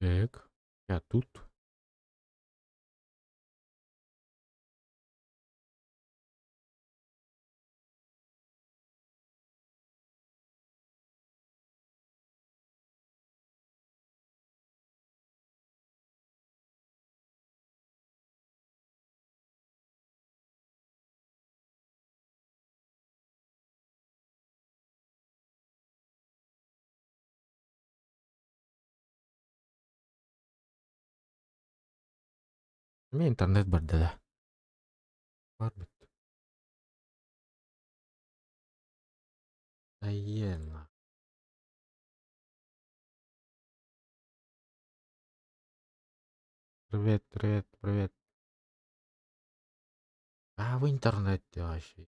Так, я тут. Мен интернет бар да. Бар бит. Охуенно. Привет, привет, привет. А в интернете вообще.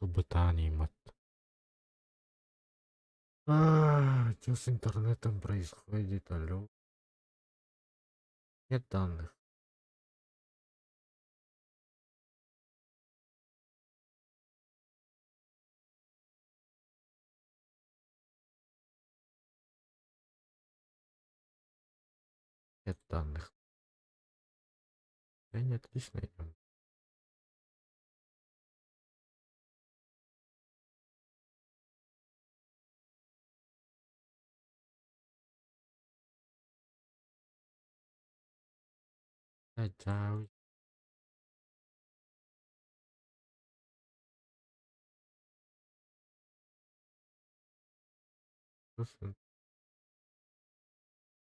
Бытание, мат. Что с интернетом происходит, алло? Нет данных. Нет данных. Да нет, отлично идем. Чао. Слушай,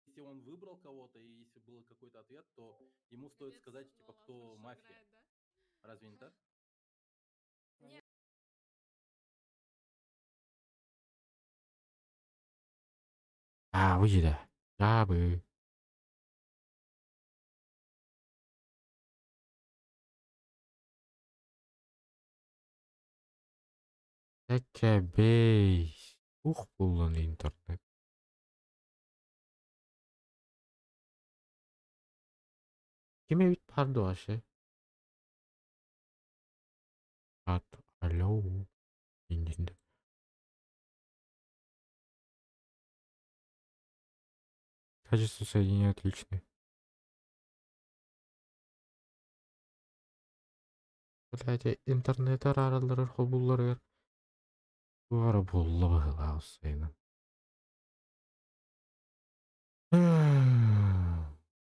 Если он выбрал кого-то, и если был какой-то ответ, то ему стоит Капец, сказать, типа, Лолан кто хорошо мафия. играет, да? Разве не так? Не, выйди. Жабы. Бей. Ух, булан интернет. Кime bit bardı вообще? Алло. Индинде. Качество соединения отличное. Блядь, интернет аралары хобуллары. Бары булла багылаусайна.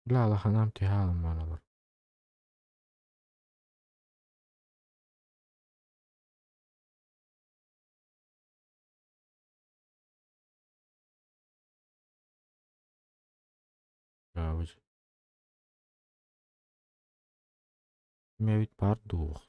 Бля, лаханам тиhalım аналар. Жабыч. Кime bit bardı.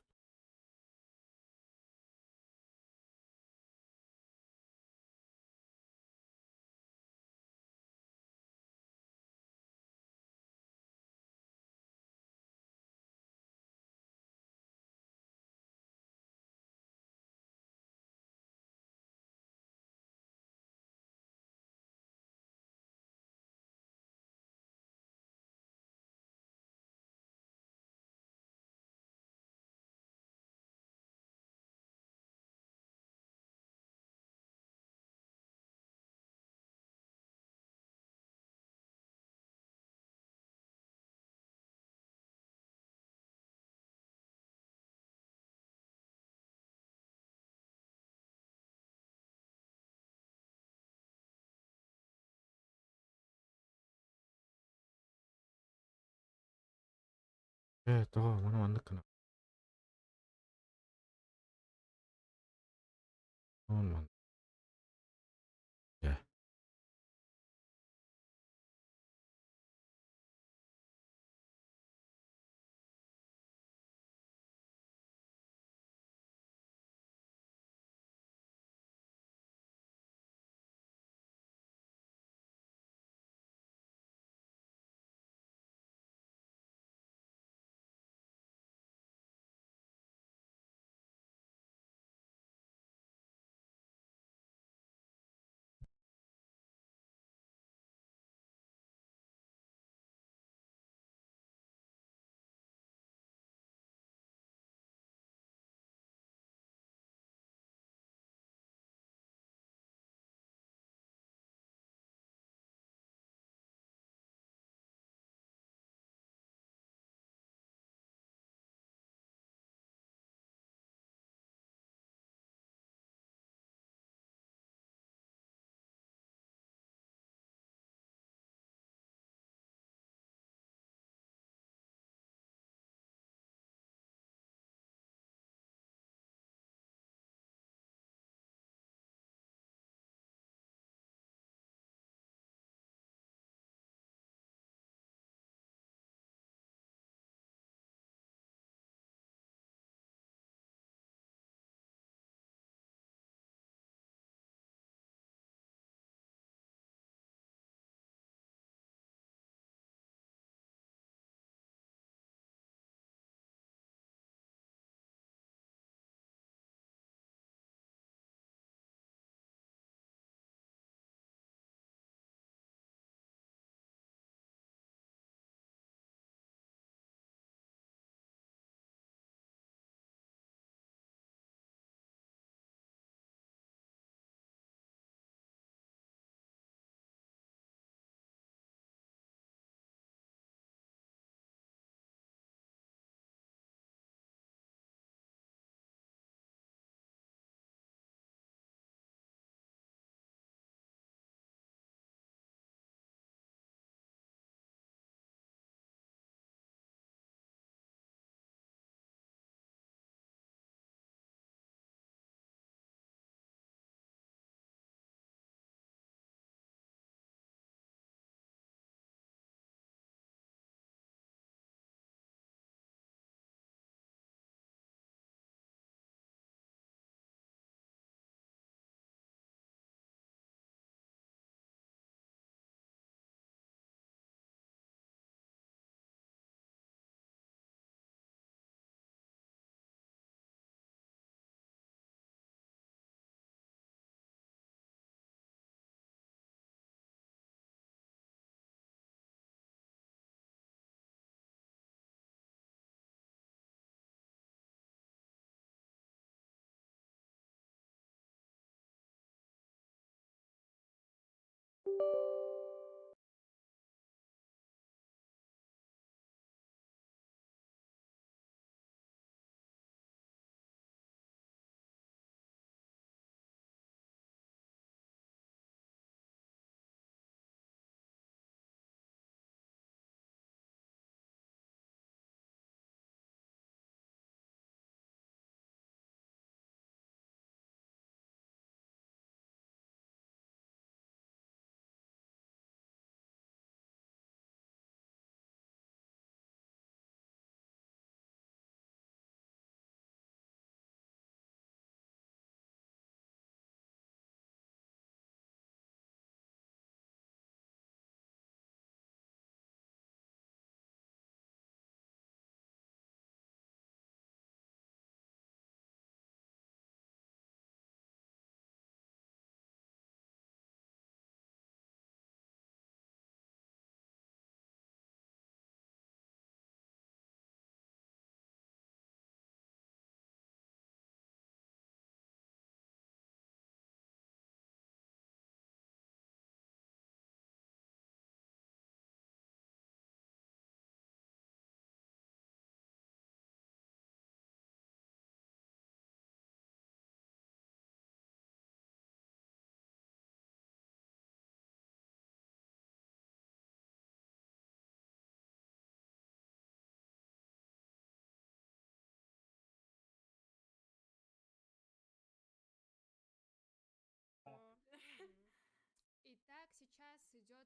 Tamam, onu anladık. Olmadı. Ya.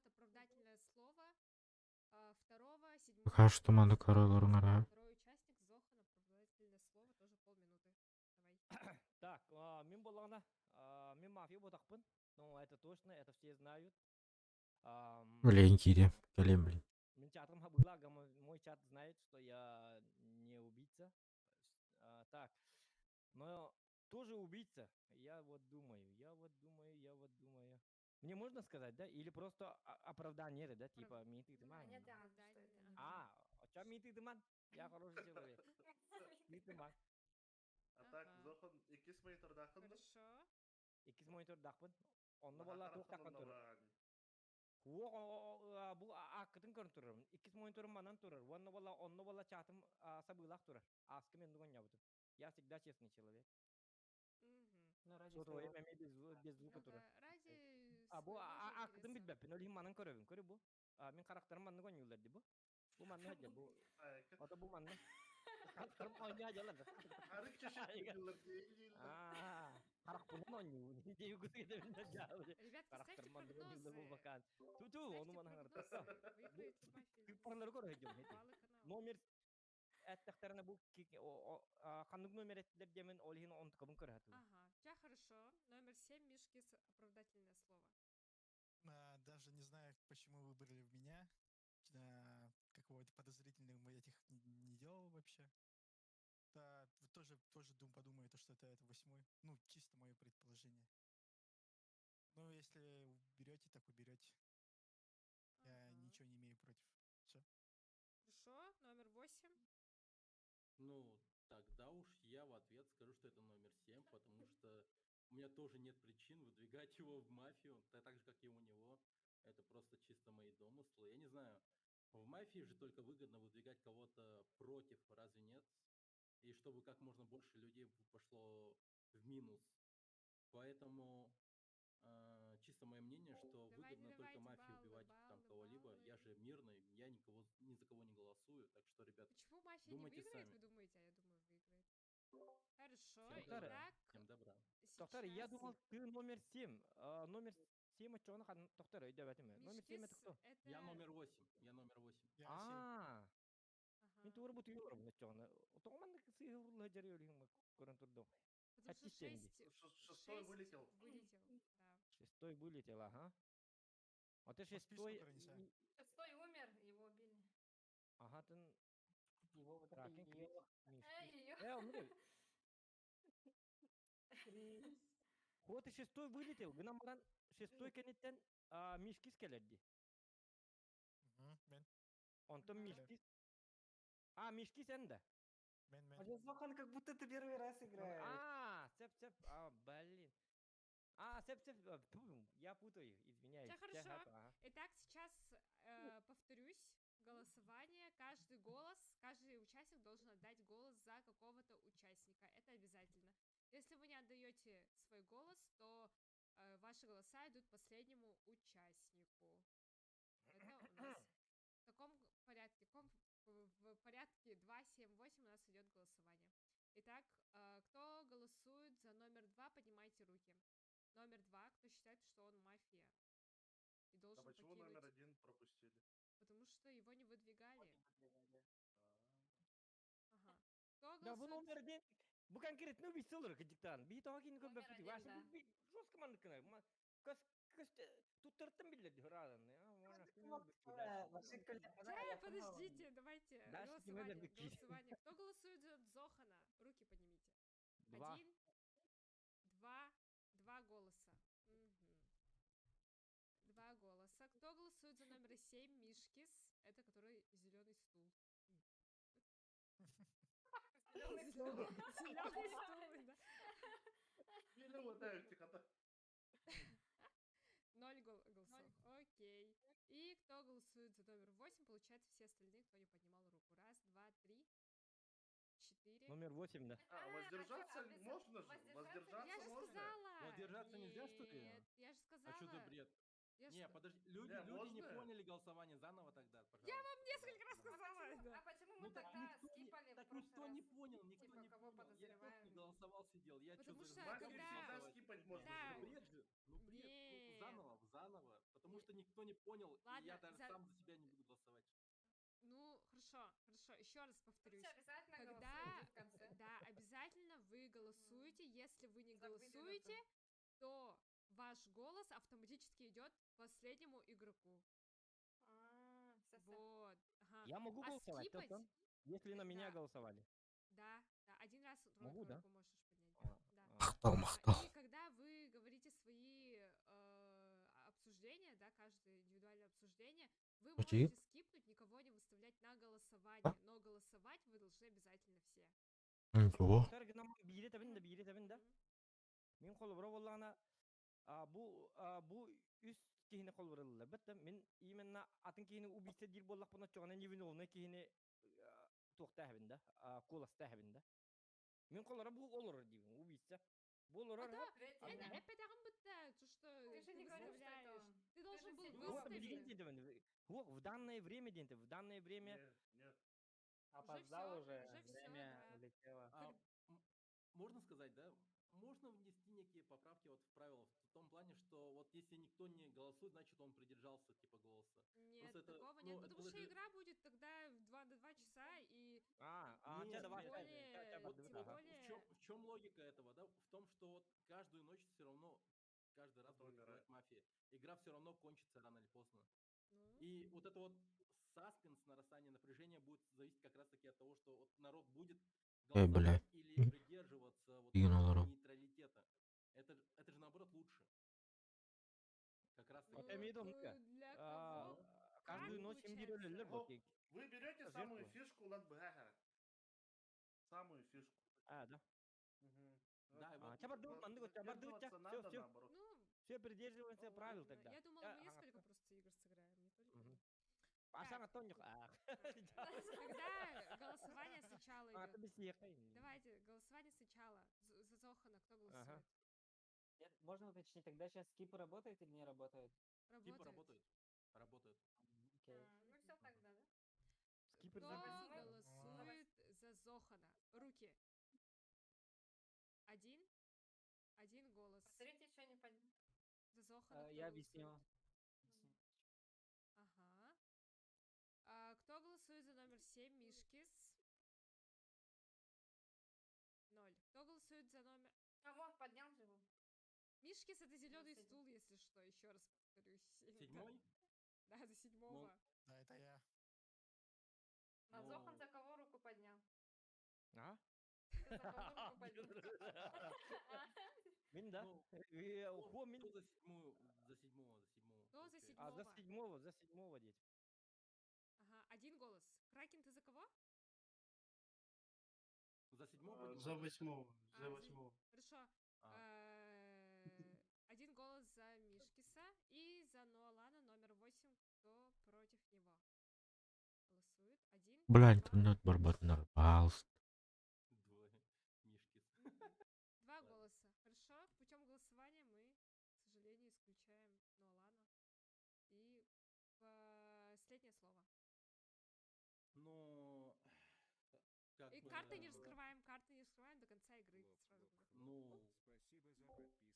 оправдательное слово. Второго, седьмой Пока что участник манда Зохан. короларыңара. Второй участник Зохан, оправдательное слово, тоже полминуты. Давай. Так, мен болғанда, мен мафия ботақпын. Ну, это точно, это все знают. Блин, Кири. Калем, блин. Мен чатом была, мой чат знает, что я не убийца. Так, но тоже убийца. Я вот думаю. Мне можно сказать, да? Или просто оправдание, да? Типа, менты дыман. Нет, да, что Оправдательное, это не ага. А чё менты дыман? Я хороший человек. Менты дыман. А так, Ага. Зохан, ikis monitör daqındır. Хорошо. Иккис монитор дақпын. Онны болла туқ таққан тұрыр. Бұл аққытын көрін тұрыр. Иккис мониторым манан тұрыр. Онны болла чатым сабылақ тұрыр. Аскы мен дугон ябытым. Я всегда честный человек. Мгм. Что твое имя без звука Ну-ка, тұрыр. ради Бұл своего же аққытын интереса. бітбәппен. Өлі манан көребін. Көрі бұл. Мен қарақтарым манны гон юлдарды бұл. Бұл манны хаджа. Ото бұл манны. Қарақтарым ойны хажалар. Harık çeşit yıllar değil. Қарақ бұнын ойны. Деу күзге де білді жауы. Ребятки, ставьте Қарақтарым манны гон юлды бұл прогнозы. бақан. Ту, Ставьте оны манан прогнозы. қарақтарым. Выиграет ли мафия? Тыппарлары көрі хаджа. Баллы канала. Номер әттәқтәріне бұл қандық номер әттілер демен олығын онтықыбын көрі хатылы. Ага, у тебя хорошо. Номер 7, Мишкис, оправдательное слово. Даже не знаю, почему выбрали в меня. Какого-то подозрительного этих не делал вообще. Да, вы тоже подумаете, что это 8-й. Ну, чисто мое предположение. Ну, если уберете, так уберете. Я Ага. ничего не имею против. Все. Хорошо, номер 8. Ну, тогда уж я в ответ скажу, что это номер 7, потому что у меня тоже нет причин выдвигать его в мафию, так же, как и у него. Это просто чисто мои домыслы. Я не знаю, в мафии же только выгодно выдвигать кого-то против, разве нет? И чтобы как можно больше людей пошло в минус. Поэтому чисто мое мнение, что выгодно только мафии убивать там кого-либо. Я же мирный, я никого ни за кого не голосую, так что, ребят, Почему мафия думайте не выиграет, сами. вы думаете? А я думаю, выиграет. Хорошо, Всем добра. итак, Всем добра. Тоқтар, я сейчас думал, ты номер 7. Номер 7 от чего хан Тоқтар, иди бәтіме. Номер 7 это Мишкис, кто? это... Я номер 8. Я номер 8. Я Ага. Мен туыры бұты үйірім на чоғына. Тоғыман сыйғы ұрлы жары өлігін көрін тұрдым. Потому что Оттисенди. 6 Шестой вылетел. вылетел. Да. Шестой вылетел, ага. А ты По списку шестой... пронеся. Шестой умер, его убили. Ага, ты... Его вот Так, это Мишки. Её. Умри. Вот и шестой вылетел. Гына маған шестой кенеттен Мишкис келерді. Мен. Онтон Ага. Мишкис... Мишкис энда. А Зохан как будто ты первый раз играешь. Цеп. Блин. Цеп. Я путаю, извиняюсь. Всё хорошо. Ага. Итак, сейчас повторюсь. Голосование. Каждый участник должен отдать голос за какого-то участника. Это обязательно. Если вы не отдаете свой голос, то ваши голоса идут последнему участнику. Это у нас в таком порядке. В порядке 2, 7, 8 у нас идет голосование. Итак, кто голосует за номер 2, поднимайте руки. Номер 2, кто считает, что он мафия и А должен почему покинуть, номер 1 пропустили? потому что его не выдвигали. Ага. Кто Да, вы голосует? номер один. Бұл конкретно убийца олар кедіктан. Бейт оғын көп Номер бәпті. один, Вашы да. жестко мандықына. Туттырттым білдерді ғырадын. Подождите, давайте. Да, что тебе надо Голосование. быкить. Кто голосует за Зохана? Руки поднимите. Два. 1, 2 голоса. Мгм. 2 голоса. Кто голосует за номер 7, Мишкис? Это который зеленый стул. Зелёный Зелёный стул. стул, да. Yine o da tихота. 0 голосов. Окей. И кто голосует за номер 8, получает все остальные, кто не поднимал руку. 1, 2, 3, 4. Номер 8, да. Воздержаться можно же. Я Воздержаться же можно. сказала. Воздержаться нельзя, что ли? Нет, я же сказала. А что за бред? Я Не, что? подожди, люди Не, не можно? поняли голосование заново тогда, пожалуйста. Я вам несколько раз сказала. да. А почему Ну мы так тогда никто не, скипали так в прошлый никто не раз? понял, никто Типа, не кого понял. Я тоже не подозреваем? голосовал, сидел. Я Потому что что Мафию когда- всегда скипать можно. Да. бред же. Ну бред. Нет. Заново. Потому что это никто не понял, и Ладно, я даже сам за себя не буду голосовать. Ну, хорошо, хорошо, еще раз повторюсь. Все обязательно Когда, голосуете в конце. да, обязательно вы голосуете. Если вы не За выигрыша. голосуете, то ваш голос автоматически идет последнему игроку. Всё. Вот, ага. Я могу А голосовать, скипать, Тотон, если на меня да. голосовали. Да, да, один раз Могу, да? руку можешь поднять. А, Да. Махтал, махтал. И когда вы говорите свои обсуждения, да, каждое индивидуальное обсуждение, вы Почти. можете скипнуть, никого не выставлять на голосование, но голосовать вы должны обязательно все. Ничего. Targınama biri tabinde. Min kol bura wallana bu üst kihini kol buralı. Bitti min imenna atın kihini ubiste dir bollak buna çoğana nivin olna kihini tuqta habinde. Kolasta habinde. Min kollara bu olur diyeyim ubiste. Bu olur А да, Третий. это там бытает, то, что Ты же ты не говорил, что это выставляешь. он. Ты Ты должен же был седьмого Вот, выставить. видите, вот в данное время, деньги, в данное время. Нет, нет. Опоздал всё, уже, уже всё, время да. улетело. Можно сказать, да? Можно внести некие поправки вот в правила в том плане, что вот если никто не голосует, значит он придержался типа голоса. Нет, Просто это, такого ну, нет. это Потому что было же- игра будет тогда в 2 часа, и Нет, Тебя тем давай, более, Вот, тем вот более... в чем логика этого, да? В том, что вот каждую ночь все равно, каждый раз Кто будет играет? играть мафия. Игра все равно кончится рано или поздно. Ну, И вот это вот саспенс, нарастание напряжения будет зависеть как раз таки от того, что вот народ будет Эй, бля. голосовать или придерживаться вот Игнор. этого нейтралитета. Это же наоборот лучше. Как раз таки. Это имеет в виду, для кого? каждую Как ночь им получается? делали Ну, вот. вы берете Это самую жертва. фишку Ладбэга. Самую фишку. Да. Мгм. Да, и Вот вот Тебя думал, придерживаться надо все. наоборот. Ну, Все придерживаемся правил ладно, тогда. я думала, мы несколько просто игр сыграем, не только Мгм. одну. Паша Так. Антоник. Когда голосование сначала Это идет? без снега. Давайте, голосование сначала. За Зохана кто голосует? Ага. Можно уточнить, тогда сейчас скипы работают или не работают? типа Работает. работает. Окей. Ну все тогда, да? Скипер Кто забыл. голосует за Зохана? Руки. Один голос. Третий еще не поднял. За Зохана кто Я голосует? объясню. Ага. Кто голосует за номер 7 Мишкис? 0. Кто голосует за номер... Вот, поднял же его. Мишкис это зеленый Седьмой. стул, если что, еще раз повторюсь. Седьмой? Да, за 7-го. Да, это я. А Ну. Зохан за кого руку поднял? А? Ты за кого руку поднял? Мин, да? Ну, Хо, мин. Кто за седьмого? За седьмого. Кто за получается. седьмого? За седьмого деть. Ага, один голос. Кракен, ты за кого? За седьмого? За восьмого. А, За восьмого. Хорошо. А. Один голос за Мишкиса и за Ноалана номер 8, кто против него. Голосует. Один. Бля, два, интернет барбат нарвался. Двое. Мишкис. Два голоса. Хорошо. Путем голосования мы, к сожалению, исключаем Ноалана. И последнее слово. Ну, как И бы, карты не раскрываем до конца игры. Сразу говорю. Ну,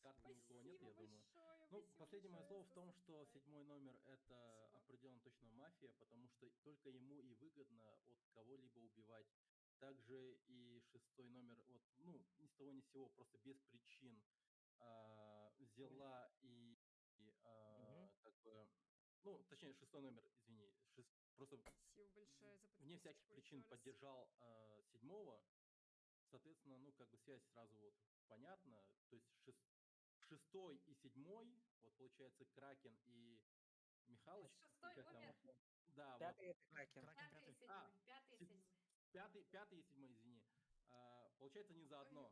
карт никого нет, я думаю. большое. Ну, последнее мое слово в том, что седьмой номер это определенно точно мафия, потому что только ему и выгодно от кого-либо убивать. Также и шестой номер, вот, ну, ни с того ни с сего, просто без причин взяла и как бы, ну, точнее, шестой номер, извини, просто Спасибо большое за вне всяких подписочку причин еще раз. поддержал седьмого, соответственно, ну, как бы связь сразу вот понятна, то есть шестой и седьмой, вот получается Кракен и Михалыч. Шестой как там? умер. Да, Пятый вот. это Кракен. Пятый и А, седьмой. Пятый и седьмой. Пятый и седьмой, извини. Получается не заодно.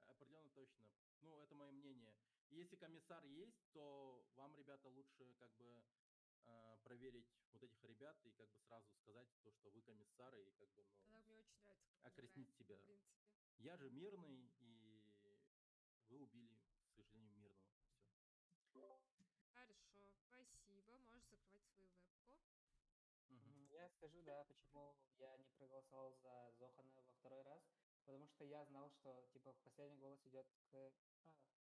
Определенно точно. Ну, это мое мнение. И если комиссар есть, то вам, ребята, лучше как бы проверить вот этих ребят и как бы сразу сказать то, что вы комиссары и как бы, ну, Она мне очень нравится, как мы окрестить играем, себя. в принципе. Я же мирный, и вы убили, к сожалению, мирного. Все. Хорошо, спасибо. Можешь закрывать свою вебку. Я скажу, да, почему я не проголосовал за Зохана во второй раз. Потому что я знал, что типа последний голос идет к...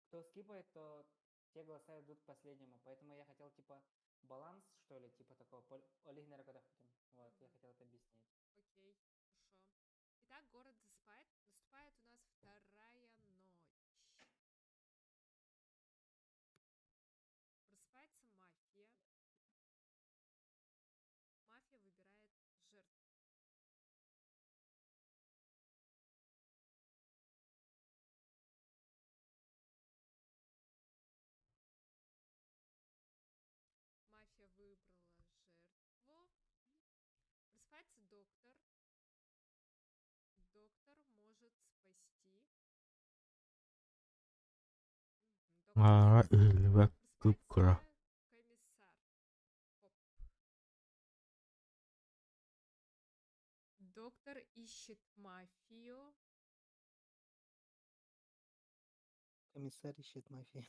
кто скипает, то те голоса идут к последнему. Поэтому я хотел, типа, баланс, что ли, типа такого. Олигнера когда хотим. Вот, я хотел это объяснить. Окей, хорошо. Итак, город засыпает. Наступает у нас вторая ночь. Просыпается мафия. Мафия выбирает жертву. Мафия выбрала жертву. Просыпается доктор. Доктор может спасти. Доктор А, может спасти. Эльва Купкра. Просыпается комиссар. Оп. Доктор ищет мафию. Комиссар ищет мафию.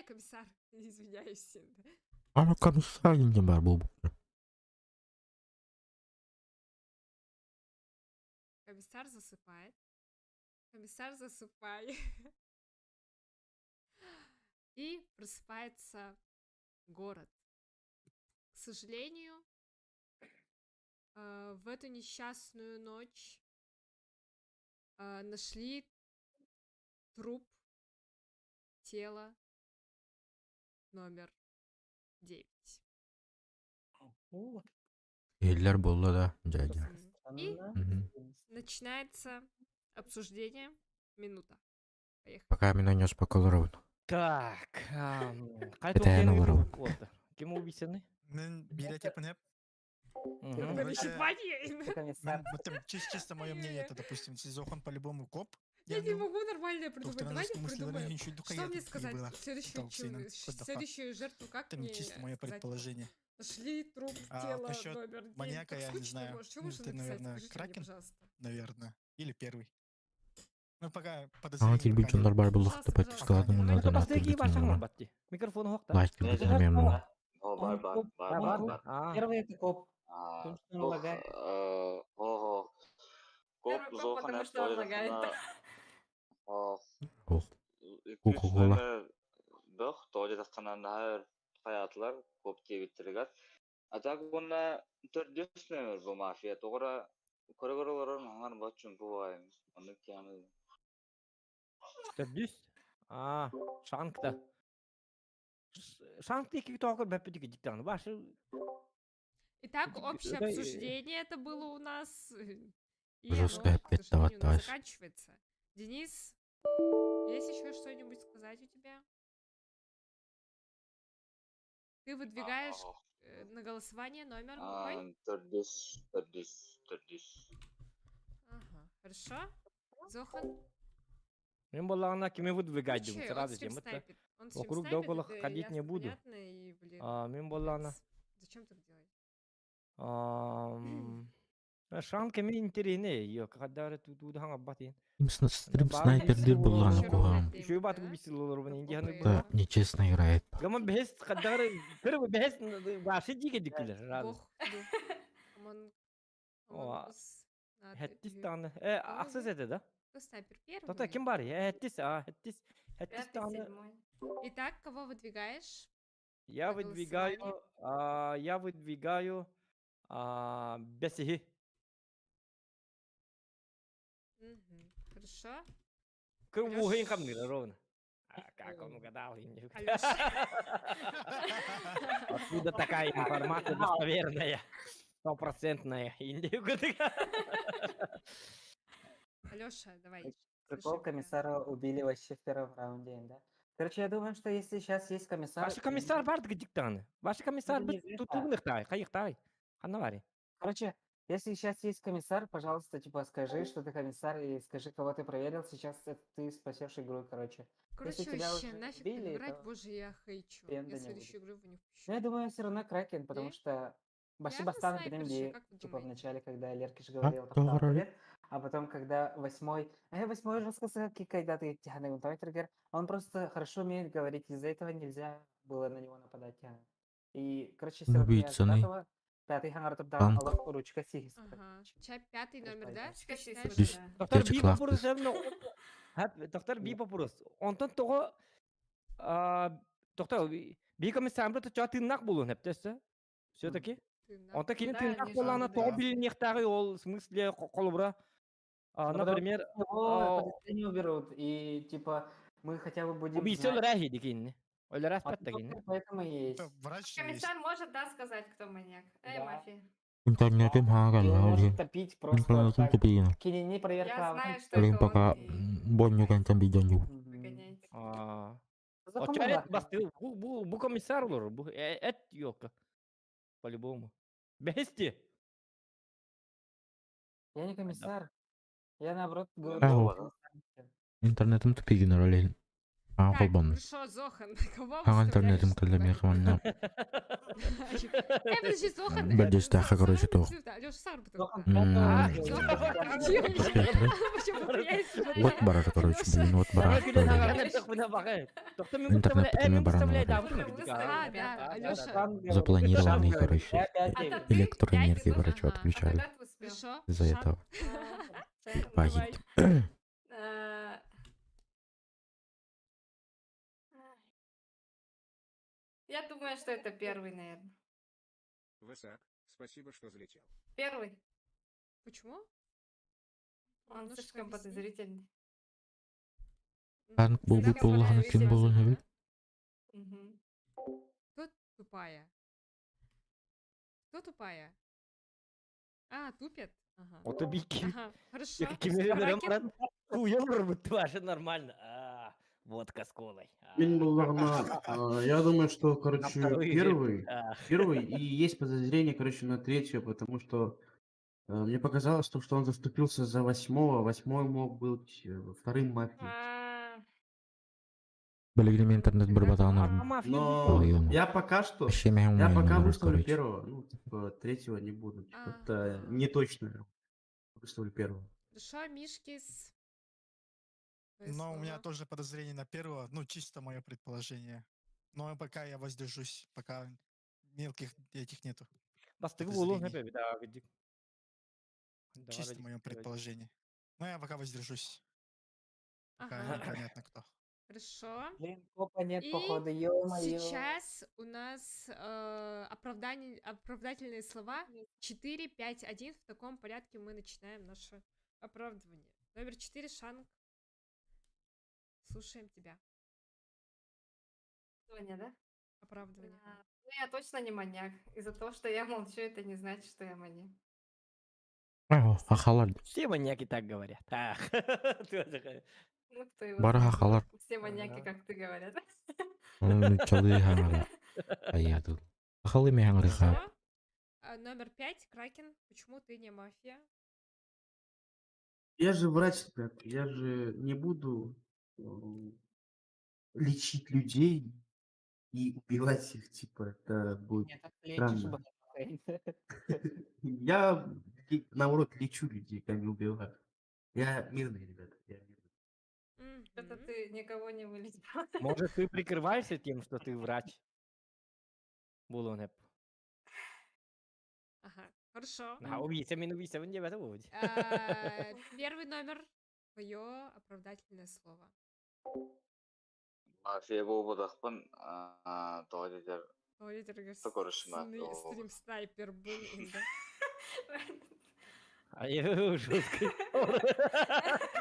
Комиссар, извиняюсь. Ана комиссарин бар бұл. Комиссар засыпает. Комиссар засыпает. И просыпается город. К сожалению, в эту несчастную ночь нашли труп, тело номер 9. Елдер болды да, дядя. И Мгм. начинается обсуждение. Минута. Поехали. Пока меня не успокоил. Так, қай Это я тоқсанға наворовал. болды? Кем убийцаны? Мен билет я понеп. Мгм. Доктор это- ищет мафию. Ты комиссар. Вот там чисто мое мнение, это, допустим, если Зохан по-любому коп, Я не ну, могу нормально придумать. доктор Давайте Анастасия придумаем. ничего Что духая мне тут не сказать? было. Следующую, Толксина, хоть даха. следующую жертву как Это мне не чисто мое сказать? предположение. Нашли труп, А тело насчет номер 9. маньяка Как я не скучно, знаю. может. Что Ну, можно ты, написать? наверное, Скажите мне, Кракен? пожалуйста. Наверное. Или первый. Ну, пока Ана подозрение келбей пока нет. жондар бар бұл Пожалуйста, тапать пожалуйста. складым Давайте надо попробуем. на Бастыки башаңмын батти. Микрофоны хоқта. Лайк келбей мемнун. Он коп. А, Первый это коп. А, Потому что он лагает. ого. Коп Первый коп, Зохан потому что он лагает. Ох, iki üç Coca-Cola. nömer bök toje tastananda her hayatlar kop tebittirger. Atak bunda 400 nömer bu mafiya toğra көрөгөрөлөрүн аңар бачын буайм. Аны кяны. төрдүс. А, шанкта. Шанкта iki тоқыр бәппедігі диктаны. Башы, Итак, общее это, обсуждение это было у нас. И Жесткая оно, к сожалению, у нас пятаватась. заканчивается. Денис, есть еще что-нибудь сказать у тебя? Ты выдвигаешь на голосование номер какой? 400. Ага, хорошо. Зохан? мен болағына кеме выдвигать Короче, думаю, он сразу стрим жем. Это. снайпит. Он стрим Вокруг снайпит, догола это ходить не ясно, буду. понятно, и, блин, Мен болағына. зачем так делать? Шан кеме интересне. Yok, kadar tutu hangi batin. Стрим Баал снайперлер бисил бұл аны олар. кугам. Еще Еще бат да? бисил олар бана инди ханы Да. Да, нечестно играет. Гама бес kadar кыр бес башы диге дикилер. Бог, ду. Амон О, Ус. На, ты- Хеттис ты- таны. Аксыз эте да? Кто снайпер первый? Тота ким бар? Хеттис, хеттис. Хеттис Пятый, таны. седьмой. Итак, кого выдвигаешь? Я На выдвигаю Бесихи. Мгм, хорошо. Кырвухин Алёш. камнира ровно. Как он угадал? Алёш. Откуда такая информация достоверная? 100%. Алёша, давай. Прикол, слушай тебя. комиссара убили вообще в первом раунде, да? Короче, я думаю, что если сейчас есть комиссар... Ваши комиссар бар диктаны. Ваши комиссар Это бит неизвестно. тутугныктай, кайыктай. Ханавари. Короче, если сейчас есть комиссар, пожалуйста, типа, скажи, что ты комиссар, и скажи, кого ты проверил. Сейчас ты спасешь игру, короче. Короче, тебя вообще уже нафиг убили, играть, то боже, я хейчу. тренда Я не следующую игру его не Но впущу. я думаю, все равно Кракен, потому Окей. что Баши Явно Бастан снайперша, Пидемби, как вы типа, в думаете? начале, когда Леркиш говорил, кто поставил говорит? привет, а потом, когда восьмой же сказал, когда ты Тихана Гунтайтригер, он просто хорошо умеет говорить, из-за этого нельзя было на него нападать. И, короче, все равно я Убийца, за не? этого. Пятый хангар да, Танк. аллах ручка сихис. Ага. Чай пятый номер, да? Ручка Ты сисис, считаешь? Здесь- да. Доктор Пятый би класс попурус біз. доктор би попурус. Онтон того Тохта, bir комиссар burada çağ tırnak bulun hep dese. Все-таки. Тынак. Он такие Да, тырнак они болана же, то да. билнектары ол в смысле колбра. Ну, потому Например, что его подозрения уберут, и типа мы хотя бы будем убийца знать. рахи дикинни. Öyle Вот, распят ну, такие. поэтому и Это есть. врач же есть. Комиссар может, да, сказать, кто маньяк? Эй, Да. мафия. интернетим И он хаагаллаа может топить просто интернетим так. тупиина Кинени проверка. Я а знаю, вот- что олин это пока он. и бонню кантан бидонju Мгм. выгоняйте. Закон Очарет нахрен. бастыл. Bu комиссар olur. Bu et yok. По-любому. Бести. Я не комиссар. Я наоборот говорю. Ау. что интернетим тупигинер олин Так, колбонну хорошо, Зохан, кого ага выставляешь интернетим сюда? кылдым яхманна Подожди, Зохан. Бельдештаха, короче, то. Алёша, сам Зохан, М. это- Зохан, почему приятно? вот барар короче блин вот барар Интернет пока баран Да, Алёша. Шанг запланированный говорит. короче Я опять А говорю. то ты электроэнергию пять короче Ага. А отключали когда ты успел? Хорошо. из-за Шан. этого Так, пагит Давай. а, Я думаю, что это первый, наверное. Высак, спасибо, что залетел. Первый. Почему? Он Ну, слишком что, объясни. подозрительный. Танк был бы Слишком поллаган ким подозрительно, болон да? эбит Мгм. Кто тупая? Кто тупая? А, тупят? Ага. Ото бики. Ага, хорошо. Кимерен Кракен. Хуёр бутты ваши нормально. Водка с колой. Мен булларына, я думаю, что, короче, второй первый, А. первый, и есть подозрение, короче, на третьего, потому что мне показалось, что он заступился за восьмого, восьмой мог быть вторым мафией. А, билигилим интернет бір батаган Но Ой, я пока что, Ащемең я мойын пока олар, выставлю короче. первого, ну, типа, третьего не буду, типа, это Ага. не точно, выставлю первого. Хорошо, Мишкис. Твои Но у меня слова. тоже подозрение на первого, ну, чисто мое предположение. Но пока я воздержусь, пока мелких этих нету. Bastığı bulun hep Подозрений. bir daha gidip. Чисто мое предположение. Но я пока воздержусь. Пока Ага, непонятно кто. хорошо. Блин, копа нет, И походу, ё-моё. Сейчас у нас оправдательные слова 4, 5, 1. В таком порядке мы начинаем наше оправдывание. Номер 4, Шанг. Слушаем тебя. Соня, да? Оправдывание. Ну, я точно не маньяк. Из-за того, что я молчу, это не значит, что я маньяк. Ахалар Все маньяки так говорят. Тоже. Ну, кто его Бары знает, хахалар. может, все маньяки, Ага. как ты говорят. чалы хаңара аятыл ахалы мехаңры хап Хорошо. Номер 5, Кракен. Почему ты не мафия? Я же врач, ребят, я же не буду лечить людей и убивать их, типа, это будет Нет, так лечишь, странно. блин. Я, наоборот, лечу людей, а не убиваю. Я мирный, ребята, я мирный. Это Мгм. ты никого не вылечил. Может, ты прикрываешься тем, что ты врач? Булун hep. Ага, хорошо. Убийца, мен убийца, вы не в это будете. Первый номер. Твое оправдательное слово. Мафия болбодақпын, тоғадетер Туалеттерге Такорышма, о. стрим снайпер был инде. Жесткое.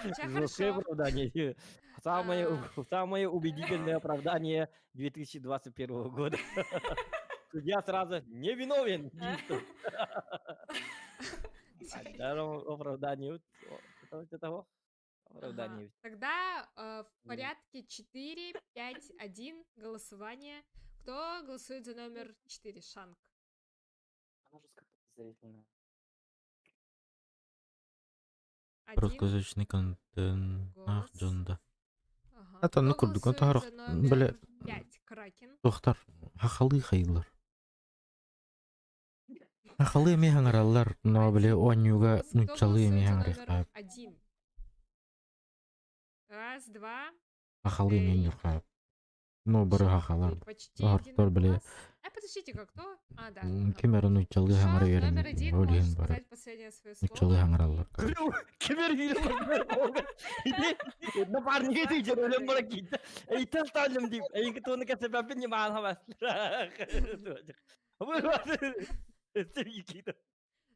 Жесткое хорошо. оправдание. Самое убедительное оправдание 2021 года. Судья сразу невиновен. Второе оправдание. Того оправдание. Ага. Тогда в порядке 4, 5, 1 голосование. Кто голосует за номер 4? Шанг. Она жестко подозрительная. Один. Русскоязычный контент ах Голос. жонда Ага. Ата, ну, Кто курдук, голосует ата, за харах, номер бля. 5? Кракен. тохтар ахалы хайылар ахалы мехаңаралар но биле онюга Кто нучалы голосует за мехаңры номер хап 1? Раз, два. ахалы мен Эй. юрхап Ну, бары Шах, хакалар. и почти Артур, единый бля. голос. Подождите, кто? А, да. ага. Кемерон уйчалгы Шах, хаңары ерін. номер один, Өлген можешь бары. сказать последнее свое слово. Уйчалгы хаңаралар. Кемер на парниге тейжер өлем бара кейді. Эйтел талым дейм. Эйнгі тоны кәсіп әпін не маған хавас.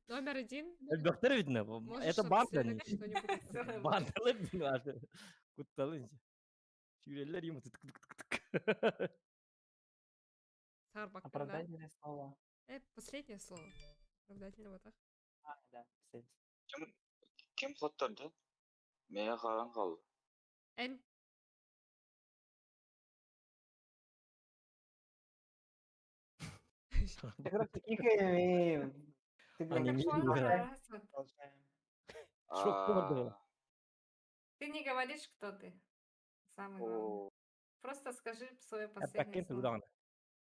Номер один. Доктор видно. Можешь Это банда. напоследок что-нибудь. Бандалар видно. Кутталынчы. Сүйрелер ему. Сарбак, да. Оправдательное слово. Последнее слово. Оправдательного так. Да, последнее. Kim xotturdu? Meye qaran qaldı. М. Так вот кикаем. Ты Они говоришь, не что играют. продолжаем. Шок подал. Ты не говоришь, кто ты. Самый главный. Просто скажи свое последнее Әппәккен слово. тұғдағын.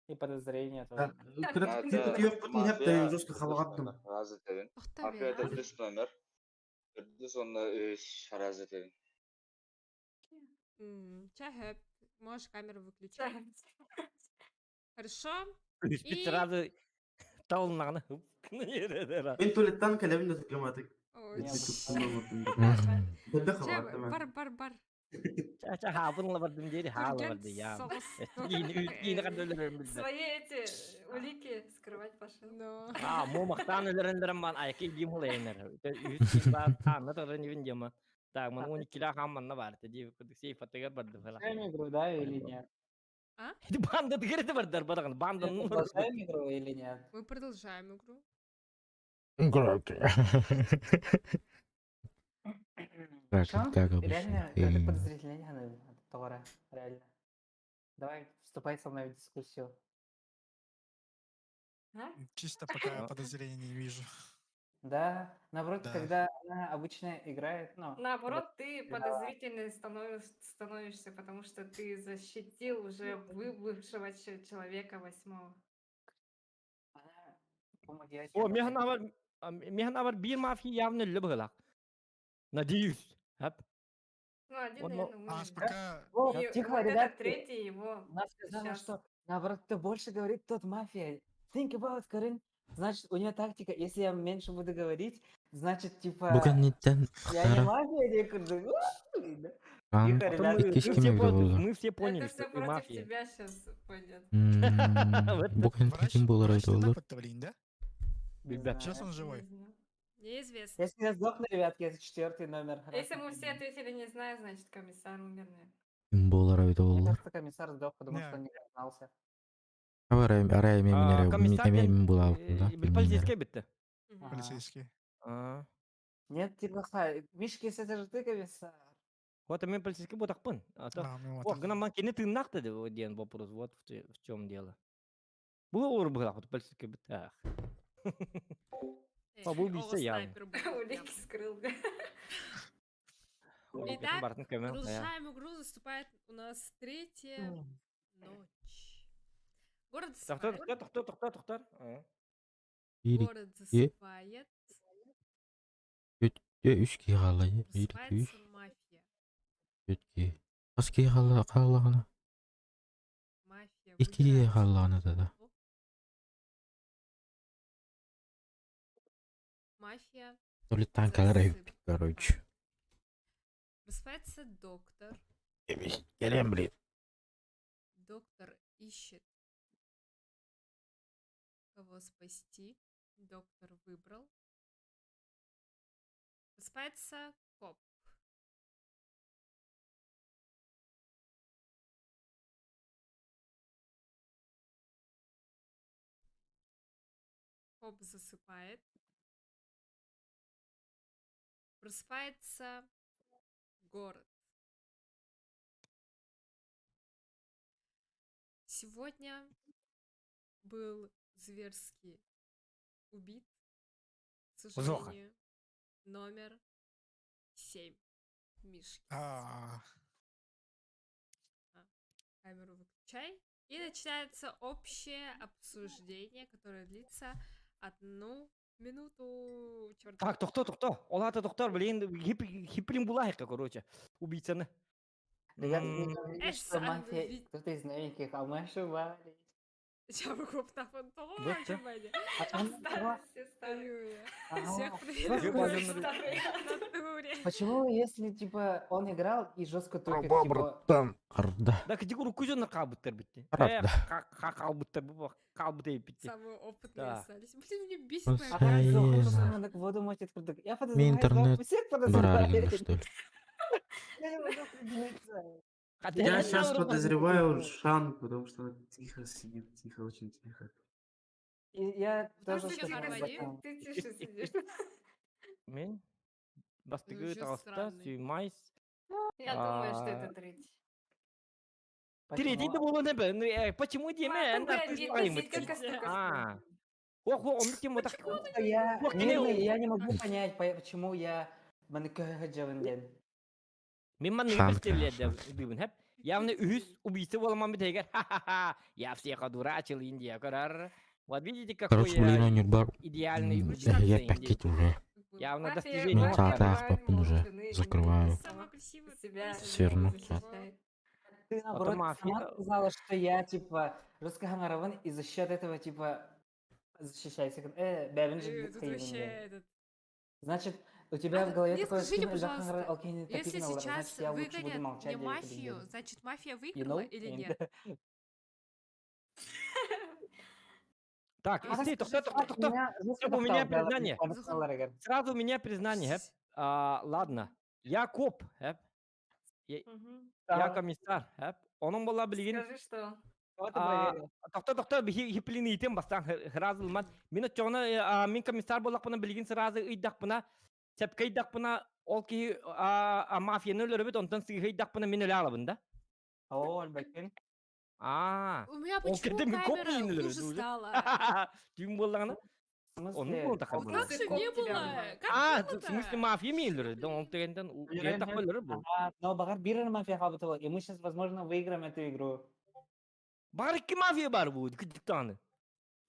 И подозрение Да, тоже. когда ты yok bütün hep de жестко халаттым. Razı edin. To'xta Mafiyada be. düz nomer. Düz onda razı edin. Чахеп. Можешь камеру выключать. Хорошо. Üspüt sırada tavılnağını. Ben tuvaletten kalemle tıklamadık. Ой. Bende Ча, хаваттым. бар. Çaça hafınla vardım deri hala vardı ya. Yine kadar ölürüm bizde. Свои эти улики скрывать пошел. Но. Ha, mumaktan ölüründürüm ben ayakı yiyeyim olayınlar. Üst ben tanrı torun yiyeyim diyemem. Так, man 12 kilo hammanla vardı. Diye kuduk şey fatagar bardı falan. Продолжаем игру, да, или нет? Banda tıkırdı vardır bakın. Bandanın var. Продолжаем игру или нет? Мы продолжаем игру. Шам, реально, это подозрительно, Тора, реально. Давай, вступай со мной в дискуссию. Чисто пока подозрений не вижу. Да, наоборот, Да. когда она обычно играет, ну, Наоборот, ты подозрительный становишься, потому что ты защитил уже выбывшего человека 8-го. она, по-моему, я O честно mehna var bir mafi явно любила. Надеюсь. Hep. Ну, один, Он, наверное, А умер. пока Вот, И тихо, вот ребятки. этот третий его Она сказала, сейчас. что наоборот, кто больше говорит, тот мафия. Think about Карин. Значит, у нее тактика, если я меньше буду говорить, значит, типа, Бүгін ниттен я не ықтары мафия, не курду. қан Тихо, ребят. иккешкеме болды. Мы все поняли, Это что все ты против мафия. тебя сейчас пойдет. Бүгін кім болар врач айды всегда олар? под давлением, да? Не Ребят, Сейчас знаю. он живой. Неизвестно. Если я сдохну, ребятки, это 4-й номер. Если мы все ответили не знаю, значит комиссар умер. наверное. Кім болар айды Мне олар? кажется, комиссар сдох, потому Не. что он не признался. Арай меминере, Комиссар мемин була да? bir полицейский bitti. Мгм. Ага. Полицейский. Нет, типа, Мишка, если это же ты комиссар. Вот мен полицейский ботақпын. Мимо Вот, гына ман кені тыңнақ деді деген вопрос. Вот в чем дело. Бұл ауыр бұлақ, вот полицейский bitti. Ах. Эй, Побыл Ола бийсе явно. снайпер был. Улики скрыл. Итак, Бартын көмен, ja. продолжаем игру. Наступает у нас третья ночь. Город Тоқтар, засыпает. тоқтар. Ирик, Город засыпает. үш кей қала, ирик үш, Просыпается мафия. үш кей. Қас кей қалағына, Мафия. екі кей выбирает қалағына да да. слов. Мафия. Тулеттан қалар засыпает. өптік, короче. Просыпается доктор. Келем, блин. Доктор ищет, кого спасти. Доктор выбрал. Просыпается коп. Коп засыпает. Просыпается город. Сегодня был зверски убит, к Плохо. сожалению, номер 7 Мишки. Камеру выключай. И начинается общее обсуждение, которое длится 1 минуту. Чёрт. Так, тоқта. Олаты тоқтар, блин, хиплин булайық, короче. Убийцаны. Ребят, не говорили, Эс, что мафия Андрей. кто-то из новеньких, а мы ошибались. Я могу на фантома Бетте. внимание. А там Старые, все старые. Всех Ага. проверил. Просто Старые. натуре. почему, если, типа, он играл и жестко тупит, Арба, типа, братан. Арда. Да кити курукузон калбыттар битти. Правда. Калбыттар бу калбытай битти. Самые опытные Да. остались. Блин, мне бесит Ну, моя а там Ай, Зохан не просто знаю. на воду мочит курдук. Я Мне подозреваю, интернет что всех Бараргина, подозреваю. что ли? Я не могу определиться. Я сейчас подозреваю Шан, потому что он тихо сидит, тихо, очень тихо. И я тоже Слушай, скажу, Нормально. Зохан. Ты тише сидишь. Мен бастыгы Вообще тагаста странный. сүймайс. Я думаю, что А, это третий. Третий Почему? да было не бе. Почему деме? Ладно, Анда блядь, ты не своим пиздить, идти. как столько А. Ох, он тем вот так. Просто я, Ох, мирный, не- я не могу понять, почему я манекаджавынден. Мен ман не Шанка, представляет дыбын хэп. Явно үз убийца болмам битегер. Ха-ха-ха. Я всех одурачил, Индия, карар. Вот видите, Короче, какой блин, я он не бар. идеальный Да, убийца я Индии. пакет уже. Явно Мафия- достижение. Ну, мафия так, бывает папин уже молчалены, закрываю. не Самая красивая. себя Всё равно. защищает. Ты, наоборот, мафия. сама сказала, что я, типа, русскоговорован, и за счет этого, типа, защищайся. Бәрін же Тут қиын вообще енді. этот. Значит, у тебя в голове Мне такое скажите, «Ким Жахан пожалуйста, Алкейни Если таких наурал», сейчас значит, я лучше буду выгонят молчать не 9 мафию, недель. значит мафия You выиграла know? или And- нет? Так, А если расскажи, кто-то, как кто-то, меня жестко чтобы у меня достал, да, признание. ладно, сказала Регар. сразу у меня признание, хэп. Ладно, я коп, хэп. Мгм. Я Так, комиссар, хэп. Onun bolla bilgin. Скажи, что кого ты проверил? Тохта хиплини итем бастан хразылман. Мен чона мен комиссар боллак бана билгин сразу ыйдак бана. Сепке ыйдак бана ол ки мафияны өлөрөбөт онтон сыйга ыйдак бана мен өлө алабын да. О, Альбакен. У меня Он почему кирден коп камера дейін өлөрөбөт хуже уже. стала? Түйін боллағына. В Onun смысле? bunu takar Вот bunu. Как Как же коп не тебя было? вызывает? Как В смысле было-то? мафия ми өлөрөбөт. Он тегенден Уверен, так өлөрөбөт. Но Багар Бирен мафия хабытова, и мы сейчас, возможно, выиграем эту игру. Бар iki мафия бар бу, кыдыктаны.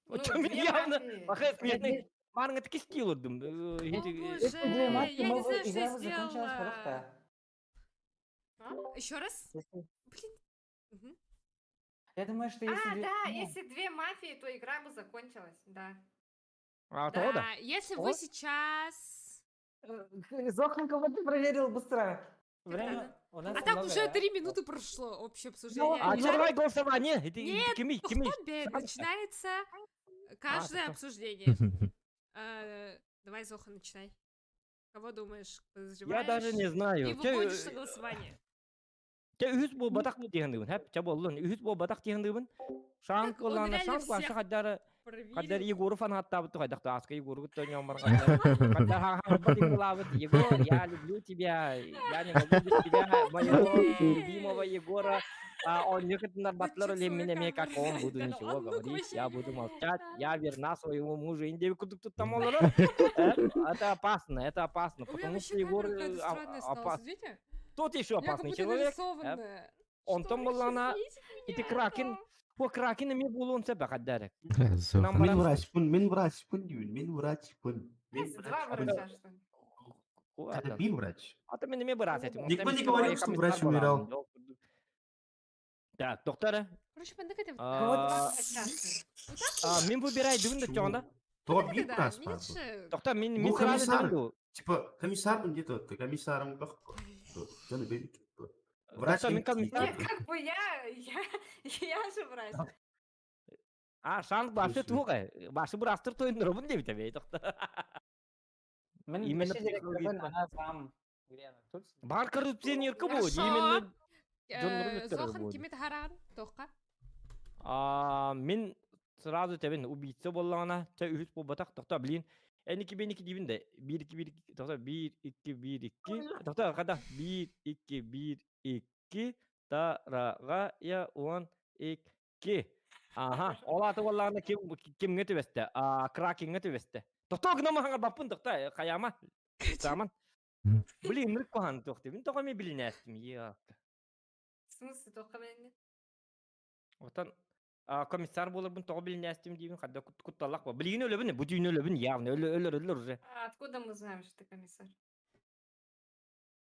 Ну, Очо мен две явно мафии. бахай Я мен не- марыңа тикиски олордум. О Если две боже, матчи, я не мы бы- знаю, что игра я бы закончилась сделала. просто. Еще раз? Если- Блин. Мгм. Я думаю, что если... А, две- да, не, если две мафии, то игра бы закончилась, да. Того да. Да, если вы О. сейчас... Зохан, кого ты проверил быстро? Когда? Время у нас А так много, уже да? 3 минуты прошло общее обсуждение. А Уже- чё давай голосование? Нет, Кими, кто кими. начинается каждое кто? обсуждение. Давай, Зоха, начинай. Кого думаешь, Я подозреваешь? даже не знаю. И выходишь на голосование. Үһүс бу батак дегендибин. Хеп, ча болдун. Үһүс бу батак дегендибин. Шанк Так он боллана реально шанк башы всех хаддары Каддар Проверил. Егоров фан хатта буту хайдак таска Егору гутто нёмар каддар. Каддар ха лават Егор, я люблю тебя. Я не могу без тебя, моего любимого Егора. Он некоторые батлер лемине мне как он буду Да, ничего он, ну, говорить. вообще. Я буду молчать. Я верна своему мужу. Индию тут там олора. Это опасно, У меня потому что вообще Егор камера какая-то странная стала, опасный. смотрите. Тот еще У меня как опасный будто человек. нарисованная. Он Что там вы была щас на видите эти меня? кракен. О, кракен мне было он себя каддарек. Зохан. Мен врачпын, мен врачпын деймін, мен врачпын. Мен Два врачпын. врача, что ли? Это бир врач. А мен неме брать этим. Никто не говорил, что врач умирал. Так, доктора. Короче, поднакатим. Два врача, что ли? Мен выбирай дюнда чонда. То бир Да, врач. меньше. Доктор, мен Ну, сразу комиссар. дюнду. Типа, комиссармын дейді, ты комиссарым бақ. Жаны бейбіт. Врач. Доктор, мен комиссар. Нет, как бы я же врач. Шанс башы туға. Башы бір астыр тойындыры бұн деп тебе, доктор. Мен Именно вообще директорден психология. ана сам. Уверен, тут Бар коррупционерка бұл. Хорошо. Именно Жоннору өттөрөр Зохан болды. кимет хараган? Тоққа? мен сразу тебен убийца боллағана, ча үхіс бұл батақ, доктор, білейін. Әнекі бенекі дейбін де, 1-2-1-2, доктор, 1-2-1-2, доктор, қада, 1-2-1-2, тараға, я, 1-2. Аха, олаты боллағана кемге төбесті, кракенге төбесті. Доктор, гынама хаңа баппын, доктор, қаяма, саман. Білейін, мүрік қоған, доктор, мен тоға мен білейін әстім, В смысле, только мен? Отан комиссар болырбын тоғы білін әстім деймін, қадда құтталақ ба. Білген өлібін, бұ дүйін өлібін, явно, өлір уже. А откуда мы знаем, что ты комиссар?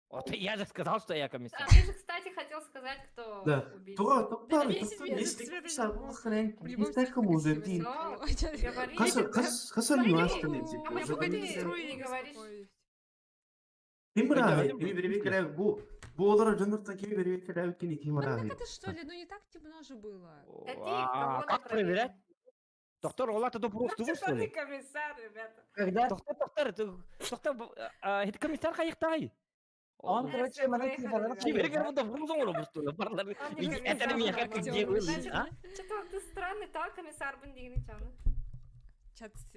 Вот я же сказал, что я комиссар. А ты же, кстати, хотел сказать, кто Да. убийца. Тоқтар, весь тоқтар, мир если цвета комиссар его. болсаң, В любом естен кім случае уже красивый дейін. сон. Но говори, Қасан Смотри, университетте А А мы почему пока ты не строили, не не говоришь? беспокойтесь. Кимрағы, Өйдем, кеме өйдем. бербей керек, bu олар жандыртан кеме бербей керек, кене Ну кимрағы. так это что ли? Ну не так темно же было. Это их А кого-то как проверять? проверить. Доктор, Ола, ты просто Что что ты ли? комиссар, ребята? Когда Доктор, это комиссар қайықтай? он, короче, mana Поехали, телефонға ребята. Шиберге бұнда бұрын соңыра бұстылы. Барлар, Он не это комиссар, не он как работает. где вы, Значит, а? Что-то ты странный, так комиссар бун деген чаны.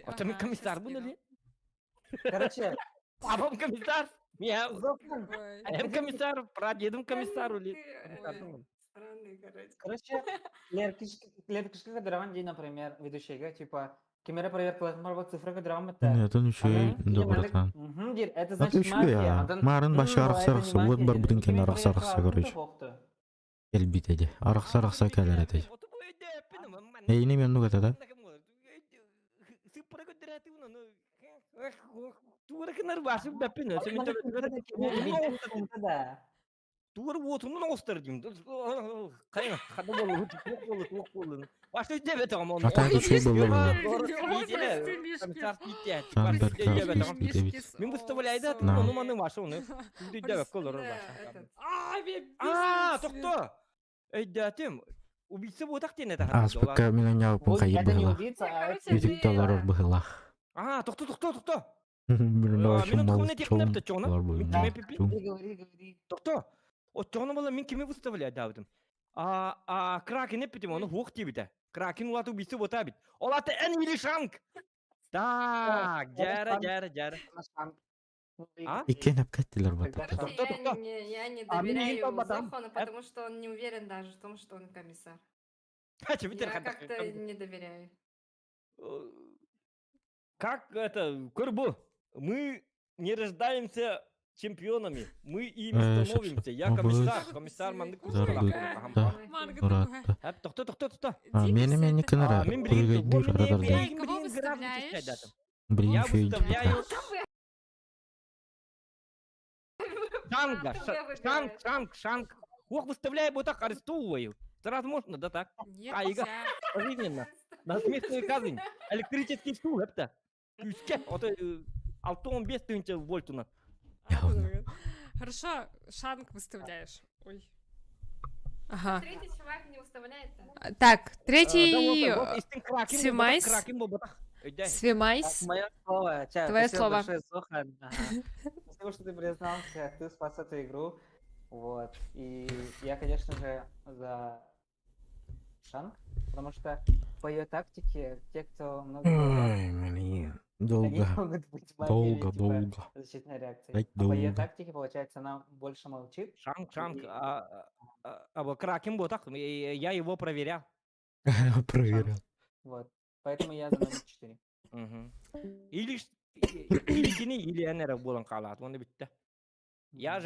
Это мы комиссар был или? Короче, Папам комиссар? Я Зохан, М комиссар, прадедом комиссар или? Ой, странный, короче. короче, Леркишка Кадраван день, например, ведущего, типа, камера проверка лахмарова цифра Кадраван это. Нет, он еще и да, братан. Это А значит ты еще мафия. я. Андан- Марын башы это арықсарықсы, не вот мафия, бар это бүтінкен камера арықсарықсы, проверка, короче. поқты. Келбит эди. Арықсарықса келер эти. Эйне мен нугата да? Тура кенар басып бәппен. Да. Тура отымын остыр деймін. Қайын, қады болу, туқ болу. Башты деп етім оны. Ата еще было. Мен выставляйды, Да. оны маны машы, оны. Деп колыр тоқта. Әйдәтім, убийца бұтақ тен еді. Аспекка менен жауапын Вот қайып это не бұғыла. убийца, а это Короче, Yüzük doları бұғыла. Тоқта. Мен башы Менің мал тұқымын чоң етекінепті, чоңна. бұлар Мен бұлар. кеме пипи. говори. Тоқта. От чоңна бола мен кеме выставляй дәудім. Кракен еппетім, оны хуқ дейбіді. Кракен улаты убийца бұта бит. Олаты ән или шанк. Так, жәрі. А? Икен әпкәттілер бұта. Короче, Тоқта. я не А мне не доверяю попадам. Зохану, потому что он не уверен даже в том, что он комиссар. Хачы бітер Я как-то не доверяю. Как это, Курбу, мы не рождаемся чемпионами, мы ими Сейчас, становимся. Я ну, комиссар манды Заргы. Да. Манго Мурат. такое. Тоқта. Мені кінара. Мен Күргейдір білейін, арадарда. Кого выставляешь? Блин, Я что и выставляю Вы выбираете. Шанг. Ох, выставляю, вот так арестовываю. Сразу можно, да так? Нет, Кайга. нельзя. Пожизненно. На смертную казнь. Электрический стул, это. Күшке, вот 6-15 тысяч вольт у нас. Хорошо, шанг выставляешь. Ой. Ага. Третий чувак не выставляет, да? Так, третий Свимайс. Свимайс. Свимайс. Мое слово. Твое Спасибо слово. большое, Зохан. Спасибо, что ты признался, ты спас эту игру. Вот. И я, конечно же, за Шанг, потому что по ее тактике те, кто много говорят, Ой, блин. они Долго. могут быть мафией, типа, Долго. защитной реакцией. Так А по ее долго. тактике, получается, она больше молчит. Шанг. Кракен ботак. Я его проверял. Проверил. Вот. Поэтому я за номер 4. Или кини, или энера болан калат. Вон битте. Я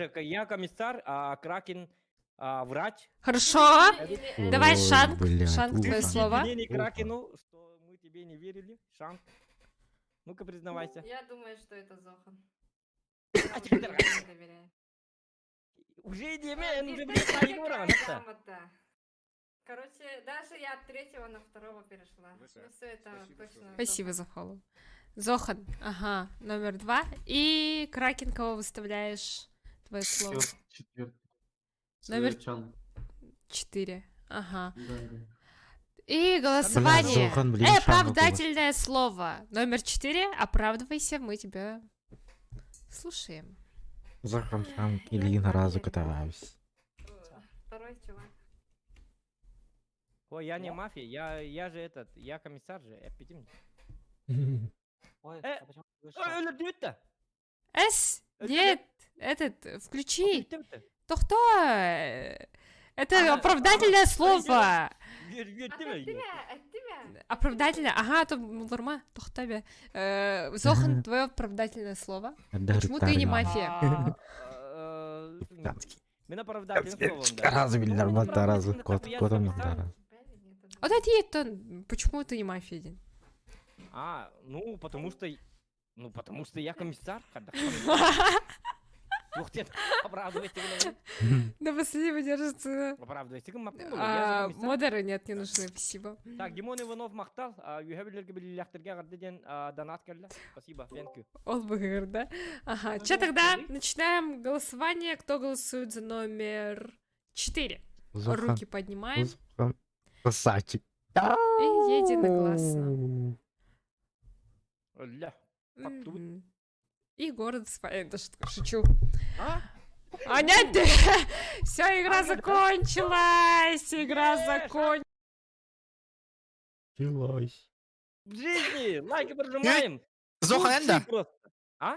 комиссар, а Кракен врач. Хорошо. Или- Давай, Ой, Шанг. блядь, Шанг, твое ужас. слово. Извинение Кракену, что мы тебе не верили. Шанг. Ну-ка, признавайся. Я думаю, что это Зохан. А теперь Я уже не доверяю. Уже не Эй, мен, ты уже знаешь, блядь, какая это. грамота? Короче, даже я от третьего на второго перешла. Ну все это Спасибо, точно. Спасибо за фоллоу. Зохан. Ага. Номер 2. И Кракен, кого выставляешь? Твое слово. Четвертый. Номер- Чан. 4. Ага. Да. И Блин, голосование. Зохан, блин, Шанг Оправдательное слово. Номер 4. Оправдывайся, мы тебя слушаем. Захан Шанг Ильина разу катаюсь. Второй чувак. Ой, я не мафия, я же этот, я комиссар же, аппетит. Ой, а почему ты Ой, öyle değil Эс, нет, этот, включи. de. Кто? Это оправдательное слово. От тебя. Оправдательное. Ага, то норма. Тохтабе. Зохан, твое оправдательное слово. Почему ты не мафия? Мен оправдательным словом, да. Разу билер бата, разу кот, котом да. Вот это почему ты не мафия один? Ну, потому что я комиссар. Лохтен, оправдывайся, гены. До последнего держится. Оправдывайся, гены, мактың болу, я же комиссар. Модеры нет, не нужны, спасибо. Так, Димон Иванов мақтал, үйәбілерге біліліқтірге қардеден донат кәлі. Спасибо, thank you. Он выиграл, да? Ага. Че тогда? Начинаем голосование. Кто голосует за номер 4? Зохан. Руки поднимаем. Зохан. Красавчик. И единогласно. Ля, подтут. Мгм. И город Свай. Да что, шучу. А? А нет! Все, игра закончилась! Игра закончилась! В жизни, лайки прожимаем. Зохан Лучший энда. просто. А?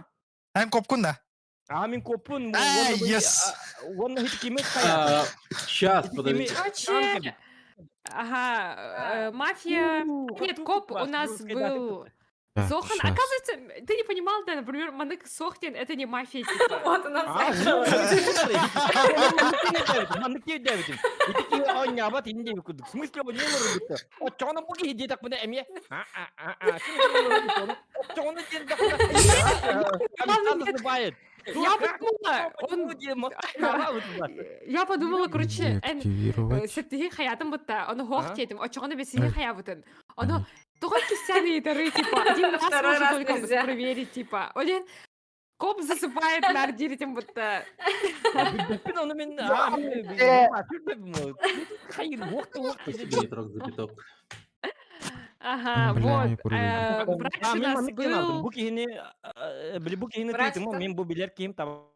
Эн копкунда. Амин копун. Yes. Вон хит кимит кая. Сейчас, подожди. Короче, ага, мафия... Нет, коп у нас был... Так, Зохан, щас. оказывается, ты не понимал, да, например, Манык Сохтин — это не мафия, типа. Вот у нас А, манныке девитим. Итики ойнабат инде бикудук. В смысле ойнабат бикудук? Очоны буги иди так буда эмне. Очоны ден так буда. Забывает. Я подумала, короче, Деактивировать. сеттиги хаятым бутта, оны хохтетим, очоны бесиги хаябутын. Оны тугай кисяны итеры, типа, один раз Второй можно раз только нельзя. проверить, типа. Один коп засыпает на диритим бутта. Спасибо, Нетрог, за биток. Ага, Бля, вот. мне курили. Врач у нас был... Буки хини Врач третьему, кто? мен бу билер ким там.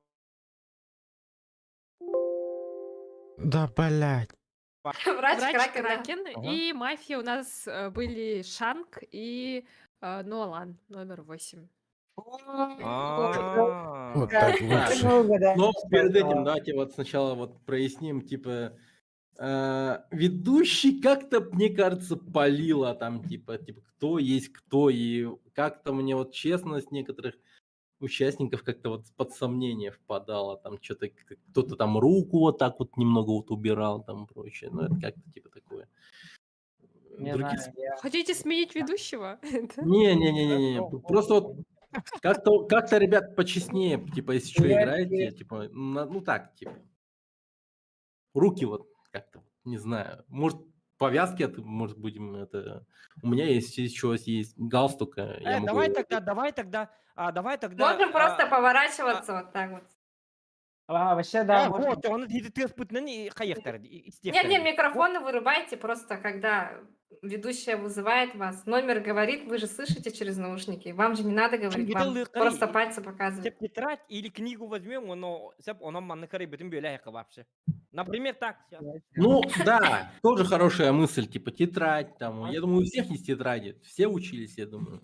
Да, блядь. Врач Врач Кракен, да. Кракен. Ага. И мафия у нас были Шанг и Нолан, номер 8. Вот Да. так лучше. Но перед этим давайте вот сначала вот проясним, типа, ведущий как-то, мне кажется, палила там, типа, кто есть кто, и как-то мне вот честность некоторых участников как-то вот под сомнение впадало, там что-то, кто-то там руку вот так вот немного вот убирал там и прочее, ну это как-то типа такое. Не Других знаю, я... Хотите сменить ведущего? Не, просто вот как-то, ребят, почестнее, типа, если что играете, типа, ну так, типа, руки вот как-то, не знаю, может, повязки, может, будем это, у меня есть еще есть галстук, я могу... Давай тогда. Можем просто поворачиваться вот так вот. Вообще, да, можно. Вот, он ты спутнен и хаехтер. Не, микрофоны вырубайте просто, когда ведущая вызывает вас. Номер говорит, вы же слышите через наушники. Вам же не надо говорить, вам просто пальцы показывают. Тетрадь или книгу возьмем, он манныкары битым бёле вообще. Например, так. Ну, да, тоже хорошая мысль, типа, тетрадь там, я думаю, у всех есть тетради, все учились, я думаю.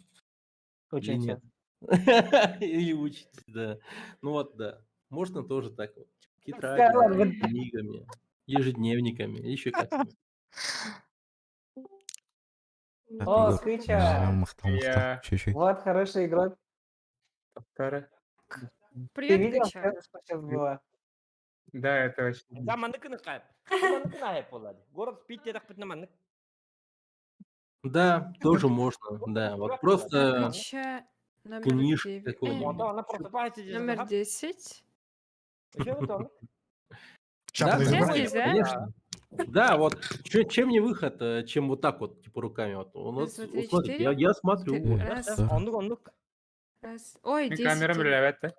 Или Учимся. нет? Или учитесь, да. Ну вот, да. Можно тоже так вот. Тетрадями, книгами, ежедневниками, еще как-нибудь. О, Игорь, Скыча. махтал, чуть-чуть. Вот хороший игрок. Ты Привет, видел, Кыча. что сейчас было? Да, это очень... Да, маннык ныкайып. Маннык наеп болады. Город спит, так быть на маннык. Да, тоже можно, да. Вот просто Кыча номер книжка 9. какой-нибудь. Она просыпается здесь. Номер 10. Да, Здесь нормально, нельзя? конечно. Да, вот чем не выход, чем вот так вот, типа руками. Вот, у нас, Раз, два, три, вот смотрите, четыре. я смотрю. вот. Раз, Ондук. раз. Ой, 10. Камера билебетте.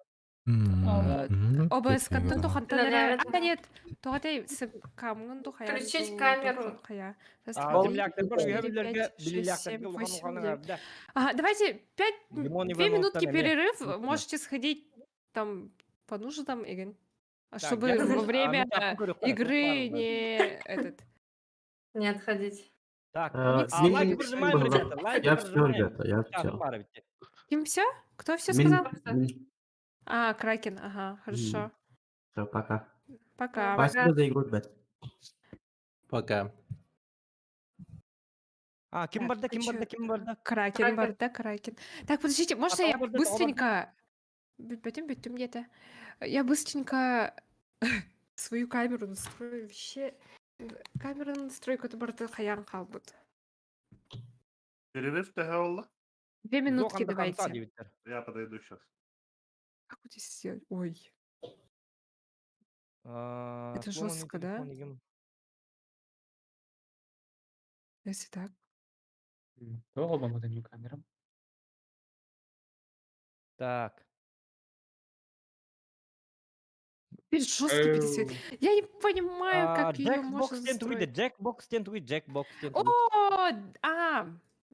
ОБС контент Да, тухантанера. да. А, нет. Тугатай камгын тухая. Включить камеру. Хая. Раз, А, два, три, земляк, ты четыре, можешь пять, билерге, шесть, билерге, семь, ты восемь, улхан девять. да. Ага, давайте 2 Лимон Иванов минутки там перерыв. имеет. Можете сходить там по нуждам, Игорь. Так, Чтобы я во время ну, так, говорю, хорошо, игры ладно. не этот. Не отходить. Так, не- лайки не- прожимаем, не- ребята, лайки Я все, прожимаем. ребята, я Сейчас, все. пара ведь. Им все? Кто все сказал? Все, А, Кракен, ага, хорошо. пока. Пока. Спасибо за игру, ребят. Пока. Ким барда, ким барда, ким барда. Кракен, Кракен. барда, Кракен. Так, подождите, можно того я барда, того быстренько... Бетем где-то. Я быстренько свою камеру настрою. Вообще... Камеру настройку, это барда хаян халбут. Перерыв тагаула? 2 минутки Зохан до конца давайте. девятер. Я подойду сейчас. Как вот здесь сделать? Ой. Это сломанный жестко, да? телефон егем. Если так. Долго мы не камерам. Так. Жесткий пересвет. Я не понимаю, как ее Jackbox можно tend to настроить. Jackbox tend to О,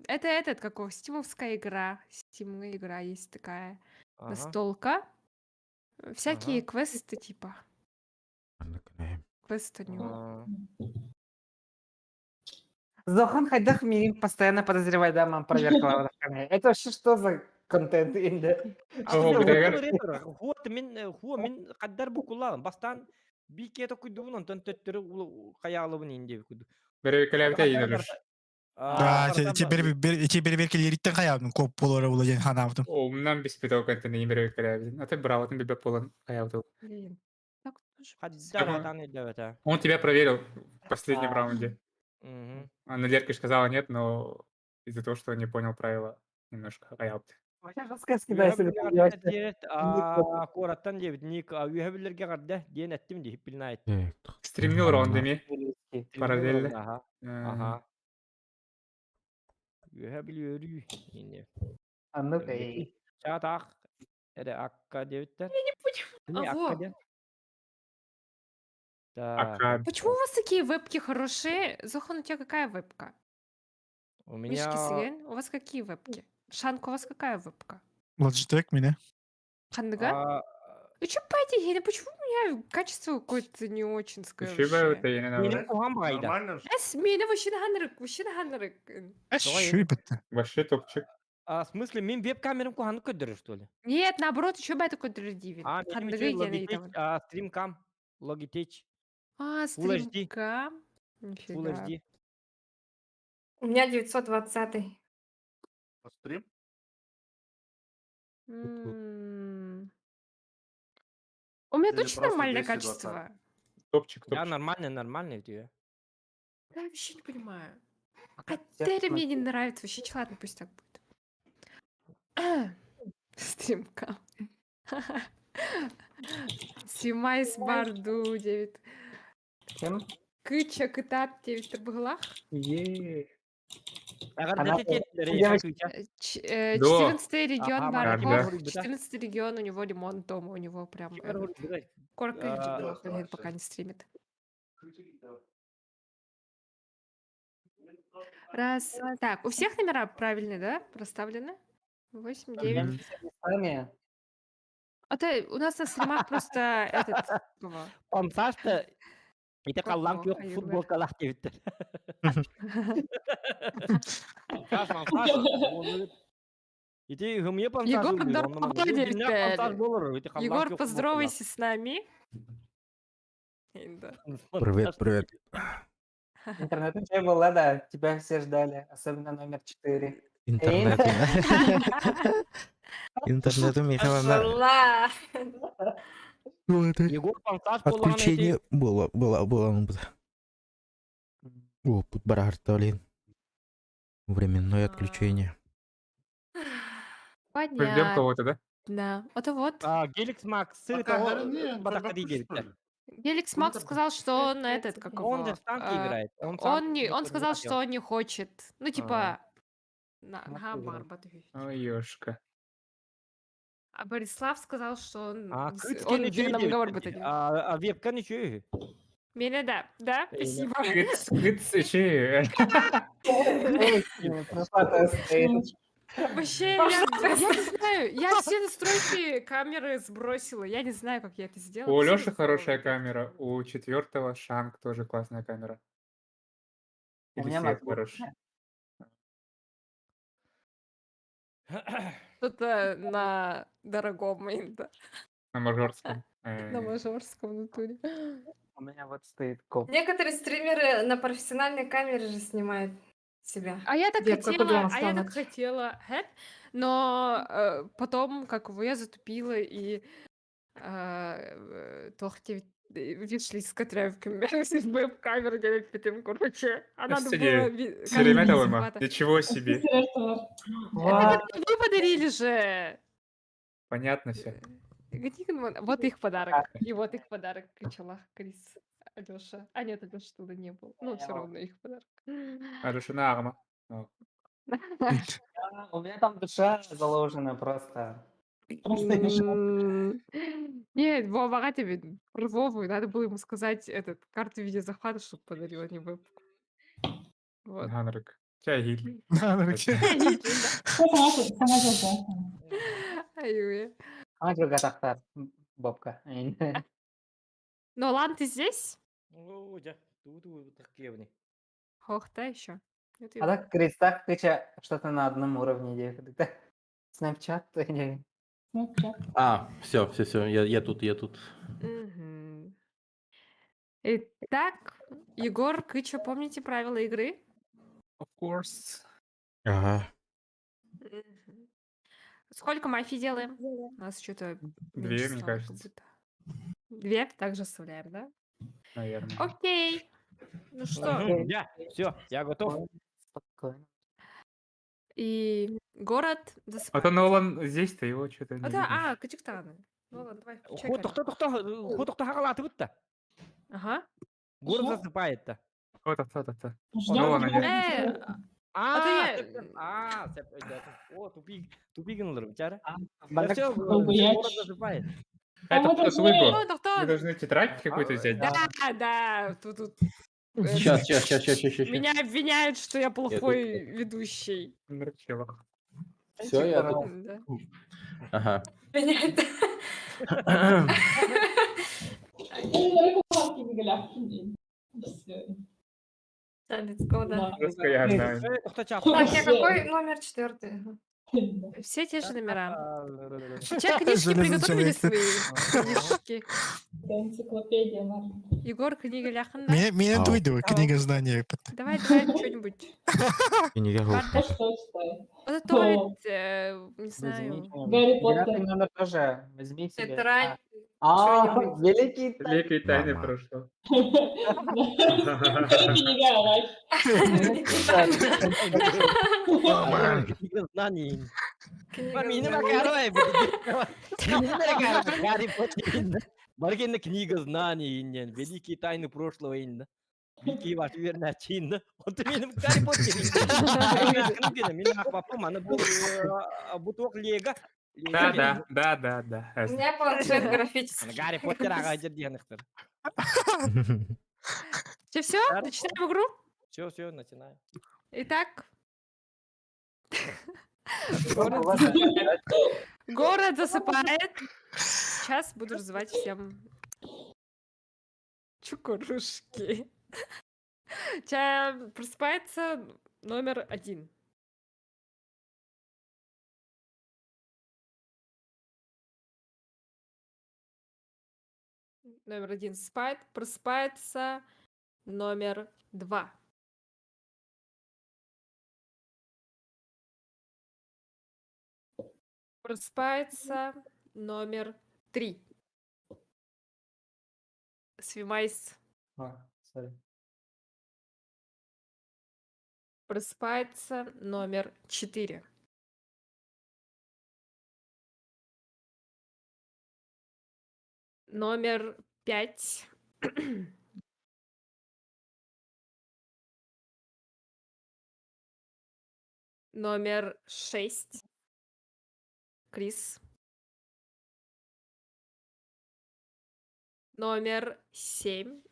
это этот, какого, стимовская игра. Стимовая игра есть такая. Ага. Настолка. Всякие Ага. квесты, типа. Андакнайым. Квесты у него. Зохан Хайдах меня постоянно подозревает, да, мам, проверка лавров канале. Это вообще что за контент инде? Ого, бутагар. Хуа мен каддар букула бастан бикето куйдубун онтон төттөрү каялыбын инде куйду. Берекелебите иnerиш. Тебе беркелериттен каябын коп болора була жен ханабытым. Умнан биспит о контент не берекелебите. А ты браватын бибеп болан каябытыл. Блин. Так тоже. Хаддар Ага. атан идевета. Он тебя проверил в последнем раунде. Мгм. А Лерка сказала нет, но из-за того, что не понял правила, немножко каябыты. Вообще жесткая скида, если вы понимаете. Кораттан дебит ник үйөбүлөргө карды диен аттим ди билнайт. Стримнил раундами параллельно. Ага. Ага. Үйөбүлөрү инде. А ну-ка, и. Чатак. Эре акка дебиттер. Я не понимаю. Акка Аво. де. Так. Ака. Почему у вас такие вебки хорошие? Зохан, у тебя какая вебка? У Мишки меня Сиген, у вас какие вебки? Шанка, у вас какая вебка? Logitech меня. Хандага? Вы чё поедете? Почему у меня качество какое-то не очень Шиба вообще? это я не менин знаю. куган байда. Мені вообще ханрык. Что это? Вообще топчик. В смысле, мен веб-камерам куган көддөрү, что ли? Нет, наоборот, еще бы это такой дивен. Менин Хандага үчүн идея Logitech, стримкам. Logitech. Full HD. стримка. Full Нифига. HD. У меня 920. Стрим? М. У меня Или точно просто нормальное 220? качество. Топчик, Я топчик. нормальный у тебя. Я вообще не понимаю. Всех Терри мне не смотрю. нравится вообще. Чё, ладно, пусть так будет. Стримка. Симайс Барду 9. Кем? Кыча Кытат 9 Табглах. Е. Она- девочки, 14 регион Ага, Бараков. Бараков. 14 регион, у него лимон дома, у него прям Корка он пока не стримит. Раз. Так, у всех номера правильные, да? Проставлены? 8, 9. Мгм. сами. А то у нас на стримах просто этот... кого? Памсашта. Ите Как каллан его? күйөк Аюрбек. футбол калах дебиттер. Ите хымье памсаш Егор, ылбыр, здорово, оннан Володя, ылбыр. Динне Виталий. памсаш болор, ите каллан Егор, күйөк футбол поздоровайся с нами. Да. Привет, привет. Интернет у тебя была, да. Тебя все ждали. Особенно номер 4. Интернет. Интернет у Михаила Пошла. Егор памсаш болған отключение было. О, путь барахта, блин. Временное отключение. Пойдем Понятно. кого-то, да? Это вот. Геликс Макс, сы того батакади дебиттер. Геликс Макс сказал, что он этот, как Он его, же в танке играет. он сказал, что он не хочет. Ну, типа... Гамар Ой, ёшка. А Борислав сказал, что он Кыц он кені уверенно чөй мугавар дебиттер. бітеді. Вебка не чөй. Меня да. Да, спасибо. Че? Вообще, я не знаю. Я все настройки камеры сбросила. Я не знаю, как я это сделала. У Все Лёши хорошая настроила. камера, у 4-го Шанг тоже классная камера. У Или меня свет MacBook. хороший. Что-то на дорогом да. На мажорском. На мажорском натуре. У меня вот стоит коп. Некоторые стримеры на профессиональной камере же снимают себя. А я так Вебка, хотела, куда он а я так станет? хотела, но потом, как его, я затупила и тохти вишли с котрявками с веб-камеры делать потом, короче. А надо было Сереметовыма? Ничего себе. Это вы подарили же. Понятно все. Вот их подарок. И вот их подарок, Кычалах, Крис, Алёша. А нет, Алёша туда не был. Ну, все равно их подарок. Арушина Арма. У меня там душа заложена просто. Нет, Вовага тебе про Вову, надо было ему сказать карту видеозахвата, чтобы подарил, а не вебку. Вот. Ганрик. Тягиль. Ай-ой. Ага, тахтар, бабка. Ну, Лан, ты здесь? Ну, я тут такие. Ох, да, еще. А так, Крис, так Кыча что-то на одном уровне делает. Снапчат или... Все, я тут. Мгм. Итак, Егор, Кыча, помните правила игры? Of course. Ага. Мгм. Сколько мафий делаем? У нас что-то 2, меньше мне стало, как кажется. будто. 2 также оставляем, да? Наверное. Окей. Ну что, Все, я готов. Спокойно. и город А то засыпает. Нолан здесь-то его что-то не видно. Кычыктаны. Ну ладно, давай, включай Ход, камеру. кто халаты будто. Ага. Город засыпает-то. Кто-то. Нолана нет. О, тупик нолар, бечара. Бардак- Все, город засыпает. Это кто-то выбор. Кто? Мы должны тетрадь какую-то взять. Да, тут Сейчас. меня обвиняют, что я плохой ведущий. Нарчевах. Все, я тут. Да. Ага. Let's go, да. Просто я знаю. Так, я какой номер 4? Все те же номера. Чек, книжки приготовили свои книжки. Энциклопедия, Егор, книга ляханда. Меня Ау. дуйду, книга знаний. Давай, что-нибудь. Книга Гофман. Вот это, не знаю. Гарри Девятый номер тоже. Возьми себе. Тетрадь. А, великий Великие тайны Мама. прошлого. Книга знаний. Книга Мина знаний. макарой. Гарри Поттер. Маргина книга знаний. Великие тайны прошлого. Великие ваши верные. Вот именно Гарри Поттер. Меня папа, она был буток Лего. Да. У меня планшет графический. Гарри Поттер, ага, деденхтер. Все? Начинаем игру? Все, начинаем. Итак. Город засыпает. Сейчас буду называть всем чукурушки. Просыпается номер 1. Номер 1 спает. Просыпается номер 2. Просыпается номер 3. Свимайс. Sorry. Просыпается номер 4. Номер 5. Номер 6. Крис. Номер 7.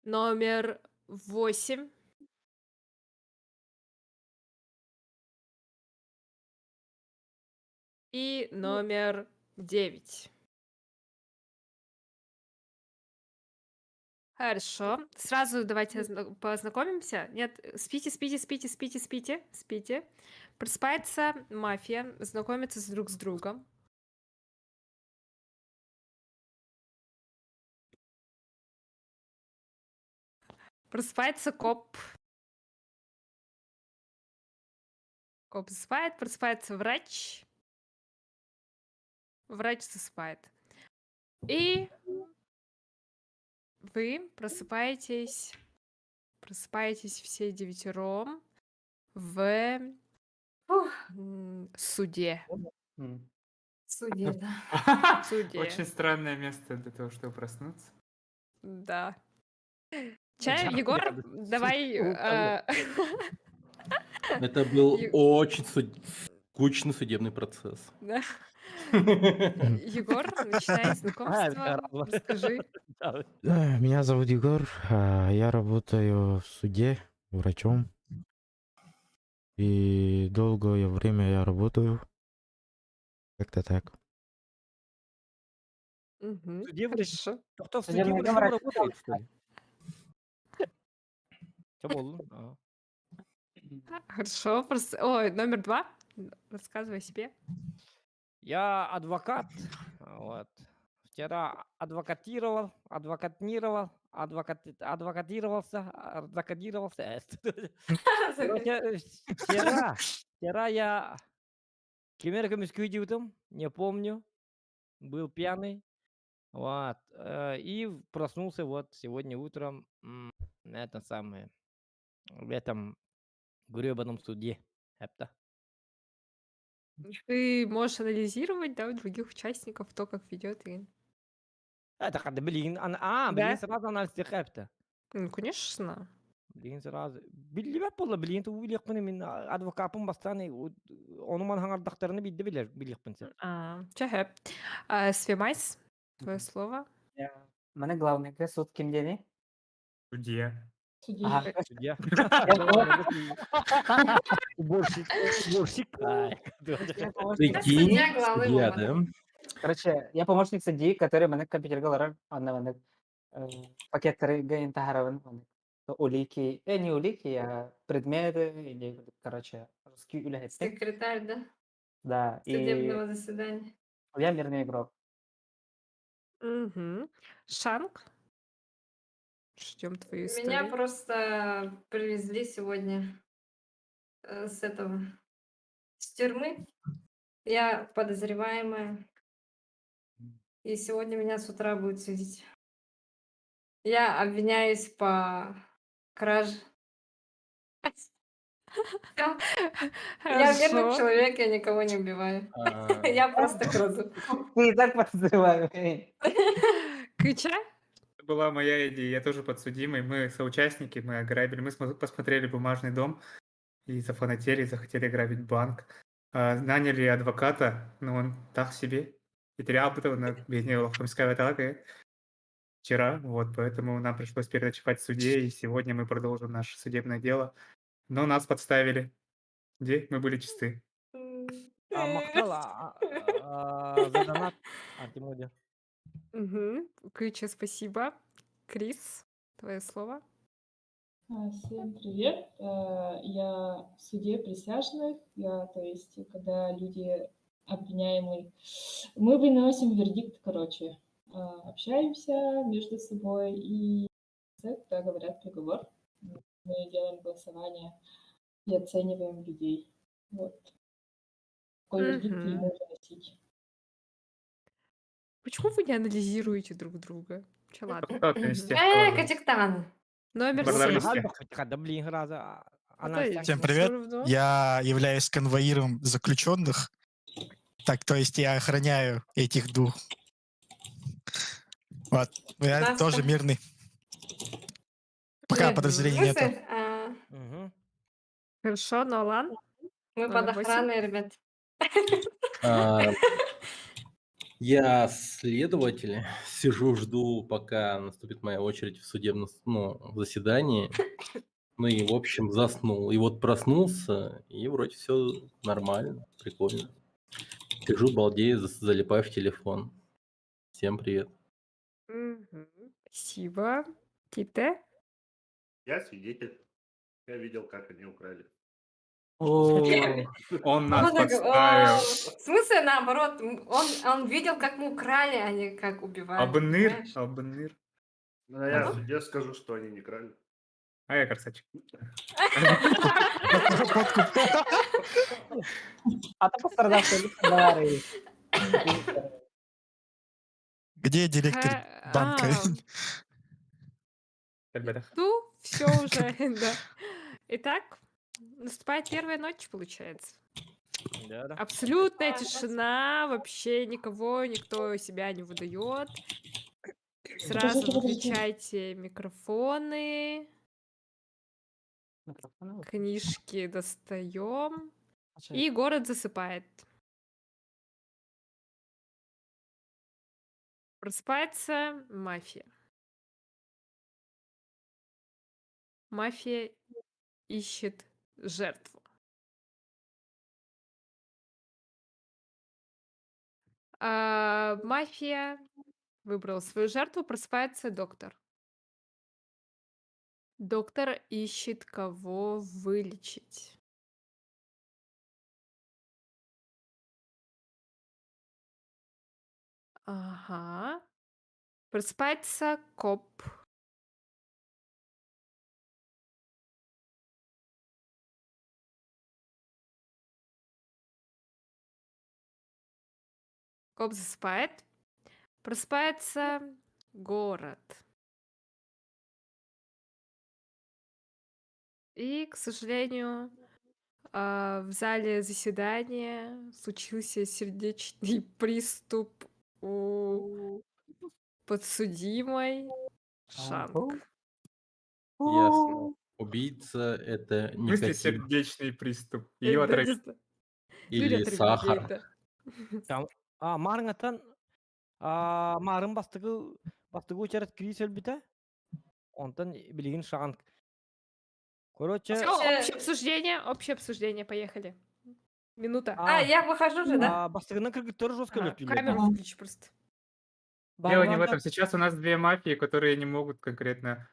Номер 8. И номер 9. Хорошо. Сразу давайте познакомимся. Нет, спите. Просыпается мафия, знакомится друг с другом. Просыпается коп. Коп засыпает. Просыпается врач. Врач засыпает. И вы просыпаетесь все 9 в Фух, Суде. М. судья, да. Суде. Очень странное место для того, чтобы проснуться. Да. Я Егор, рядом. давай... Это был Е- очень скучный судебный процесс. да. Егор, начинай знакомство. Расскажи. Меня зовут Егор, я работаю в суде врачом. И долгое время я работаю. Как-то так. Мгм, Судебный- Хорошо. Кто в суде Судебный врачом врач работает, что ли? Чё было? А. Хорошо. Ой, номер 2. Рассказывай о себе. Я адвокат. Вот. Вчера адвокатировался, адвокатировался. Короче, вчера я Кемерово мискуидиутом, не помню, был пьяный, вот, и проснулся вот сегодня утром это самое, в этом гребаном суде. Это. Ты можешь анализировать, да, других участников, то, как ведет и... Это когда блин, Да? блин сразу анализ это. Ну, конечно. Блин сразу. Билбеп болла блин ту билекпин мен адвокатым бастаны оны ман хаңардактарыны билде билекпин сен. Чахэ. Свемайс, твое слово. Мене главный суд кимдени? Судья. Ага. Судья. Я Уборщик. Прикинь, Судья главный судья, вывод. да? Короче, я помощник судьи, который мене компьютерге олорор, аны пакеттарыга интахаравын, улики, не улики, а предметы, или, короче, русский үлэхеттен. Секретарь, да? Да, и Судебного заседания. я мирный игрок. Мгм. Шанг. Ждем твою Меня историю. просто привезли сегодня с этого, с тюрьмы. Я подозреваемая. И сегодня меня с утра будут судить. Я обвиняюсь по краже. Всё. Я мирный Хорошо. человек, я никого не убиваю. Я просто краду. Ты и так подозреваемый. Кыча? Это была моя идея, я тоже подсудимый, мы соучастники, мы ограбили, мы посмотрели «Бумажный дом» и зафанатели, захотели грабить банк. Наняли адвоката, но он так себе. И тряпал на беднее Хомская атака вчера, вот, поэтому нам пришлось переночевать в суде, и сегодня мы продолжим наше судебное дело. Но нас подставили. Где мы были чисты. Мактала за донат Артемуде. Мгм. Кыча, спасибо. Крис, твое слово. Всем привет. Я в суде присяжных. То есть, когда люди обвиняемые, мы выносим вердикт, короче, общаемся между собой и когда говорят приговор, мы делаем голосование и оцениваем людей. Вот. Какой вердикт Мгм. ему выносить. Почему вы не анализируете друг друга? Че, ладно. Кто ты из тех, Катиктан. Номер Бардак 7. листья. Да блин, раза. Всем привет. Я являюсь конвоиром заключенных. Так, то есть я охраняю этих двух. Вот. Я Настя. тоже мирный. Пока подозрений нету. Хорошо, Нолан. Мы Номер под 8. охраной, ребят. Я следователь, сижу, жду, пока наступит моя очередь в судебном заседании. Ну и, в общем, заснул. И вот проснулся, и вроде все нормально, прикольно. Сижу, балдею, залипаю в телефон. Всем привет. Мгм. Спасибо. Ките? Я свидетель. Я видел, как они украли. Он нас Он так, подставил. в смысле, наоборот, он видел, как мы украли, а не как убивали. Абныр, понимаешь? абныр. Ну, а я в суде скажу, что они не крали. А я красавчик. А то пострадавший говорит. Где директор банка? Ну, все уже, да. Итак, наступает первая ночь, получается. Да-да. Абсолютная тишина, вообще никто себя не выдает. Сразу Подождите, подождите. выключайте микрофоны, Микрофоны выключить. книжки достаем, Слушай, и город засыпает. Просыпается мафия. Мафия ищет жертву. Мафия выбрала свою жертву, просыпается доктор. Доктор ищет, кого вылечить. Ага. Просыпается коп. Коп засыпает. Просыпается город. И, к сожалению, в зале заседания случился сердечный приступ у подсудимой Шанг. Ясно. Убийца — это В смысле никотин сердечный приступ? Ее Да, отравили. не знаю. или Дурят сахар. людей-то. Там, марыңатан, марын бастыгы учарат крис өлбіті, онтан білген шаған. Короче, Всё, общее обсуждение, поехали. Минута. Я выхожу же, да? бастыгының кіргіттері жестко Ага, өліп камеру выключи просто. Дело не в этом. Сейчас у нас две мафии, которые не могут конкретно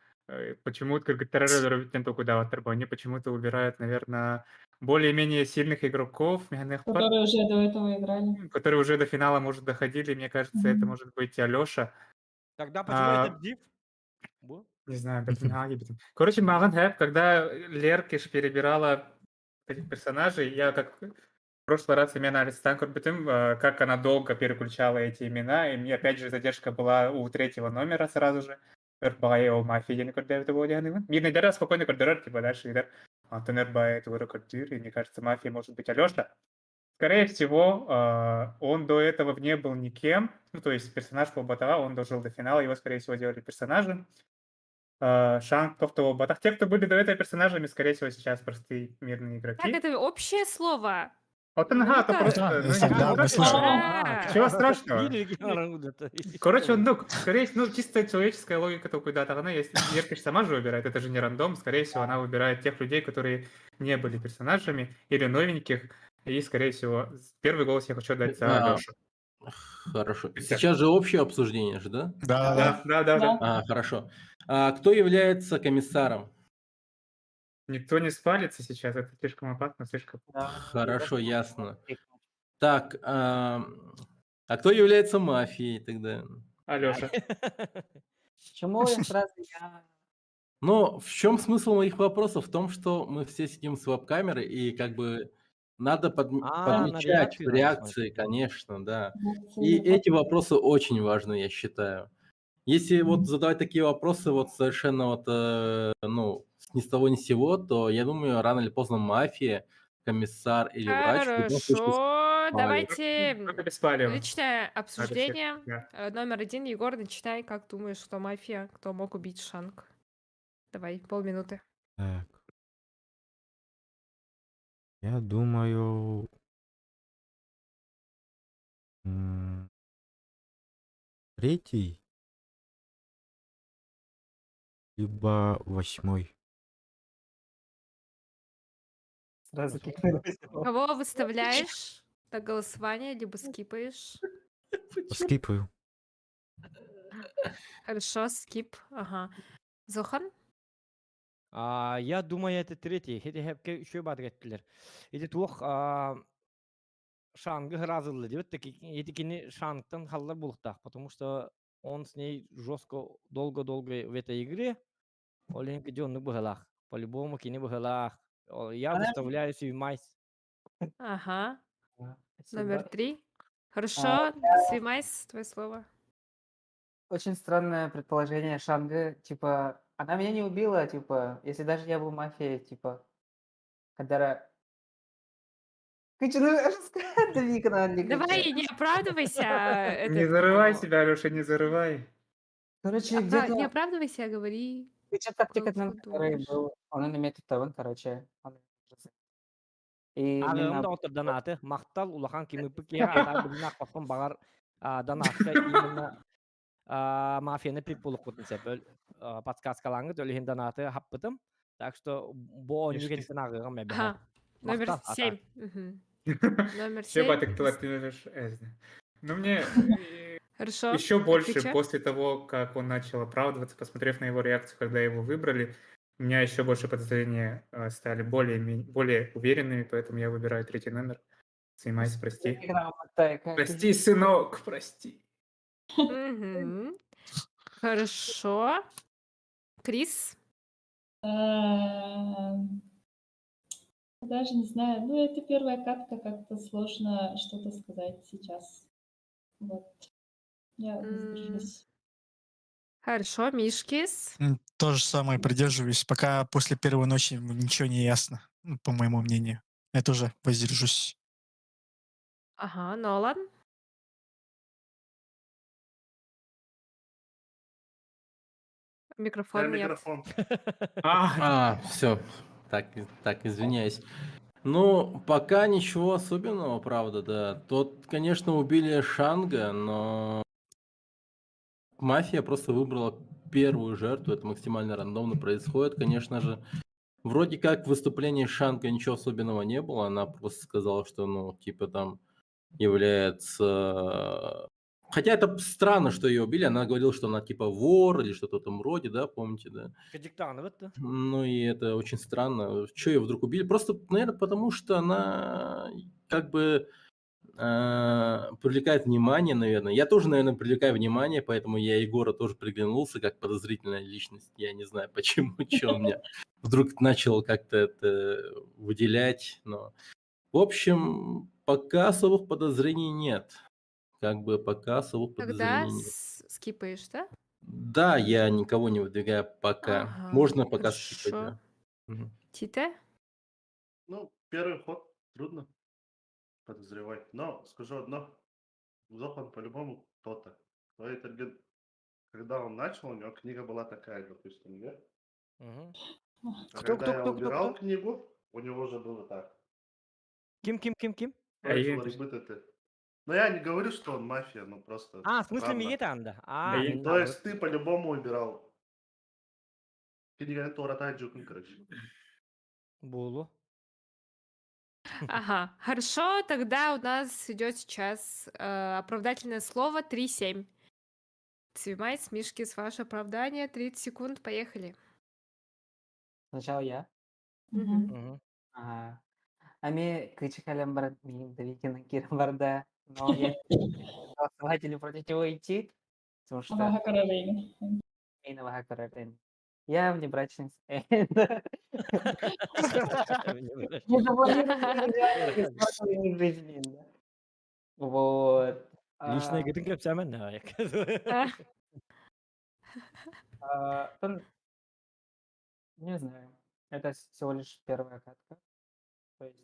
почему-то как терроризировать только они почему-то убирают, наверное, более-менее сильных игроков, Которые уже до этого играли. которые уже до финала, может, доходили. Мне кажется, это может быть Алёша. Тогда почему это Див? Не знаю, короче, маған хэп, когда Леркиш перебирала этих персонажей, я как в прошлый раз именно Алистан Курбитым, как она долго переключала эти имена, и мне опять же задержка была у третьего номера сразу же. Эрбай о мафии не көрдөрүп это было Мирный спокойно көрдөрөр, типа дальше идет. Антон Эрбай это көрдөр, и мне кажется, мафия может быть Алёша. Скорее всего, он до этого не был никем, ну, то есть персонаж Полботова, он дожил до финала, его, скорее всего, делали персонажем. Шанг, Тофтова, Батах. Те, кто были до этого персонажами, скорее всего, сейчас простые мирные игроки. Так, это общее слово. Вот ага, это просто... Чего страшного? Короче, скорее всего, чисто человеческая логика только куда-то. Она есть. Еркиш сама же выбирает, это же не рандом. Скорее всего, она выбирает тех людей, которые не были персонажами или новеньких. И, скорее всего, первый голос я хочу дать за Алёшу. Хорошо. Сейчас же общее обсуждение же, да? Да. Хорошо. Кто является комиссаром? Никто не спалится сейчас, это слишком опасно, слишком... Хорошо, ясно. Так, а кто является мафией тогда? Алёша. Почему сразу я... Ну, в чем смысл моих вопросов? В том, что мы все сидим с веб-камерой, и как бы надо подмечать реакции, конечно, да. И эти вопросы очень важны, я считаю. Если вот задавать такие вопросы вот совершенно вот, ну, ни с того ни с сего, то я думаю, рано или поздно мафия, комиссар или врач в любом случае Хорошо, спалит. давайте Беспалево. личное обсуждение. Да. Номер 1, Егор, начинай. Как думаешь, кто мафия, кто мог убить Шанг? Давай, полминуты. Так. Я думаю... Третий, либо 8. Сразу Кого выставляешь на голосование, либо скипаешь? Скипаю. Хорошо, скип. Ага. Зохан? Я думаю, это третий. Хети хепке еще бат геттилер. Эти туох Шангы разылы деп таки эти кини Шангтан халлар булуктак, потому что он с ней жестко долго в этой игре. Оленька Джон быгалах. По-любому кини быгалах. Я выставляю Свимайс. Ага. Спасибо. Номер 3. Хорошо, Свимайс, твое слово. Очень странное предположение Шанга, типа, она меня не убила, типа, если даже я был мафией, типа, когда Короче, ну рассказывай канале, Давай, не оправдывайся. Не зарывай себя, Алёша, не зарывай. Короче, Не где-то оправдывайся, а говори. короче, тактик Что один, который думаешь. был, он имеет таван, короче, и Агым именно да отыр данаты, мақтал улахан кимипі кеға ата білін ақпақпын бағар данатка именно мафияны пип болук бутын сеп. Подсказкалаңы төлеген данаты хаппытым. Так что бо Ишки. нигерисен агыгам мәбе. Ага. Номер Мақтал ата. 7. Номер Все 7. батык ты лежишь. Ну, мне Хорошо. еще больше Отвечай. после того, как он начал оправдываться, посмотрев на его реакцию, когда его выбрали, у меня еще больше подозрения стали более уверенными, поэтому я выбираю третий номер. Занимайся, прости. Прости, сынок, прости. Мгм. Хорошо. Крис? Даже не знаю. Ну, это первая катка, как-то сложно что-то сказать сейчас. Вот. Я воздержусь. Хорошо, Мишкис? То же самое придерживаюсь. Пока после первой ночи ничего не ясно, ну, по моему мнению. Я тоже воздержусь. Ага, Нолан? Микрофон нет. Микрофон. Все. Так, извиняюсь. Ну, пока ничего особенного, правда, да. Тот, конечно, убили Шанга, но мафия просто выбрала первую жертву. Это максимально рандомно происходит, конечно же. Вроде как в выступлении Шанга ничего особенного не было. Она просто сказала, что, ну, типа там является... Хотя это странно, что ее убили. Она говорила, что она типа вор или что-то там вроде, да, помните, да? Кадиктаны, вот да. Ну и это очень странно. Что ее вдруг убили? Просто, наверное, потому что она как бы привлекает внимание, наверное. Я тоже, наверное, привлекаю внимание, поэтому я Егора тоже приглянулся как подозрительная личность. Я не знаю, почему, что он меня вдруг начал как-то это выделять. Но... В общем, пока особых подозрений нет. Как бы пока особых Тогда подозрений нет. скипаешь, да? Да, я никого не выдвигаю пока. Ага, Можно пока скипать, хорошо. да. Мгм. Тите? Ну, первый ход трудно подозревать. Но скажу одно. Зохан по-любому кто-то. Кто это, когда он начал, у него книга была такая, допустим, нет? Мгм. А Кто, когда я кто? убирал книгу, у него уже было так. Ким? Начал работать. Но я не говорю, что он мафия, но просто В смысле странно. миге танда? Да, То есть ты по-любому убирал. Книга Тората Джукин, короче. Булу. Ага, хорошо, тогда у нас идет сейчас оправдательное слово 3-7. Цвимайс, Мишкис, ваше оправдание, 30 секунд, поехали. Сначала я. Мгм. Ами кычыкалям бар мин Давикина Киром барда, но я голосовать или против него идти, потому что Ага, Каролина. Инова Каролин. Я внебрачный с Незавуалированный жизнь. Вот. Личное гытын кепсәмен да. Не знаю. Это всего лишь первая катка. То есть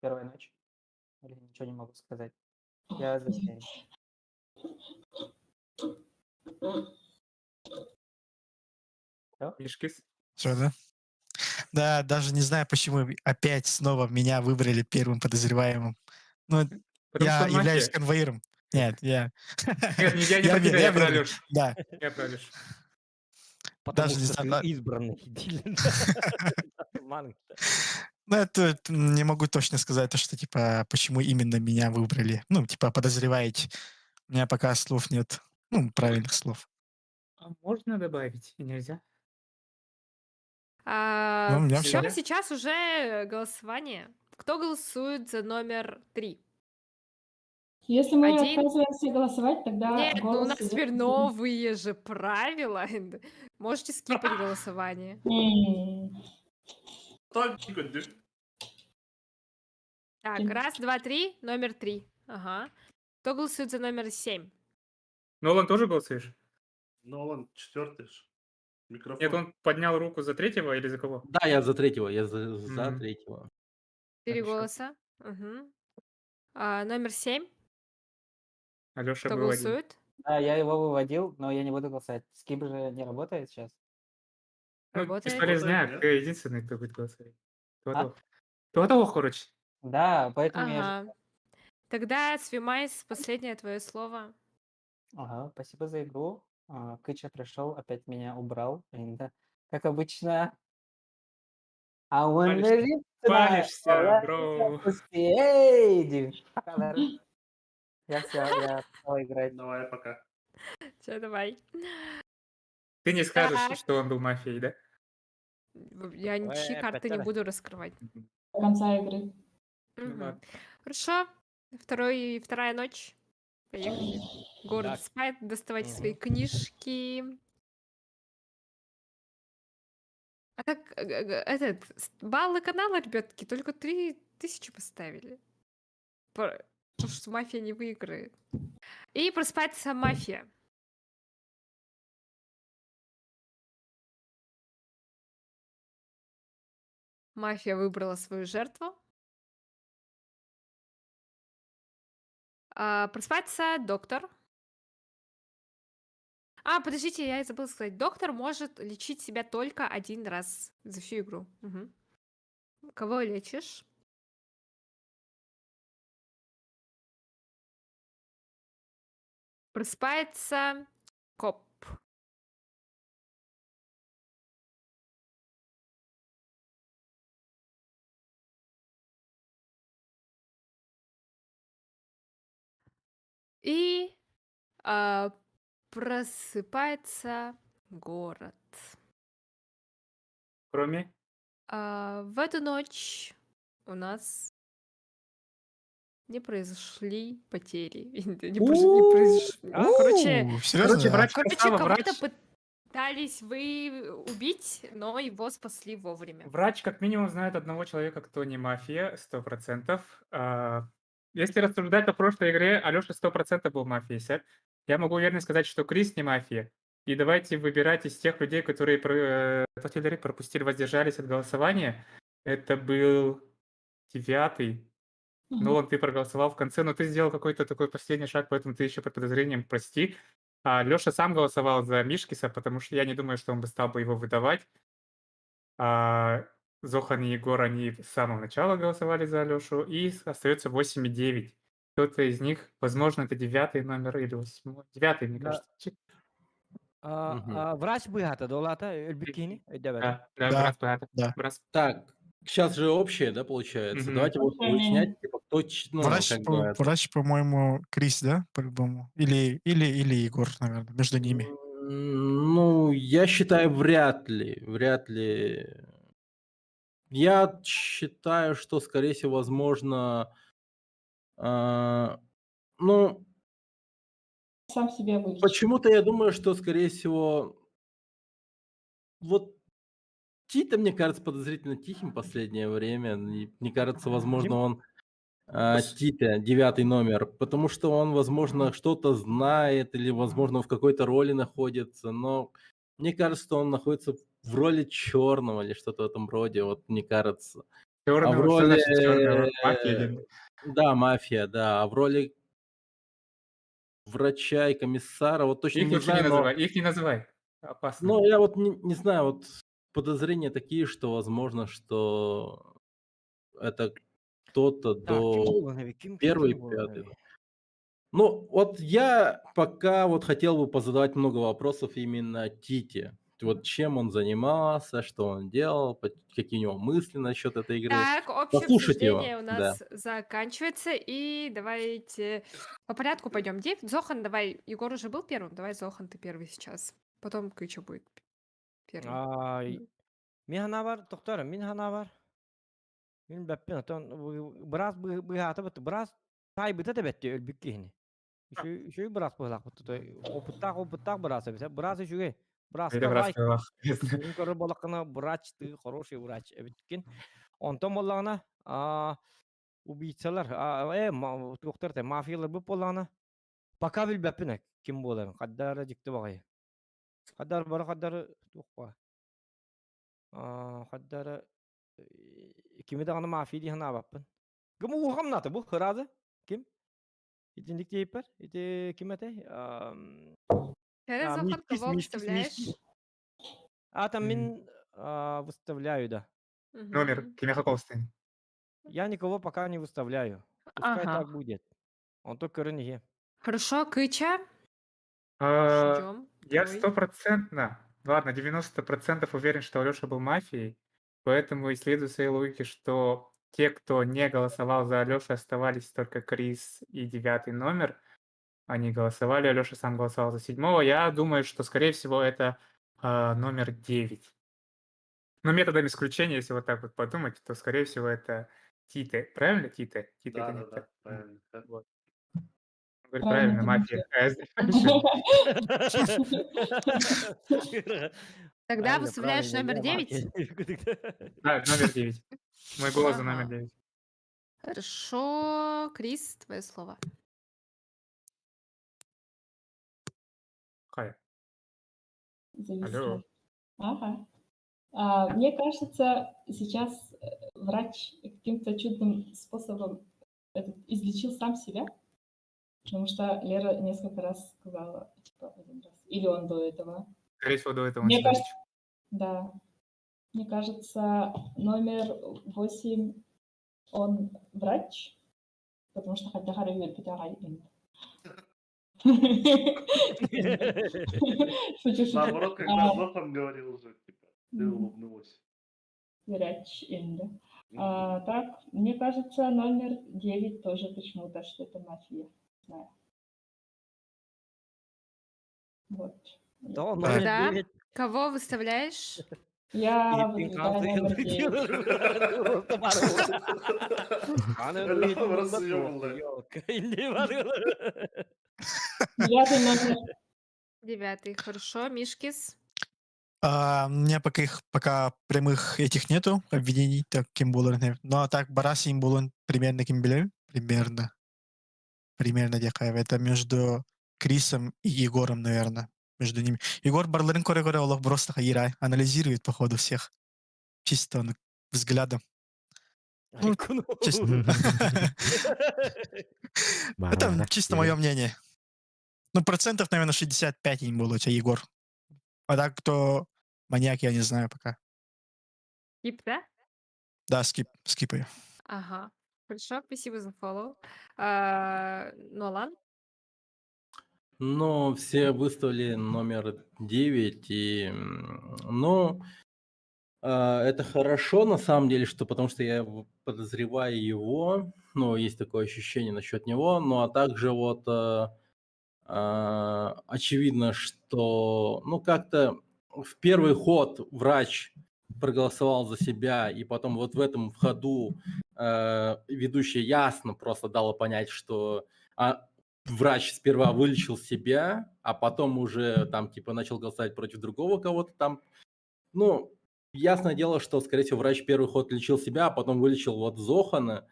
первая ночь. Или ничего не могу сказать. Я заявляюсь. Мишкис? Что, да? Да, даже не знаю, почему опять снова меня выбрали первым подозреваемым. Ну, Потому что я он являюсь мафия. конвоиром. Нет, я... Нет, я не про тебя, я про верный. Алёшу. Да. Я про Алёшу. Потому Даже не что знаю. ты избранный. Ну, это не могу точно сказать, то, что, типа, почему именно меня выбрали. Ну, типа, подозреваете. У меня пока слов нет. Ну, правильных слов. А можно добавить? Нельзя? Ну, у меня Всё, всё. сейчас уже голосование. Кто голосует за номер 3? Если мы Один. отказываемся голосовать, тогда Нет, ну у голос нас идёт теперь один. новые же правила. Можете скипать голосование. Так, раз, два, три, номер 3. Ага. Кто голосует за номер 7? Нолан тоже голосуешь? Нолан четвертый ж. Микрофон. Нет, он поднял руку за третьего или за кого? Да, я за третьего, я за Мгм. третьего. 4 Хорошо. голоса. Мгм. Номер 7. Алёша Кто был один. голосует? Да, я его выводил, но я не буду голосовать. Скип же не работает сейчас. Ну, Работает? бесполезняк, нет? ты единственный, кто будет голосовать. А? Того, короче. Да, поэтому я же... Ага. Тогда, Свимайс, последнее твое слово. Ага, спасибо за игру. Кыча пришел, опять меня убрал. Блин, да. Как обычно. I wanna Палишься. live tonight. Палишься, бро. Эй, я все, я пошел играть. Давай, пока. Все, давай. Ты не скажешь, Так. что он был мафией, да? Я ничьи карты не Петер. буду раскрывать. До конца игры. Ну Мгм. ладно. Хорошо. Вторая ночь. Поехали. Город Так. спать, доставайте свои Мгм. книжки. А так, баллы канала, ребятки, только 3000 поставили. Потому что мафия не выиграет. И просыпается мафия. Мафия выбрала свою жертву. Просыпается доктор. Подождите, я забыла сказать. Доктор может лечить себя только один раз за всю игру. Мгм. Кого лечишь? Просыпается коп. И просыпается город. Кроме? В эту ночь у нас не произошли потери. Не произошли. Короче, Серьезно? врач Красава, кого-то врач. пытались вы убить, но его спасли вовремя. Врач как минимум знает одного человека, кто не мафия, 100%. Если рассуждать о прошлой игре, Алёша 100% был мафией, сэр. Я могу уверенно сказать, что Крис не мафия. И давайте выбирать из тех людей, которые пропустили, воздержались от голосования. Это был 9-й. Нолан, ты проголосовал в конце, но ты сделал какой-то такой последний шаг, поэтому ты еще под подозрением, прости. Лёша сам голосовал за Мишкиса, потому что я не думаю, что он бы стал бы его выдавать. Зохан и Егор, они с самого начала голосовали за Алёшу, и остается 8 и 9. Кто-то из них, возможно, это 9-й номер или 8-й. 9-й, мне Да. кажется. Врач быгата, долата, Эльбикини, Да, Да, брат, брат. да. Так, сейчас же общее, да, получается? Мгм. Давайте вот Общее выяснять, мнение. типа, кто, ну, Врач, как бы, это. врач, по-моему, Крис, да, по-любому? Или Егор, наверное, между ними. Ну, я считаю, вряд ли. Я считаю, что, скорее всего, возможно, ну, Сам себя вылечил. почему-то я думаю, что, скорее всего, вот Тита, мне кажется, подозрительно тихим в последнее время. И мне кажется, возможно, он Тита, 9-й номер, потому что он, возможно, что-то знает или, возможно, в какой-то роли находится, но мне кажется, что он находится в роли черного или что-то в этом роде, вот мне кажется. А в Чёрного? Что роли... значит чёрного? Мафия или... Да, мафия, да. А в роли врача и комиссара, вот точно Их не лучше не знаю, но... называй, их не называй. Опасно. Ну, я вот не знаю, вот подозрения такие, что, возможно, что это кто-то Так, ким до болған эбит, ким первый, болған пятый. эбит? Ну, вот я пока вот хотел бы позадавать много вопросов именно Тите. Вот чем он занимался, что он делал, какие у него мысли насчет этой игры. Так, общее Послушать его, обсуждение у да. нас заканчивается, и давайте по порядку пойдем. Зохан, давай. Егор уже был первым, давай, Зохан, ты первый сейчас. Потом Кыча будет первый. Мен хана бар, доктор, мен хана бар. Мен бәппен, отон, біраз быгата бітті, біраз тай біті де бәтті өлбік кейіні. Үші біраз бұғылақ бітті, опыттақ біраз әбіті, біраз үшіге, біраз Это лайк. врач. Мен көрі болаққына врач, хороший врач әбіткен. Онтон болағына, убийцалар, доктор, мафиялар бұл болағына, пока біл бәппен, кім боларын, қаддары жікті бағай. Қаддары бары, қаддары туқпа. Қаддары... Kimi de anı mafi diye hana bakın. Gımı uğam natı bu hırazı. Ким? Итиндик тейпер? Ити ким это? Зохан, Мишкис, кого мишкис, выставляешь? мишкис. Там мин выставляю, да. Номер, Мгм. кимя какого состояния? Я никого пока не выставляю. Пускай Ага. так будет. Он только рынге. Хорошо, Кыча. А, Ждем. Я Твой. стопроцентно, ладно, 90% уверен, что Алёша был мафией, поэтому исследую своей логике, что те, кто не голосовал за Алёшу, оставались только Крис и 9 номер. Они голосовали, Алёша сам голосовал за 7. Я думаю, что, скорее всего, это номер 9. Но методом исключения, если вот так вот подумать, то, скорее всего, это Тите. Правильно, Тите? Тите или нет? Да, правильно. Да. Вот. Он говорит, Правильно, правильно, мафия. Тогда Правильно, выставляешь правильно, номер я 9? мафия. Да, номер 9. Мой голос за номер Ага. 9. Хорошо. Крис, твое слово. Хай. Зависла. Алло. Ага. Мне кажется, сейчас врач каким-то чудным способом излечил сам себя, потому что Лера несколько раз сказала, типа, один раз. Или он до этого. Скорее всего, до этого он Мне себя кажется, лечил. да. Мне кажется, номер 8, он врач, потому что хотя Харри Шучу. Наоборот, когда Зохан говорил уже, типа, ты улыбнулась. Врач инда. Так, мне кажется, номер 9 тоже почему-то, что это мафия. Не знаю. Вот. Да, номер Тогда 9. кого выставляешь? Я И выдвигаю номер 9. Эллам раз ёбылды. 9 номер. 9. Хорошо. Мишкис. У меня пока прямых этих нету обвинений, так ким булар, наверное. Ну а так Барас им булын примерно ким билем? Примерно дякаев. Это между Крисом и Егором, наверное. Между ними. Егор барларын коре-коре олох просто хайрай. Анализирует по ходу всех. Чисто он взглядом. Ну, честно. Это чисто мое мнение. Ну, процентов, наверное, 65 им было у тебя, Егор. А так, кто маньяк, я не знаю пока. Скип, да? Да, скипаю. Ага. Хорошо. Спасибо за фоллоу. Нолан. Ну, все выставили номер 9, и, ну, это хорошо на самом деле, что потому что я подозреваю его, ну, есть такое ощущение насчет него, ну, а также вот очевидно, что, ну, как-то в первый ход врач проголосовал за себя, и потом вот в этом ходу ведущая ясно просто дала понять, что врач сперва вылечил себя, а потом уже там типа начал голосовать против другого кого-то там. Ну, ясное дело, что, скорее всего, врач первый ход лечил себя, а потом вылечил вот Зохана.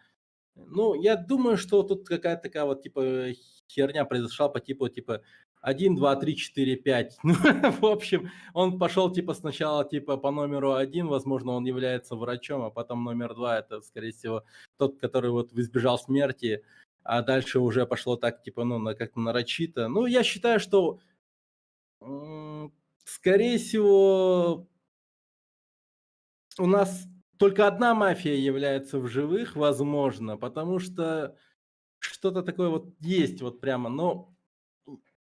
Ну, я думаю, что тут какая-то такая вот, типа, херня произошла по типа 1, 2, 3, 4, 5. Ну, в общем, он пошел, типа, сначала, типа, по номеру 1, возможно, он является врачом, а потом номер 2, это, скорее всего, тот, который вот избежал смерти, а дальше уже пошло так, типа, ну, как-то нарочито. Ну, я считаю, что, скорее всего, у нас только одна мафия является в живых, возможно, потому что что-то такое вот есть вот прямо, но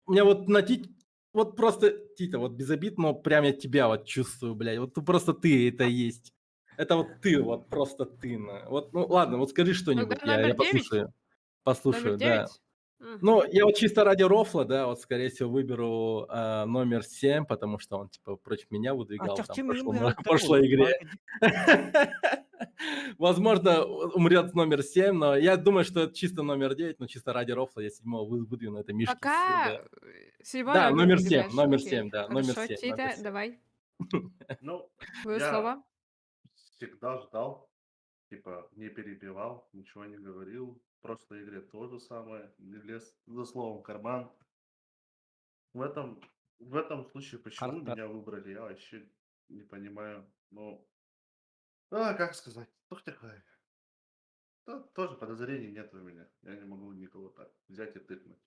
у меня вот на вот просто, Тита, вот без обид, но прям я тебя вот чувствую, блядь, вот просто ты это есть. Это вот ты, вот просто ты. Вот, ну ладно, вот скажи что-нибудь, Тогда номер я 9? послушаю. Номер Послушаю, да. 9? Ну, я вот чисто ради рофла, да, вот, скорее всего, выберу номер 7, потому что он, типа, против меня выдвигал там в прошлой игре. Возможно, умрет номер 7, но я думаю, что это чисто номер 9, но чисто ради рофла я 7-го выдвину, это Мишкис. Пока Да, 7 да, номер 7, выдвигаешь. номер Окей. 7, да, номер Хорошо. 7, Тита, номер 7. давай. Ну, Твое я слово. всегда ждал, типа, не перебивал, ничего не говорил. В прошлой игре то же самое, не лез за словом в карман. В этом случае, почему меня выбрали, я вообще не понимаю. Ну, как сказать, кто такая? тоже подозрений нет у меня. Я не могу никого так взять и тыкнуть.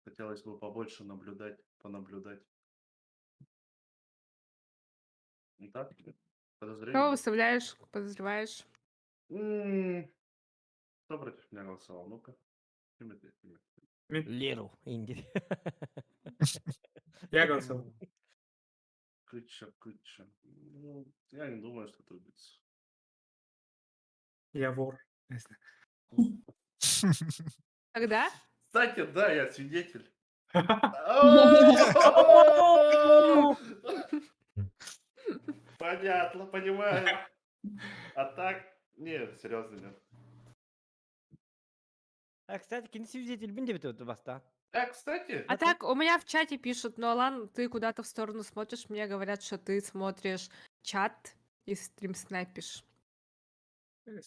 Хотелось бы побольше понаблюдать. Не так? Подозрений Кого нет. выставляешь, подозреваешь? Кто против меня голосовал? Ну-ка. Тимати. Леру, Инди. Я голосовал. Кыча. Ну, я не думаю, что это убийца. Я вор. Тогда? Кстати, да, я свидетель. Понятно, понимаю. А так, нет, серьезно нет. Кстати, киносвидетель бин деп өтіп баста. Кстати. А так, у меня в чате пишут, ну, Алан, ты куда-то в сторону смотришь, мне говорят, что ты смотришь чат и стрим снайпишь.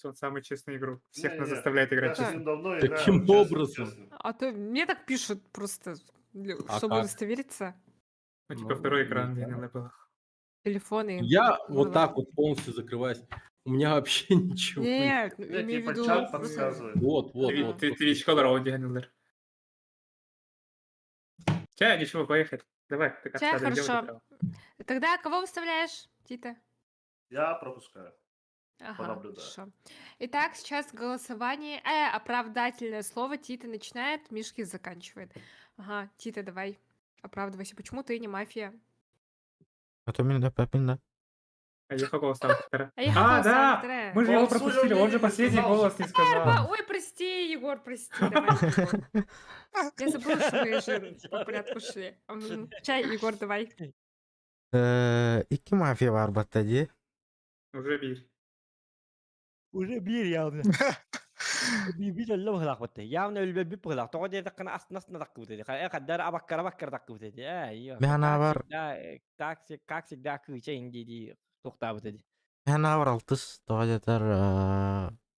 Он самый честный игру. Всех нас Не-не-не, заставляет играть я с честно. ним давно играю, Каким честно, образом? честно. А то мне так пишут просто, А чтобы как? удостовериться. Ну, типа Ну, второй не экран знаю. длинный был. Телефоны. Я вот было. так вот полностью закрываюсь. У меня вообще ничего Нет, Нет, имею в типа виду... чат просто- подсказывает. Вот. Twitch color audio handler. Ча, ничего, поехали. Давай, ты как Ча, всегда, делай хорошо. право. Тогда кого выставляешь, Тита? Я пропускаю. Ага, Понаблюдаю. хорошо. Итак, сейчас голосование. Оправдательное слово Тита начинает, Мишки заканчивает. Ага, Тита, давай. Оправдывайся. Почему ты не мафия? Atau minda, pindah. А я какого стал вторая? А я какого стала да! вторая? Мы же Он его свое пропустили, он же мнение не последний сказал. голос не сказал. Ой, прости, Егор, прости. Давай, Егор. Я забыла, что мы же по порядку шли. Чай, Егор, давай. Iki mafiya var battaji. Уже бей. Уже бир явно. Bir öyle bırak battı. Явно öyle bir bırak. Toğa diye dakikana aslında dakika butedi. Kadar abakkara dakika butedi. Yok. Mehana var. Как всегда кыча инди токта butedi. Mehana var altыс. Togajatar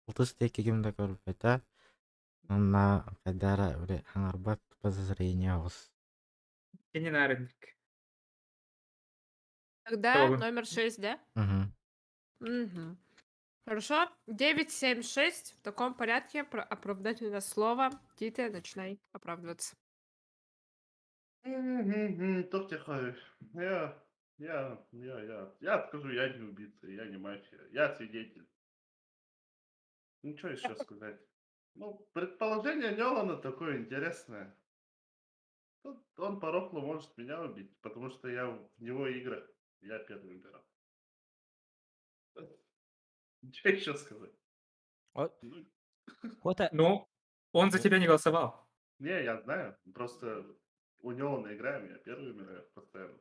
altыс тек кимда көрүп айта. На кадара уре хангарбат подозрение авыз. И не народник. Тогда Кого вы? номер 6, да? Мгм. Мгм. Хорошо. 9, 7, 6. В таком порядке оправдательное слово. Тита, начинай оправдываться. Топ тихо. Я скажу, я не убийца, я не мафия. Я свидетель. Ну, что еще сказать? Ну, предположение Нелана такое интересное. Тут он по рофлу может меня убить, потому что я в его играх, я первый играл. Что еще сказать? Вот. Ну, Ну, он за тебя не голосовал. Не, я знаю. Просто у Нелана играем, я первый умираю постоянно.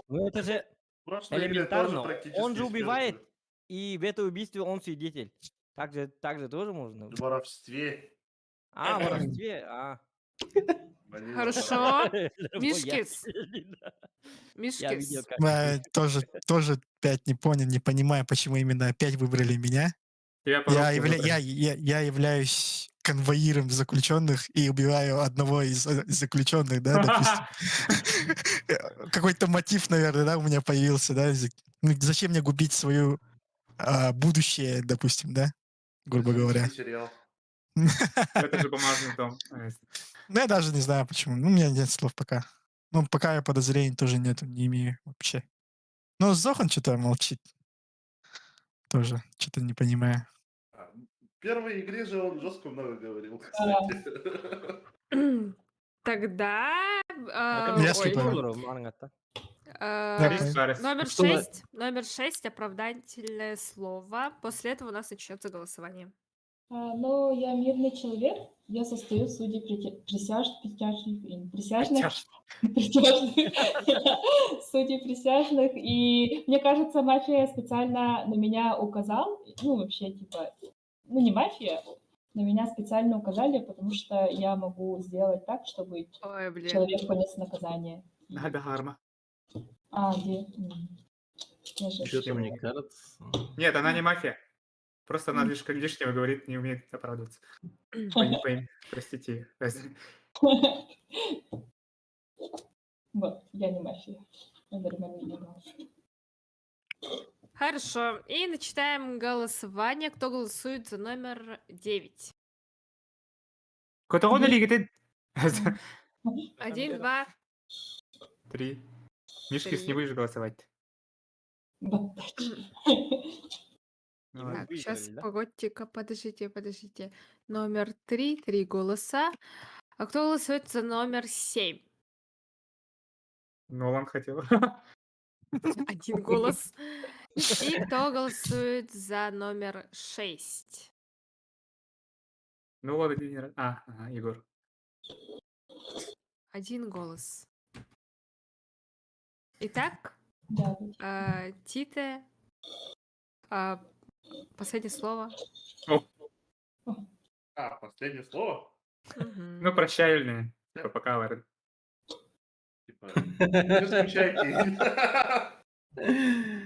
Ну это же В прошлой игре тоже элементарно. практически Он же из первых убивает, и в это убийстве он свидетель. Так же тоже можно. В воровстве. А, в воровстве, Ванила Хорошо. Я Мишкис. видел, Мишкис. как Тоже опять не понимаю, почему именно опять выбрали меня. Тебя по Я, рофлу выбрали. я являюсь конвоиром заключенных и убиваю одного из заключенных, да, допустим. Какой-то мотив, наверное, да, у меня появился, да. Ну, зачем мне губить свое будущее, допустим, да, грубо говоря. Женский сериал. Это же бумажный дом. Ну, я даже не знаю, почему. Ну, у меня нет слов пока. Ну, пока я подозрений тоже нету, не имею вообще. Ну, Зохан что-то молчит. Тоже что-то не понимаю. В первой игре же он жестко много говорил, кстати. Тогда... Я скипаю. Номер Что 6. Номер 6. Оправдательное слово. После этого у нас начнется голосование. Но я мирный человек, я состою в суде судей присяжных, и мне кажется, мафия специально на меня указал, ну вообще типа, ну не мафия, на меня специально указали, потому что я могу сделать так, чтобы человек понес наказание. Надо гарма. Где? Я же- Что-то мне кажется. Нет, она не мафия. Просто она лишнего говорит, не умеет оправдываться. Пойми, простите. Вот, я не мафия. Я нормально не играла. Хорошо. И начинаем голосование. Кто голосует за номер 9? Котогон или где? 1, 2, 3. Мишкис, не 3. будешь голосовать. Ну ладно. Так, сейчас, погодьте-ка, подождите. Номер 3, 3 голоса. А кто голосует за номер 7? Нолан хотел. 1 голос. И кто голосует за номер 6? Ну вот, один раз. Ага, Егор. 1 голос. Итак, Тите, последнее слово. Последнее слово? Ну, прощальное. Типа, пока, Ларен. Не скучайте.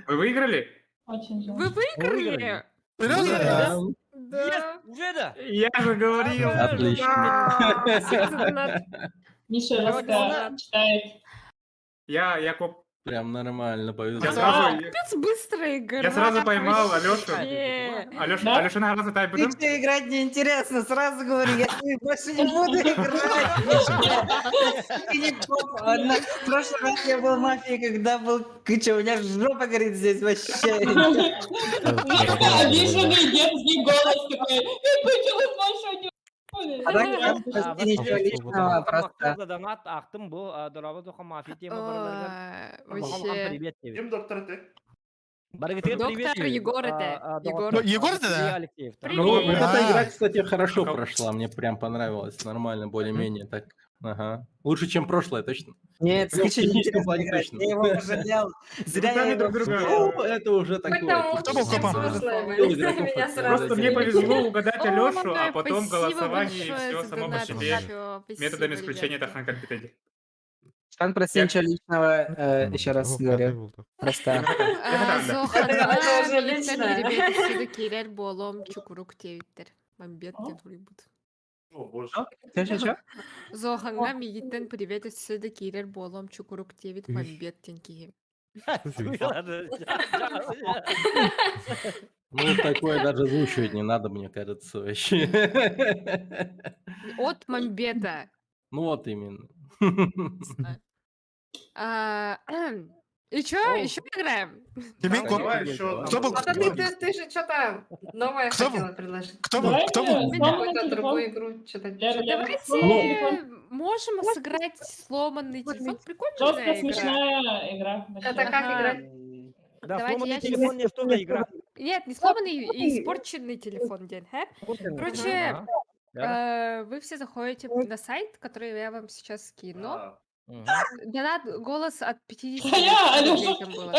Вы выиграли? Вы выиграли? Да. Да. Уже да? Я же говорил. Отлично. Миша читает. Я Прям нормально повезло. Я сразу... Капец быстрая игра. Я сразу поймал Алёшу. вообще. Алёша на глаза тай будем? Ты играть неинтересно, сразу говорю, я больше не буду играть. В прошлый раз я был мафией, когда был Кыча, у меня жопа горит здесь вообще. Обиженный детский голос такой. Кыча, вы больше не А так ничего личного, просто. За донат ақтым бұл дұрабы тоқа мафия тема Вообще. Кем доктор ты? Доктор Егор это. Егор. Егор это, да? Ну, вот Привет. эта игра, кстати, хорошо прошла. Мне прям понравилось. Нормально, более-менее так. Ага. Лучше, чем прошлое, точно. Нет, Ну, в Кыча не техническом интересно плане играть, точно. я его пожалел. Зря я его... Ну, это уже такое. Кто был копом? Меня Просто сразу... мне повезло угадать О, Алёшу, да, а потом спасибо голосование и большое все за само по донат, себе. Папио. Спасибо, Методами исключения ребятки. Тахан Компетенти. Шан, прости, ничего личного, еще раз говорю. Просто... Зоханга, Это уже Миттен, личное. ребята, сюда келер болом чукурук тевиттер. Мамбет кетурибут. О, боже. Чё? Зоханга, Миттен, привет, сюда келер болом чукурук тевит мамбет тенкиги. Ну, такое даже озвучивать не надо, мне кажется, вообще. От мамбета. Ну, вот именно. И чё, еще играем? Давай еще. Кто был? А то ты же что-то новое Кто хотела предложить. Кто был? Какую-то другую игру. Что-то... Давайте можем сыграть сломанный телефон. Прикольная Жестко игра. смешная игра. Это как играть? Да, Давайте сломанный я телефон не что за игра. Нет, не сломанный и испорченный телефон, день. Короче, вы все заходите на сайт, который я вам сейчас скину. Донат голос от 50 до 100 рублей там было.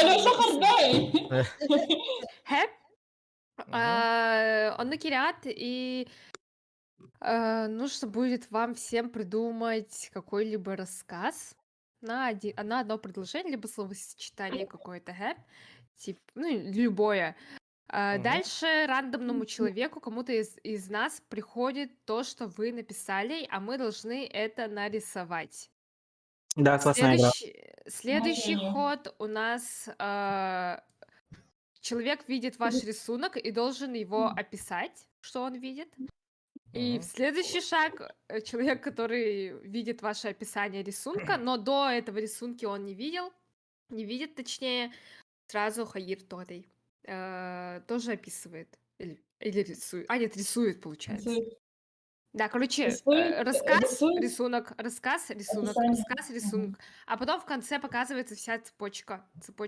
Он накирят, и нужно будет вам всем придумать какой-либо рассказ на одно предложение, либо словосочетание какое-то, типа, ну, любое. Дальше рандомному человеку, кому-то из нас приходит то, что вы написали, а мы должны это нарисовать. Да, классная игра. Следующий ход у нас человек видит ваш рисунок и должен его описать, что он видит. И в следующий шаг человек, который видит ваше описание рисунка, но до этого рисунки он не видит, точнее, сразу Хаир Торей тоже описывает или рисует. Нет, рисует, получается. Да, короче, рассказ, рисунок, рассказ, рисунок, рассказ, рисунок. А потом в конце показывается вся цепочка.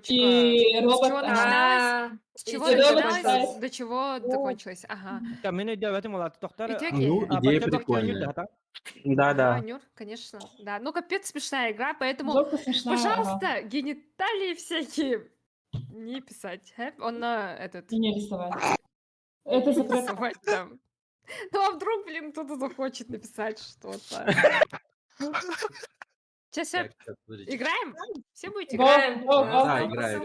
И робот... С чего начиналось, до чего закончилось. Ага. Итоги. Ну, идея прикольная. Да. Нюр, конечно. Да, ну капец смешная игра, поэтому, Жестко смешная, пожалуйста, гениталии всякие не писать. Он на этот... И не рисовать. Это секрет. Рисовать там. Ну а вдруг, блин, кто-то захочет написать что-то. Сейчас играем? Все будете играть? Да, играю.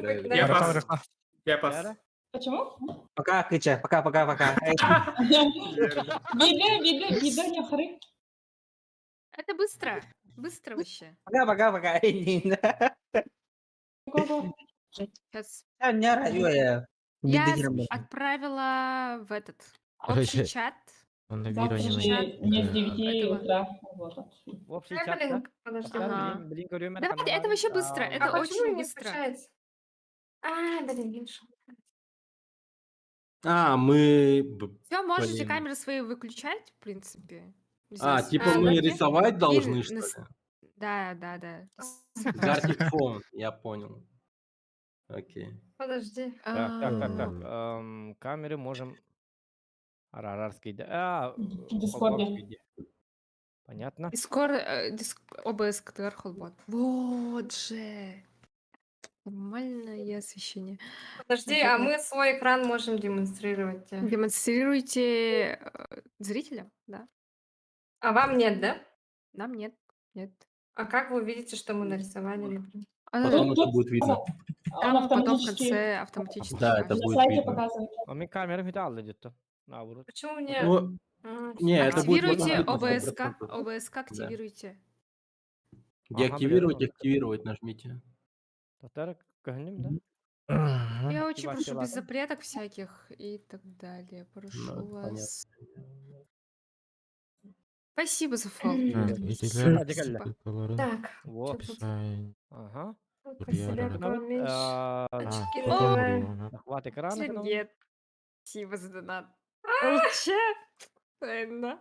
Я пас. Почему? Пока, Кыча, пока. Видео не хры. Это быстро. Быстро вообще. Пока. Сейчас Сейчас. Не раю Я отправила в этот общий Короче, чат. он на Завтра Мироне же моей не с это 9 этого. утра. Вот. В общий Ай, чат, да? блин, подожди. Ага. Блин, görüyorum ben Давайте, это вообще быстро. А Это почему очень не быстро. включается? А, блин, видишь. Мы... Все, можете блин. камеры свои выключать, в принципе. А, Здесь типа в мы чате. рисовать И должны, что ли? Да, да, да. Гарантик фон, я понял. Окей. Подожди. Так. Камеры можем... Арарарский, В Дискорде. Понятно. ОБС КТР Холбот. Вот же. Нормальное освещение. Подожди, а мы свой экран можем демонстрировать. Демонстрируйте зрителям, да? А вам нет, да? Нам нет. Нет. А как вы видите, что мы нарисовали, например? Потом это будет видно. Там потом в автоматически- конце автоматически Да, это покажет. будет Сайте видно. показывает. Min kamera inte alla detta. Navrut. Почему мне... Ну, А, не, это будет Активируйте видно ОБСК. 100%. ОБСК активируйте. Деактивировать, активировать нажмите. Татар кахнем, да? Я очень прошу Активация, без ладно. запреток всяких и так далее. Прошу Ну, вас. Спасибо за фолл. Зрителер Hadi gel. tıklaların Так. Вот. описании. Ага. По себе поменьше. Очки потом надевай. было. Захват экрана. канал. Нет. Спасибо за донат. Вообще. Правильно.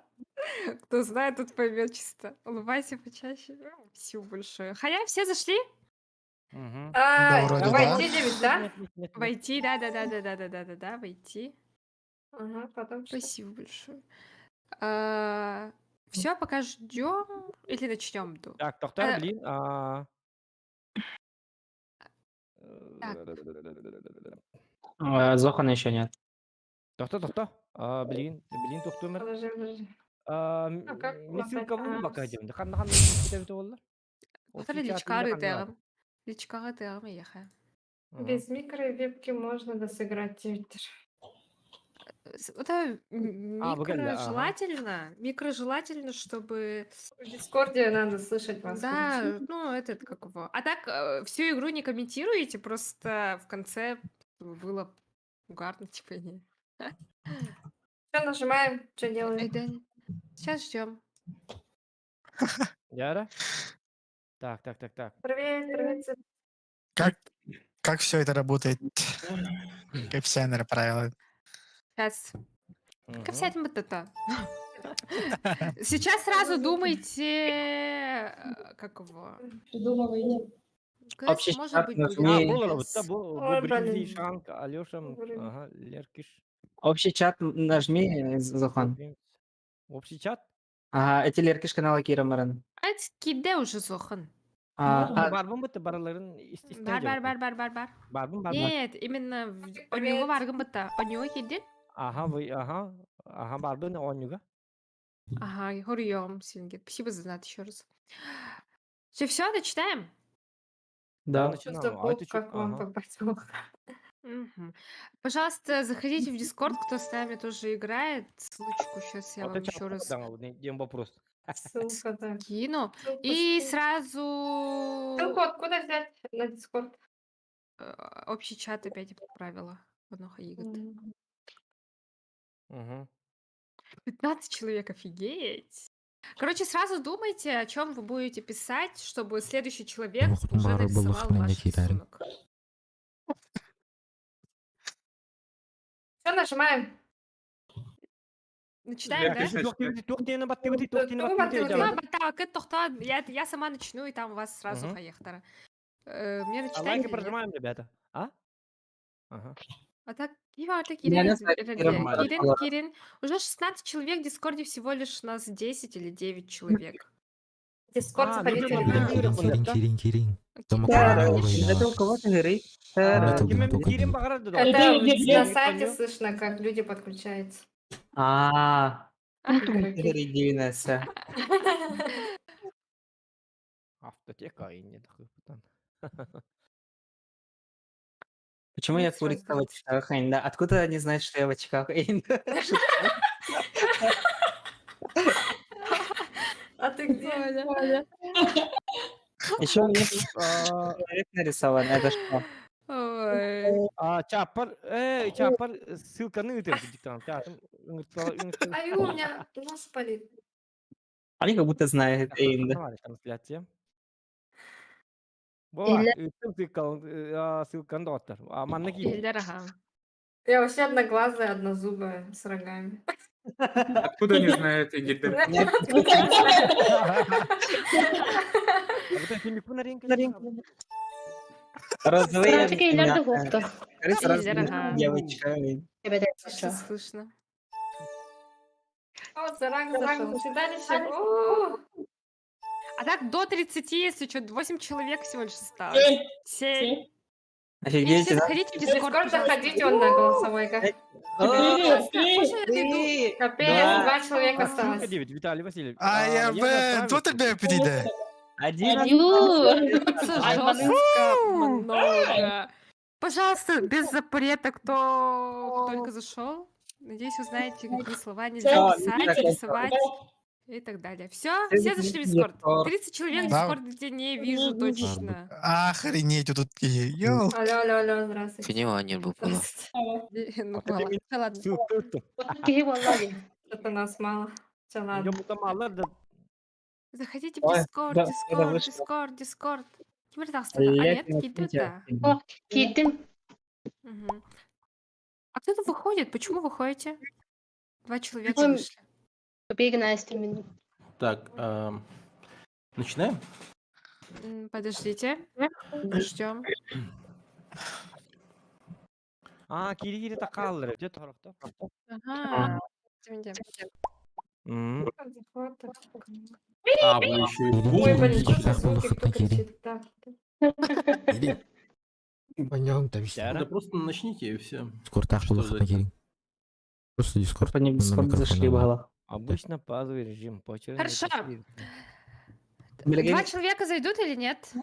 Кто знает, тот поймет чисто. Улыбайся почаще. Спасибо большое. Ханя, все зашли? Мгм. А, вроде да. войти 9, да? Нет. Войти, да, войти. Ага, потом что? Спасибо большое. Все, пока ждем или начнем? Так, Тохтар, А, блин. Зохана еще нет. Тохта. Блин, Тохтумер. Подожди. как Мисилка лапать? ву А, бакадем. Хан китебите болла. Отыр личкары тегім. Личкары тегім ехай. Без микро и вебки можно досыграть Твиттер. Это выгодно, ага. микро желательно, чтобы... В Дискорде надо слышать вас. Да, ну, этот как его. А так, всю игру не комментируете, просто в конце было угарно, типа, не. Все, нажимаем, что делаем? Эйден. Сейчас ждем. Яра? Так. Привет. Как все это работает? Как все, наверное, правила. Сейчас. Как вся эта мотота. Сейчас сразу думайте, как его. Придумывайте. Общий Может чат быть, нажми. будет. Ой, Бринзи, блин. Шанк, Алёша, Блин. ага, Леркиш. Общий чат нажми, Зохан. Общий чат? Ага, эти Леркиш канала Кира Маран. Ать киде уже Зохан. Барбын бітті бараларын Бар. Барбын. Нет, именно у него варган быта. У него киде? Ага, барбын онюга. Ага, хурием, Сингет. Спасибо за донат еще раз. Все, начинаем? Да. Чувство, как вам попасть в ухо. Мгм. Пожалуйста, заходите в Дискорд, кто с нами тоже играет. Ссылочку сейчас я вам еще раз вопрос. Ссылка, да. кину. Ссылку И скинь. сразу Ссылку откуда взять на Дискорд? общий чат опять отправила. Одноха ягод. 15 человек, офигеть. Короче, сразу думайте, о чем вы будете писать, чтобы следующий человек Ох, уже Мара была нарисовал ваш хранить гитаре. рисунок. Все, нажимаем. Начинаем, да? Я сама начну, и там у вас сразу Мгм. хаехтара. Мне А начитать лайки или нет? прожимаем, ребята. Ага. А так, Кива, так, Я не знаю, Кирин. Уже 16 человек в Дискорде, всего лишь нас 10 или 9 человек. Дискорд, заходите. Кирин. Это у кого-то горит. Кирим бағарады да. Это на сайте слышно, как люди подключаются. Горит дивинеса. Автотека и не Почему я курица в очках? Да? Откуда они знают, что я в очках? А ты где? Еще у меня человек нарисован. Это что? Ой. Чапар, Чапар, ссылканы үтөрдү диктант. Ай, у меня нос болит. Они как будто знают эйнди. Трансляция. Бова, ссылканы да оттар. Манна кийин. Элдер, ага. Я вообще одноглазая, однозубая, с рогами. Откуда они знают Энгельберт? Розовые Элдер, ага. девочка. Что слышно? О, Зарак зашел. Седалище. О, А так до 30, если что, 8 человек всего лишь осталось. 7. Офигеть, Все да? заходите в Дискорд, Дискорд заходите, он на голосовой. Как... Капец, 2 человека осталось. Виталий Васильевич. Кто тогда прийде? Жестко много. Пожалуйста, без запрета, кто только зашел. Надеюсь, вы знаете, какие слова нельзя писать, рисовать и так далее. Все зашли в Дискорд. 30 человек в Да. Дискорде не вижу точно. Охренеть, тут такие. Йоу. Алло, здравствуйте. Финиланин был понял. Ну, ладно. Ладно. Что-то нас мало. Все, ладно. Заходите в Ой, Дискорд, да, Дискорд, вышло. Дискорд, Дискорд. Кимер тастады? А нет, кидді да. А кто-то выходит? Почему выходите? 2 человека вышли. Так, начинаем? Подождите. Ждем. Кири такаллар. Где тарахта? Ага. А, вы еще и в Ой, Google блин, что за ищете. звуки, кто кричит? Так. Пойдем, там все. Да просто начните и все. Дискорд, Что за Хакерин. Просто Дискорд. Они в Дискорд зашли, было. Обычно базовый режим. Хорошо. 2 человека зайдут или нет?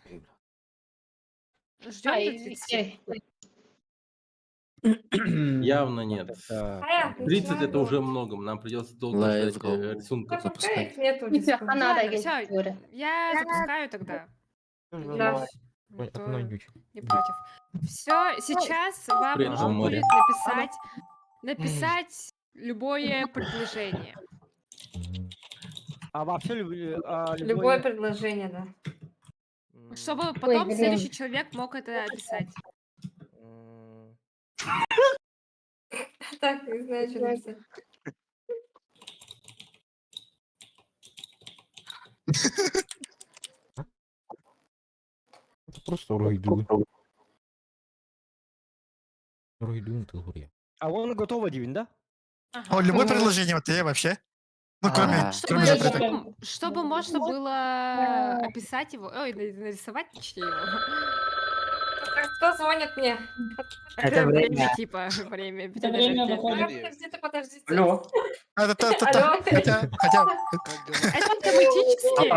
Ждем до 30. Явно нет. А, 30 это уже много, нам придется долго Let's ждать go. рисунка. Пускай их нету в Дискорде. Ладно, всё, я запускаю тогда. Да. Никто не против. Все, сейчас вам Привет, нужно море. будет написать любое предложение. А вообще Любое предложение, да. Чтобы потом следующий человек мог это описать. Так, не знаю, что написать. Это просто Ройду. Ройду это говоря. А он готов один, да? О, любое предложение вот я вообще. Ну, кроме запрета. Чтобы можно было описать его, ой, нарисовать точнее его. Так, кто звонит мне? Это время. Типа, время. Это время выходит. Подождите. Алло. Алло. Хотя... Это автоматически.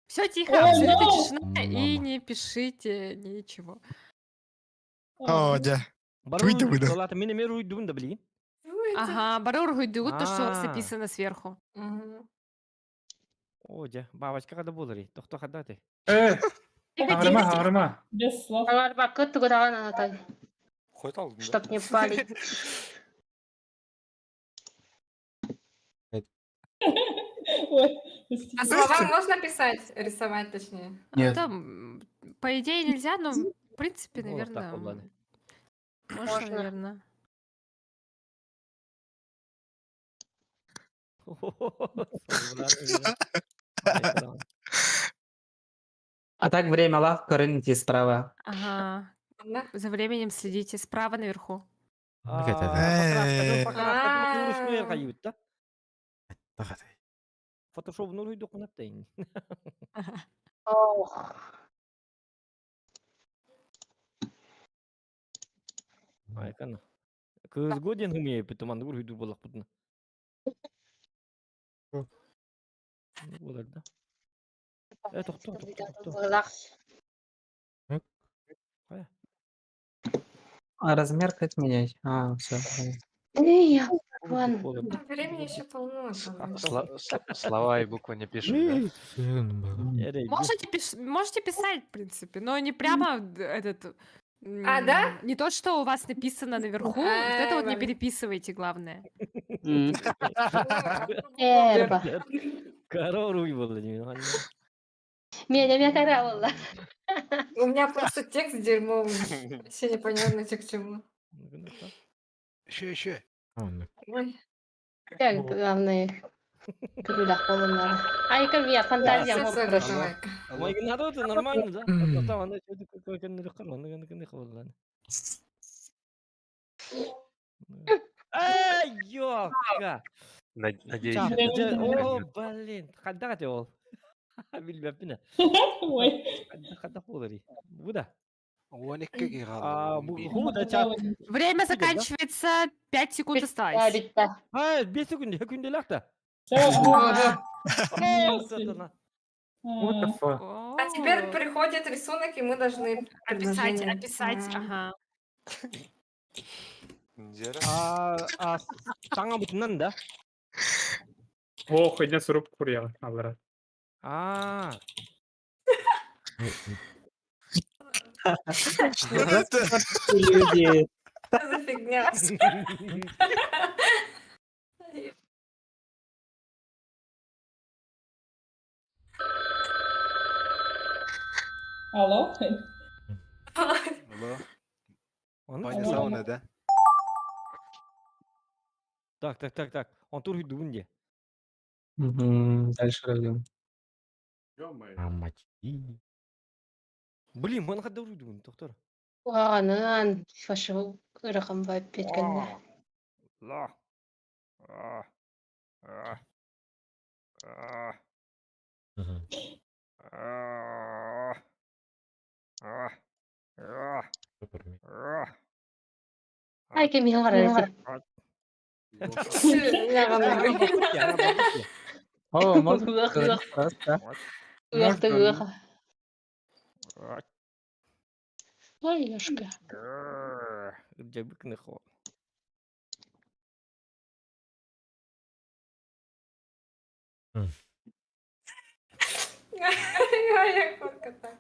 Все тихо, абсолютно тишина, и не пишите ничего. О, да. Выйду. Мені міру йдун да блін. Ага, Барур Гуйдут, то, что у вас написано сверху. О, дя, бабочка когда булари. Тохто хадати. Аврама. Без слов. Чтоб не палить. Ой, А слова можно писать, рисовать точнее? Нет. Там, по идее, нельзя, но в принципе, Ну, вот так вот, наверное, ладно. можно, наверное. А так время лав, корыните справа. Ага. Ладно. За временем следите справа наверху. Фотошоп нуру йдок наптейн. Айкана. Кыз годен хумие питоман нуру йду болак бутна. Болар да. Тохто. А размер как менять? А, все. Времени еще полно. там. Слова и буквы не пишут, да? Можете писать, в принципе, но не прямо этот А, да? Не то, что у вас написано наверху, вот это вот не Ладно. переписывайте, главное. Эрба. Корову было, Меня коровала. У меня просто текст дерьмовый. Вообще непонятно, что к чему. Еще. Ой. Как главное. Когда холодно. А и я фантазия хорошая. Народ нормально, да? Потом она что-то Ай, ёпка! Надеюсь, Чап, это о, не блин, хаддагате ол. Bilmem Ой. Хадда холори. Буда. 12-ге Буда чап. Время заканчивается, 5 секунд осталось. 5 секунд, секунделахта. What the fuck? А теперь приходит рисунок, и мы должны предложение. Описать, ага. Таңа бүтіннен да? О, ходня суруп курьял. Аллара. Что это? Что за фигня? Алло? Алло. Ваня сауна, да? Так. Он тур хүйді бүгінде. Дальше разъем. Блин, мен қадда ұрыйды бүгін, тоқтар. Оғанын фашу ырықым байып кеткенде. Ла. Ай, кемең қарайды. О, можно просто. Ой, ёшка. Жабык нахуй. Я корка так.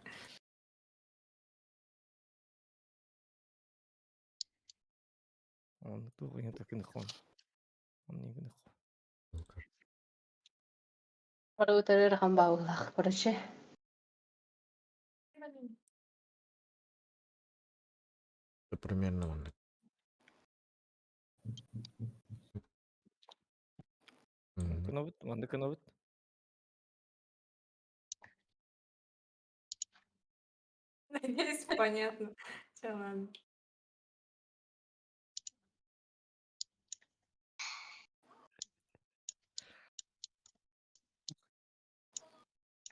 Он тур не так нахуй. Он не нахуй. Барутар ырықым бауылақ, короче. Примерно он. Кановит. Надеюсь, понятно. Все, ладно.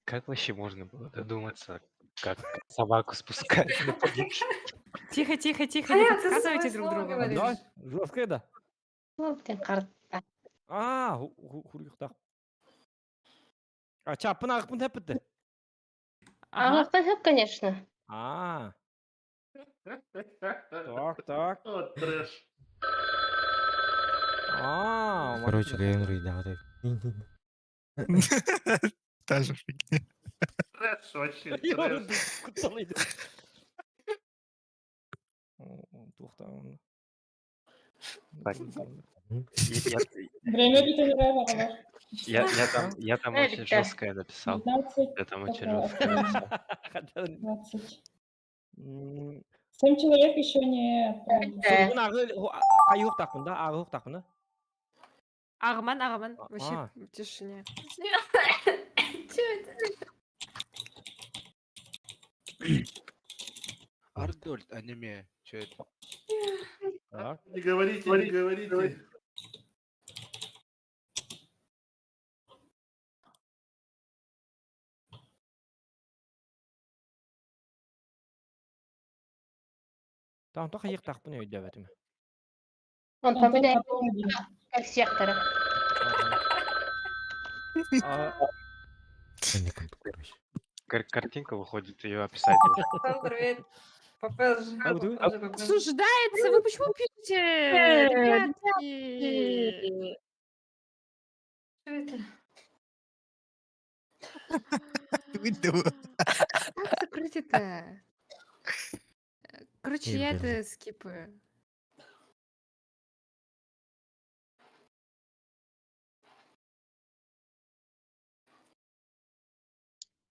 Как вообще можно было додуматься, как собаку спускать на погибших? Тихо, не Понятно, подсказывайте свой друг слово другу. говоришь. Да, жестко да. Ну, ты карта. Хурихтақ. Чапын ағып мұн тәпітті. Ағылықтан хөп, конечно. Так. Вот трэш. Короче, Генри, да, вот Та же фигня. Трэш вообще, трэш. Время битого. Я там очень жесткое написал. 15. Я там очень жесткое написал. 20. 7 человек еще не отправили. Арман, вообще в тишине. Чё это? Ардольд, аниме. Что это? Не говорите. Там только их так понял, девятым. Он там меняет как сектора. Картинка выходит, ее описать. Привет. Попозже. Обсуждается, вы почему пишете? Ребятки. Что это? Как закрыть это? короче, я Евгений. это скипаю.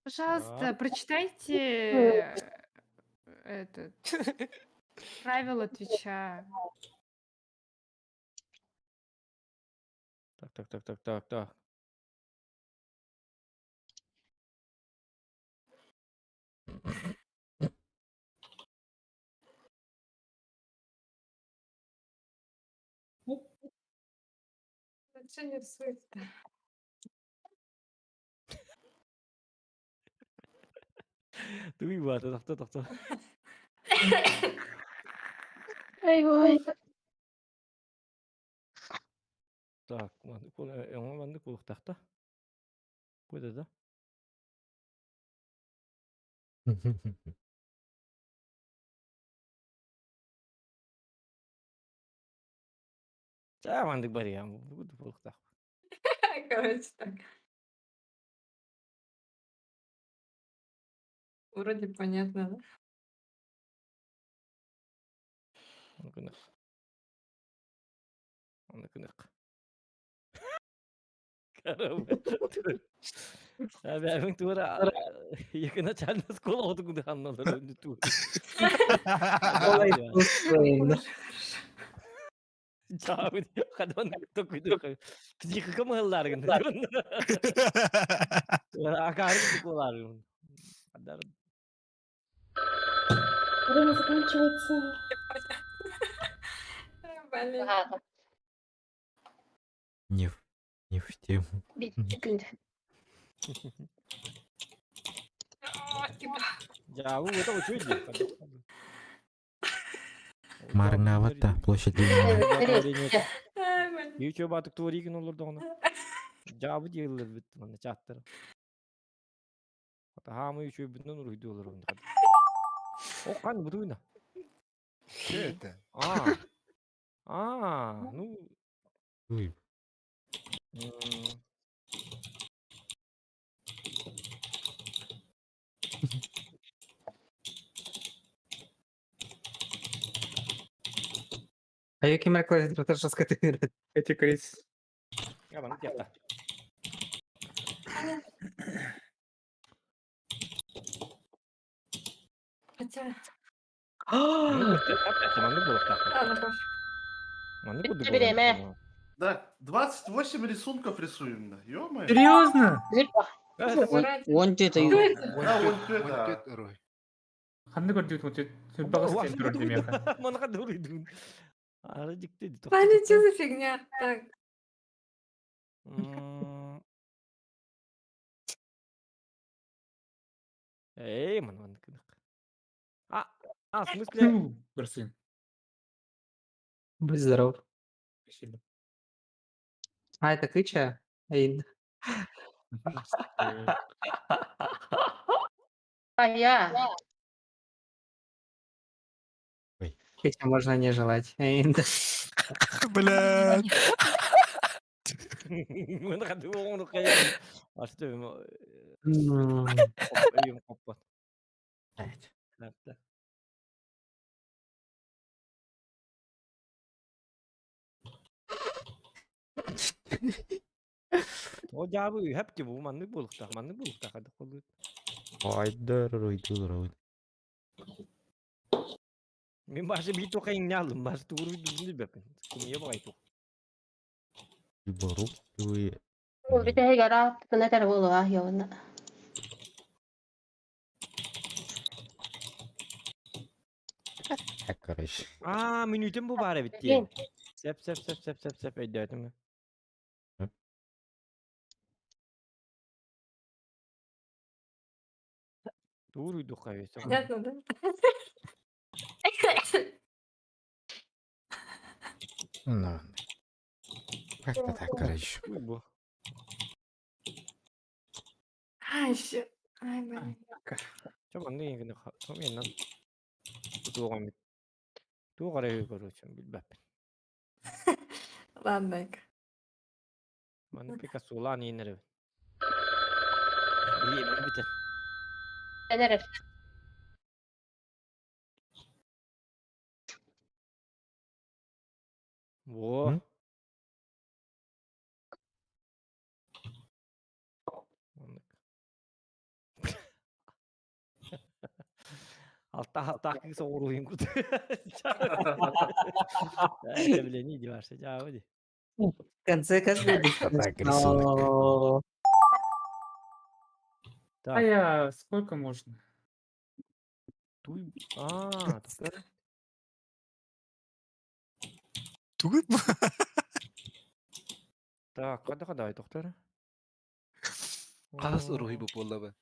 Пожалуйста, прочитайте этот правила Твича. Так. Что не рисует-то? Дуй ба, тоқтар. Ой. Так, манды кулук тахта. Куйда да? Манды бари, буду кулук тах. Короче, так. Вроде понятно, да? Кынық. Бәбің тура екіні чалныз кола отыңды ханналар өнді тура. Олай туспайын. Жауы қадуан көйді. Кізікі кім ғылларығын. Акарың коларың. Время заканчивается. Блин. Не в тему. Жауы это учуйди. Марнавата, площадь Ленина. Ючу батык туоригин олорду оны. Жабы жыылыр бит мына чаттыр. Хамы ючу бүтүнөн уруйду олор оны. О, кан бутуйна. Что это? Ну. Ой. Ayo mercoledì tra l'altro scatenare. Эти крыс. Я вон где-то. Хотя... Манды было так. Ладно, пофиг. Манды буду. Да, 28 рисунков рисуем, да. Ё-моё. Серьезно? Он где-то... Да, вот это. Ханды көрдүк вот сүрбагыс сен көрдү мека. Мана кады урыйдун. Ары жиктеди. Ваня, что за фигня? Так. Эй, ман кынак. В смысле? Барсын. Будь здоров. Спасибо. Это Кыча? Эй. Я. Ой. Кыча можно не желать. Эй, да. Блядь. Мана кады оңну кая. Ашты. Үйüm koppat. Evet. Nerede? O cevabı hep ki bu manlık bulukta hadi kolu. Aydır uydur. Мен башы бит окайын не алдым, башы тууру дүзүндү бепин. Кумия багайту. Бару. Убитая гора, на торговую ахиона. Так, короче. Минутun bu bari bitti. Sep ödedi mi? Doğruydu kayısı. Понятно, да? Ну, как-то так, короче. Bu. Еще. Ай, блин. Çaban ne yine kameran. Doğru. Doğru görüyorsun bilmem. Ладно. Bana pek soğlan yenir. İyi ben biter. Nerede? Во. М? Алтах соғыруын күрді. Это, бля, не девашься, жабы. В конце как будет Так рисунок. смешно. А Так, я сколько можно? туй. А, тоқтар. Тугут mu? Так, қада тоқтар. Қалас ұрғи bu болла be.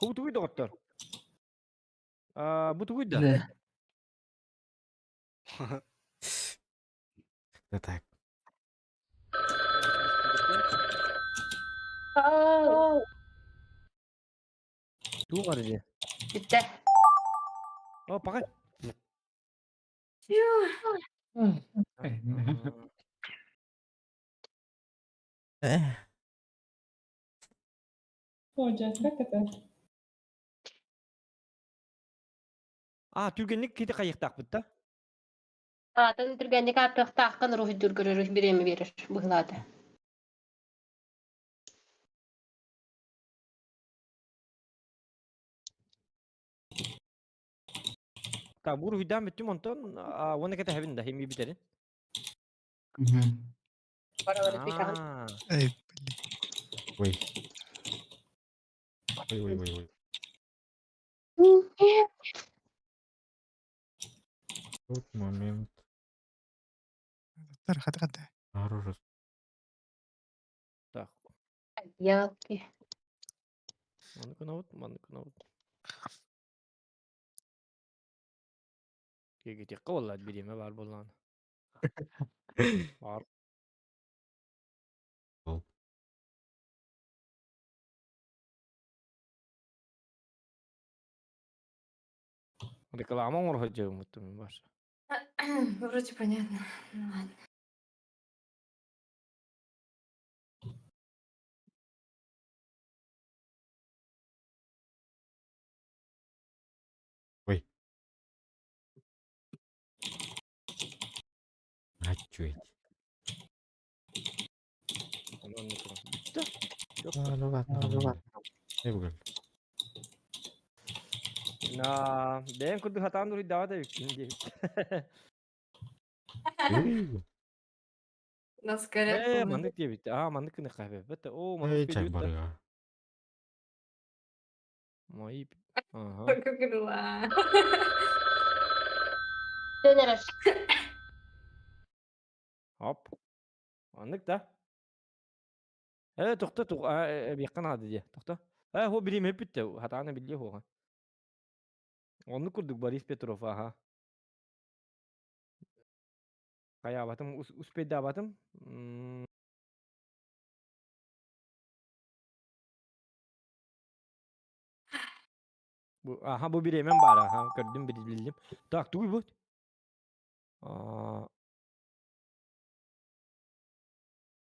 Хуб туй тоқтар. Бұ туй да. Бля. Да так. Ту var idi. Bitti. О, пағай. О, Джаз, как это? Түргенлік кейті қайықтақ бұд да? Атын түргенник аттықтаққын рух дүргірір, биремі берір, бұғылады. Так, бұл рухидан біттім онтон, оны кәті хәбін да, хемге бітерін. Эй, Ой. Ой. Тут момент. хата. Оружие. Так. Ялки. Маныкы навыт. Кеге қаваллады береме бар болған. Бар. Ол. Реклама орға жауым мұттымен бар. Вроде понятно. Ну ладно. Ой. А чё эти? Ну ладно. Эвгал. Ден күрді хатан дұры давада өккен. Нас горят. Мандык дебит. Мандык күні қайбе. Бәтті, Эй, чак бар я. Мои. Как Дөнеріш. Хоп. Мандык да. Тоқта, бияққан ады де. Тоқта. Хо бірем өп бітті. Хатаны біле хоға. Оны күрдік Борис Петров, Қая батым, успейді батым. Бұл біремен бар, көрдім білдім. Так, туй бұд.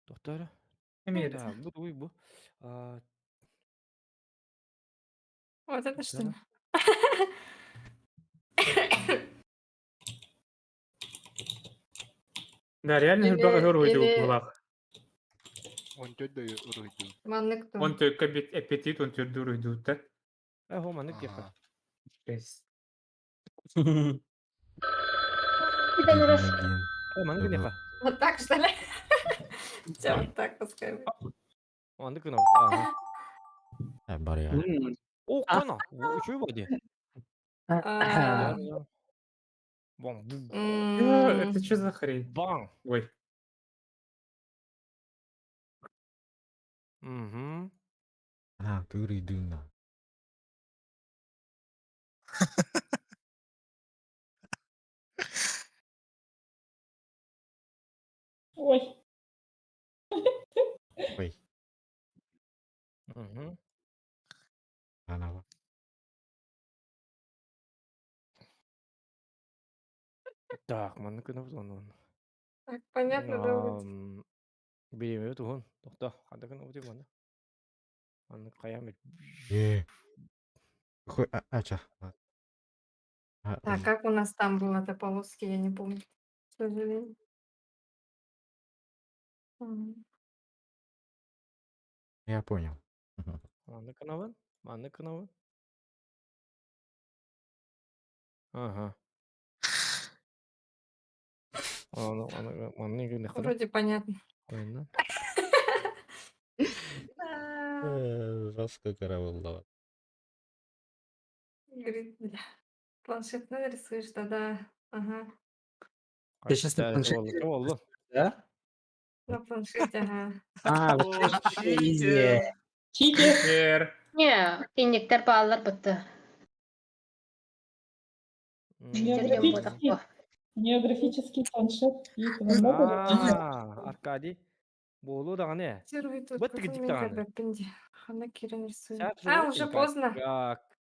Тоқтары. Бұл туй бұл. Вот это что ли? Да, реально Или- же ұрғиды или- бұлақ. Он тётда ұрғиды. Маннык кто? Он только аппетит, он түрді ұрғиды да. Хо мандык деқа. Жесть. Дөнеріш. Мандык деқа. Вот так что ли? Всё, вот так пускай. Мандык күні бұд. Бар я. О, қана. Үшөй бар де. Бам. Это что за хрень? Бам. Ой. Туры дюна. Ой. Ой. Заново. Так, мандык күні бұд оны. Так, понятно, да? вроде? Береме тұғын. Тоқта. Қада күні бұд егмені. Мандык қаямет. Хуй, ача. Так, как у нас там было-то полоски, я не помню, к сожалению. Мгм. Я понял. Мгм. Манны кынабын? Манны кынабын? Ага. Манны кыныкта. Вроде понятно. Oyundan. А, Жестко караулова. Говорит, да. Планшет нарисуешь, да. Ага. Я сейчас на Kaçta планшете, oldu. да? На планшете, ага. А, вот О, это изи. читер! Читер. Читер! Не, кинниктер паалар бытты. Читер ботак Географический, по. географический планшет. И это много ли? Аркадий. Болу да ne? Тируй тут Быттı gittik tane. Бэппинди. Хана Кира рисует. Сейчас А, же уже как, поздно.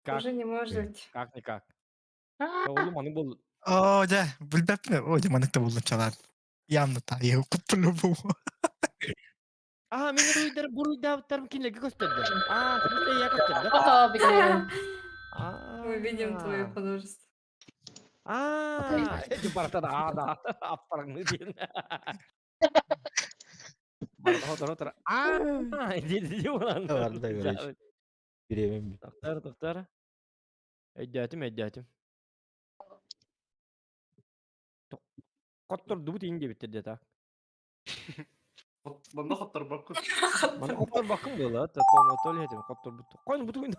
как, Уже не может. как никак. Oğlum hani bol. О, да, білбеппін. Ой, деманыкта болдым чалар. Ямны тайы по-любому. Meni bu ruydavatlarım kimlerge gösterdi. Смысле я gösterdi. Ото билем. Мы видим твое художество. Эти барата да. Аппараңны дейін. Барата отыр. Dedi ulan. Var da görüş. Bilemem. Doktor. Eddatim. Kotturdum deyince bitirdi tak. Мында хаттар баккын. Bana kotor bakın böyle. Tatton otol yedim. Kotor bu. Koyun bu tuyun.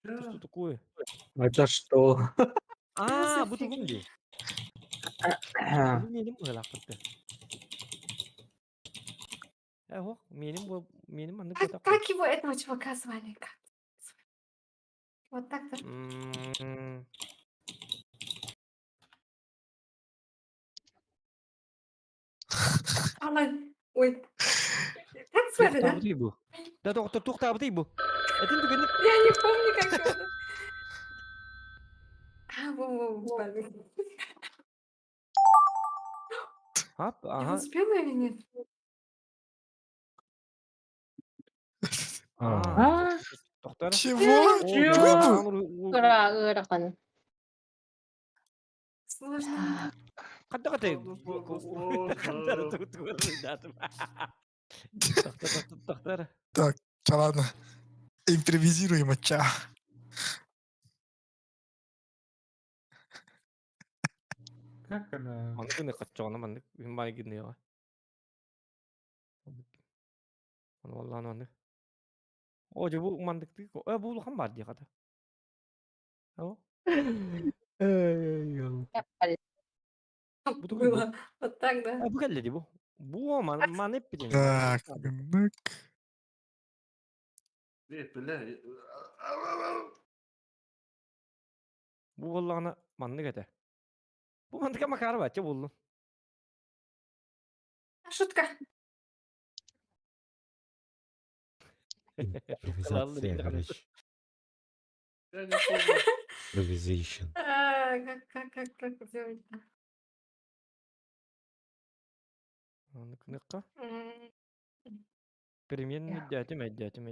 Что такое? Это что? Bu tuyun değil. Benim böyle yaptı. Benim anlık Как его, этого чувака звали? Как? Вот так-то. Ой. Как звали, да? bu. Da doktor Tuğta bu. Etin tükenik. Я не помню, как его. Во. Hop, Я успела или нет? Doktor. Чего? Ыракын. Сложно. Kadda Доктор. Так, ладно. Импровизируем, отча. Как она? Маннык не каччана маннык. Бай гидне ya. Vallahi manныk. Oje bu mandık değil. Bu kan var diye kadar. O. Bu da bu. Было вот так, да? Bu geldi bu. Bu man hep bilin. Так, ну, Бля. Bu vallahi mandık ede. Bu mandık ama karı var. Buldun. Шутка. Импровизация, короче. Я не помню. Improvisation. Как сделать-то? Mandık nıkka. М, Переменный дядя, меддяти.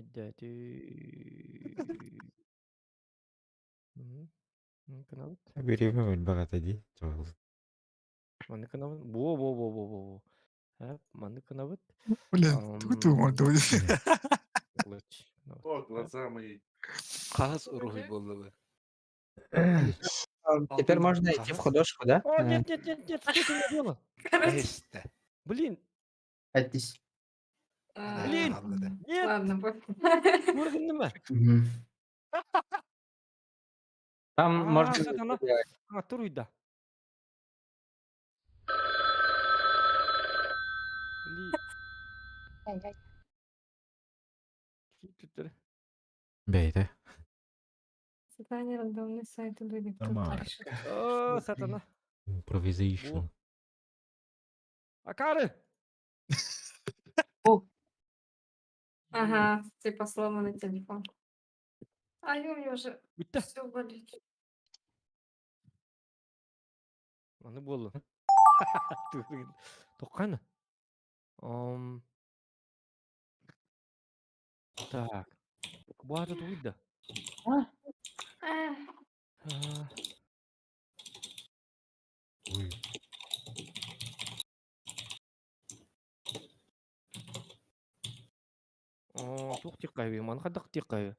Канал. Беременна багата ди. Манdık kanal. Bu. Mandık kanal. блин, тут. Kılıç. О, глаза мои. Қағаз ұрығы болды бе? Теперь можно идти в художку, да? О, нет, что ты делал? Әсті. Блин, Отнись. блин, нет, Ладно, пофиг. gördün mü? Там можно... Сатана. Dur uyda. Блин. Tuttur. Бейте. Создание рандомный сайт или кто-то Нормально. решит. О, сатана. Improvisation. Акары. Ага, типа сломанный телефон. А у меня уже Bitti. все болит. Ne bu oğlum? Tokan. Так. Bu arada uyda. А, Ой. тух тиккайби, ман хадак тиккайби.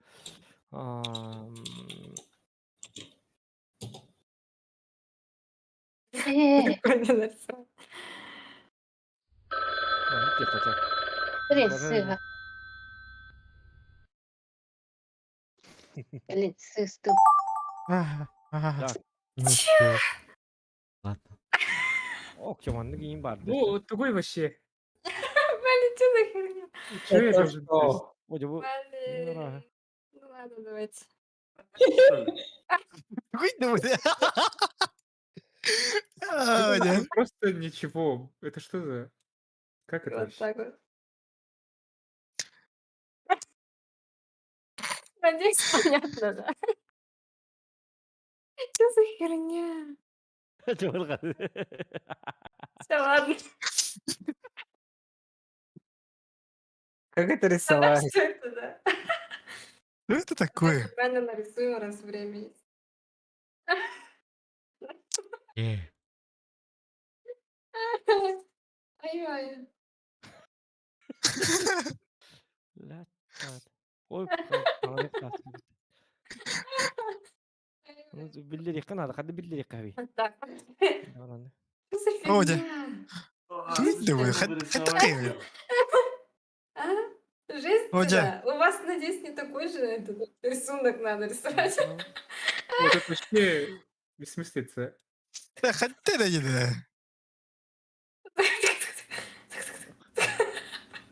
Прикольно нарисовал. Ман тиккача. Блин, Бара- сыга. Блин, сысту. Так. Не успел. Ладно. Ох, чаманды кийин барды. О, тугой вообще. Блин, что за херня? Что я Это должен делать? что? Оде бу. Блин. Ну ладно, давайте. Это просто ничего. Это что за... Как это Вот вообще? так вот. Надеюсь, понятно, да? Что за херня? Все, ладно. Как это А так рисовать? что это, да? Что это такое? Правильно нарисуем, раз время есть. Ай-яй. Ой, биллери канада, хады биллери каби. Вот так. Давай. Что за Оля. фигня? Думаю, такое. А? Жесть, Оля. да? У вас, надеюсь, не такой же этот рисунок надо рисовать. Вот это вообще бессмыслица. Хотя не да.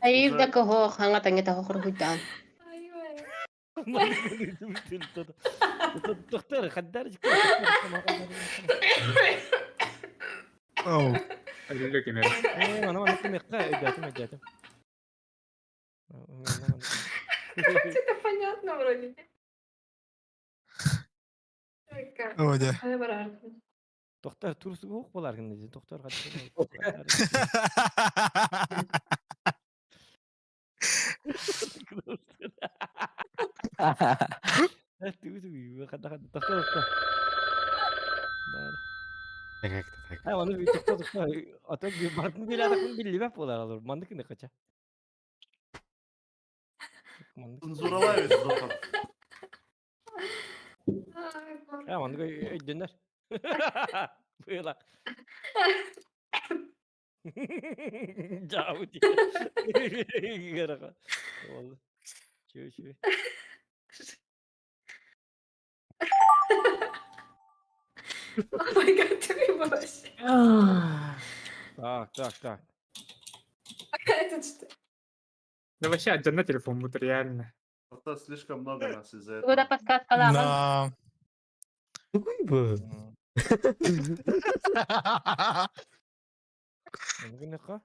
Ayuda ko ho, hangatangit ako kurbutan. Ай-яй. Доктор, хаддар Оу. Алло, Это понятно вроде. Ой, как. Оля. Ай, барашки. Доктор, турсу хук болар гэнэ. Доктор Как-то так. доктор. Ата бартын биле атакын билли бап болар алар. Мандык не кача. Цензуровали Зохан. Ай, боже. Мандык өйдөнөр. Быйла. Жабы. Гарага. Болду. Чүй. О май гад, ты вообще. Так. Этот что? Да вообще отдел на телефон будет реально. Просто слишком много нас из-за Udah этого. pas kas kalangan. Да. Какой бы? Мандык не ка?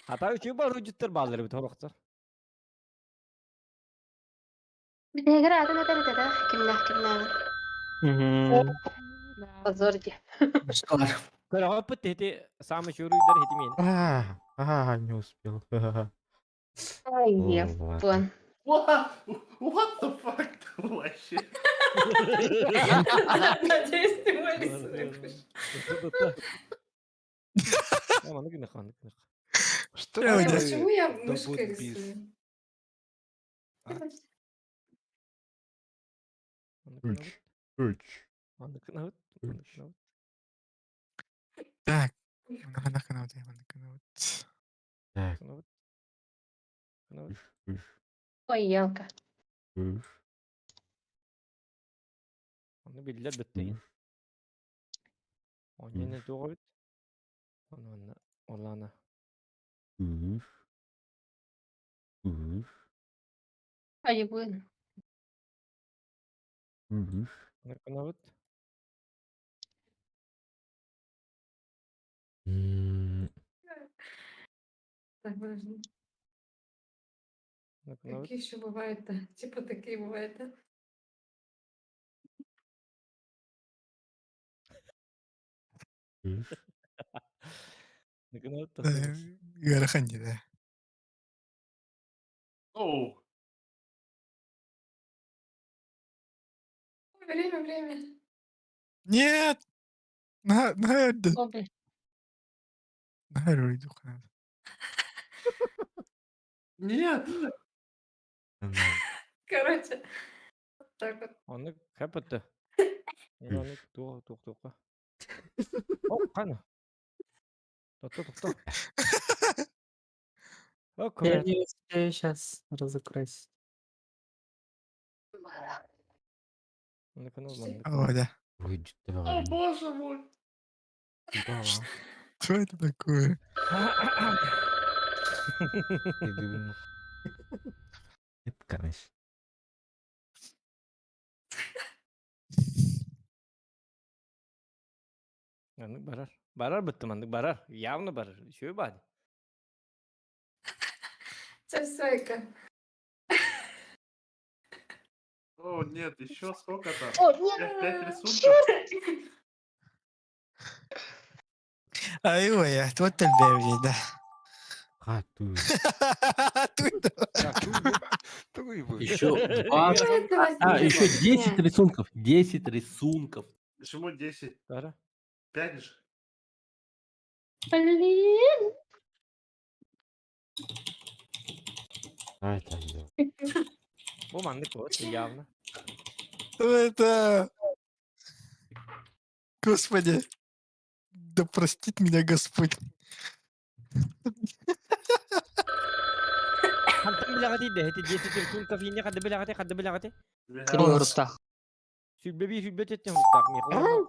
Ата үчү бар үжүттөр баалар бит хорохтор. Bidegara ada nada. Kimna. Позор де. Кара опыт эти самые шурыйдар хитимин. Не успел. Ай, Ладно. епон. What the fuck? Вообще. Надеюсь, ты мой рисунок. Мандык не ка. Что Оля. такое Почему я double мышкой beef? рисую? Уч. Так. Так. Ой, елка. Onu biller bitti. Onu ne doğru? Onu olana. Ай, блин. Onu kanavut. Так, подожди. Onu kanavut. Какие еще бывают-то? Типа такие бывают, да? Onu kanavut. Гарахан не да. Оу. Время. Нет! Надо. Добре. Нахер иду, надо. Нет! Короче, вот так вот. Оны кәпітті. Оны тоқта. О, қаны. Тоқта. О, Я көрәт. не успею сейчас разукрасить. Оны кіні олманды. Володя. О, боже мой! Что это такое? Это, конечно. Оны барар. Барар бітті мандық, барар. Явно барар. Шөй бады. Всё, О, нет, еще сколько там? О, нет. 5 рисунков? Ай, ой, вот тебе, да. Хату. Еще 2. Еще 10 рисунков. 10 рисунков. Почему 10? Бара. 5 же. Блин. Давай так сделаем. Бұл мандық вот, явно. Это... Господи. Да простит меня Господь. Хантын білағаты еді. Әті 10 рисунков ені қады білағаты. Сүббе теттен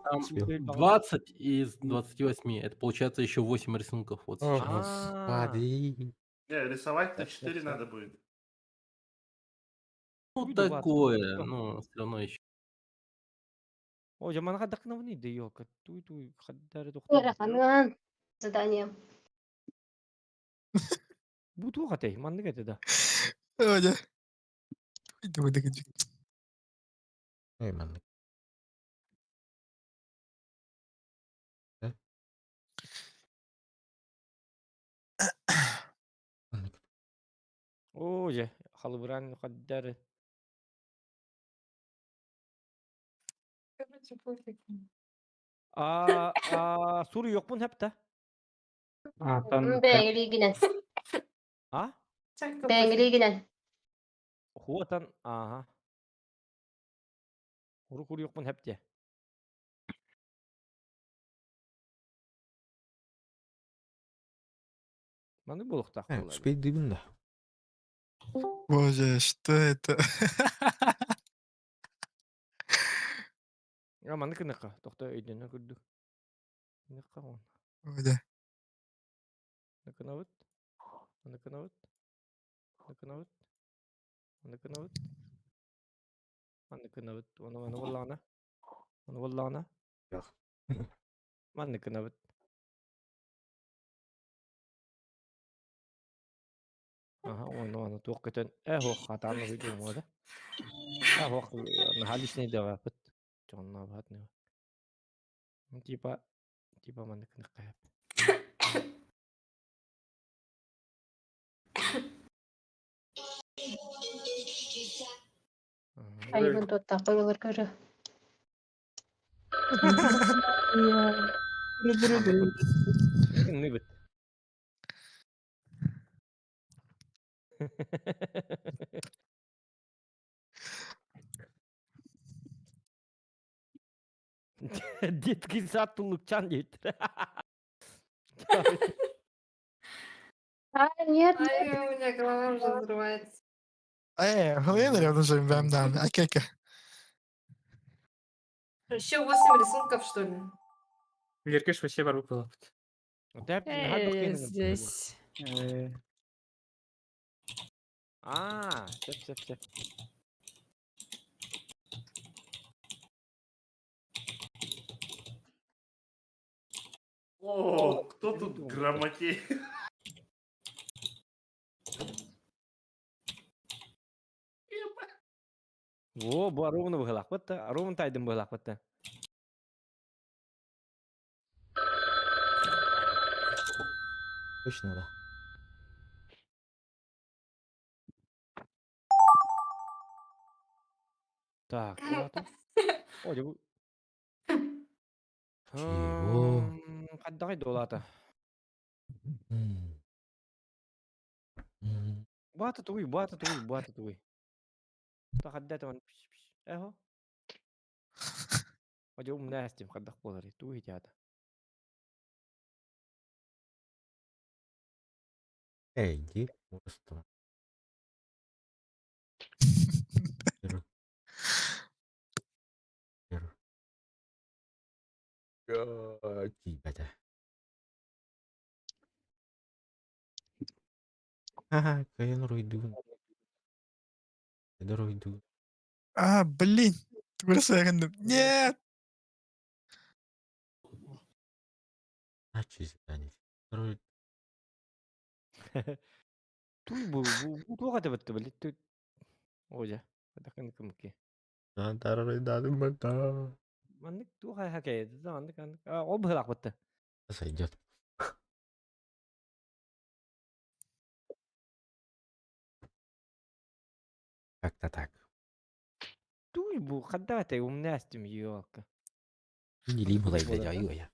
Там 20 из 28. Это получается еще 8 рисунков. Вот сейчас. Господи. Не, рисовать-то 4 надо будет. Ну, такое. Ну, все равно еще. О, жаман қадақына бұны еді, елка. Туй, қаддары тоқта. Вераханан. Задание. Бұту қатай, мандық әті да. Володя. Давай, догоди. Эй, мандык. Да? Мандык. О, же, қалыбыран қаддары. Короче, пофиг. Суры yok mun hep de. Бәңгілі гінен. А? Бәңгілі гінен. Хуатан, aha. Уру yok mun hep de. Маны болуқтақ болады. Успеть дыбын да. Боже, что это? Маны кініққа, тоқта өйдені күрді. Кініққа он. Володя. Наканавыт. Наканавыт. Наканавыт. Наканавыт. Наканавыт. Оны валлана. Оны валлана. Наканавыт. Ага, оны тоқ кетен. Хоқ қатаны көйден мода. Хоқ нахалишне да бат. Жонна бат не. Типа маны кініққа яп. Айбын тотта қойылыр көрі. Не бит. Детский сад Тулукчан дейді. Нет. Ай, у меня голова уже взрывается. Благодарю, уже бэмдан. А как? Еще 8 рисунков, что ли? Еркеш вообще бар выпало. Здесь. Сеп. О, кто тут грамотей? О, bu Rov'unu bıhlak bitti. Rov'un taydın bıhlak bitti. Точно, да. Так, О, жабу. Чего? Каддагай долата. М. М. Бата туй. Та каддата ман пиш. Эхо. О, жабу мнастим каддак болар. Туй жада. Иди просто. Ир. Ир. Тибата. Ага, кайын руйдун. Это руйдун. А, блин. Ты просто рандом. Нет! А че заданить? Руй. Туй бу тугата батта билет. Туй. Ожа. Кадакан кымки. Антаройдадым бата. Мандык тугай хакай. Мандык. О, бхылак батта. Сойдет. Как-то так. Туй бу каддата умнастим ёлка. Не либо лайда я.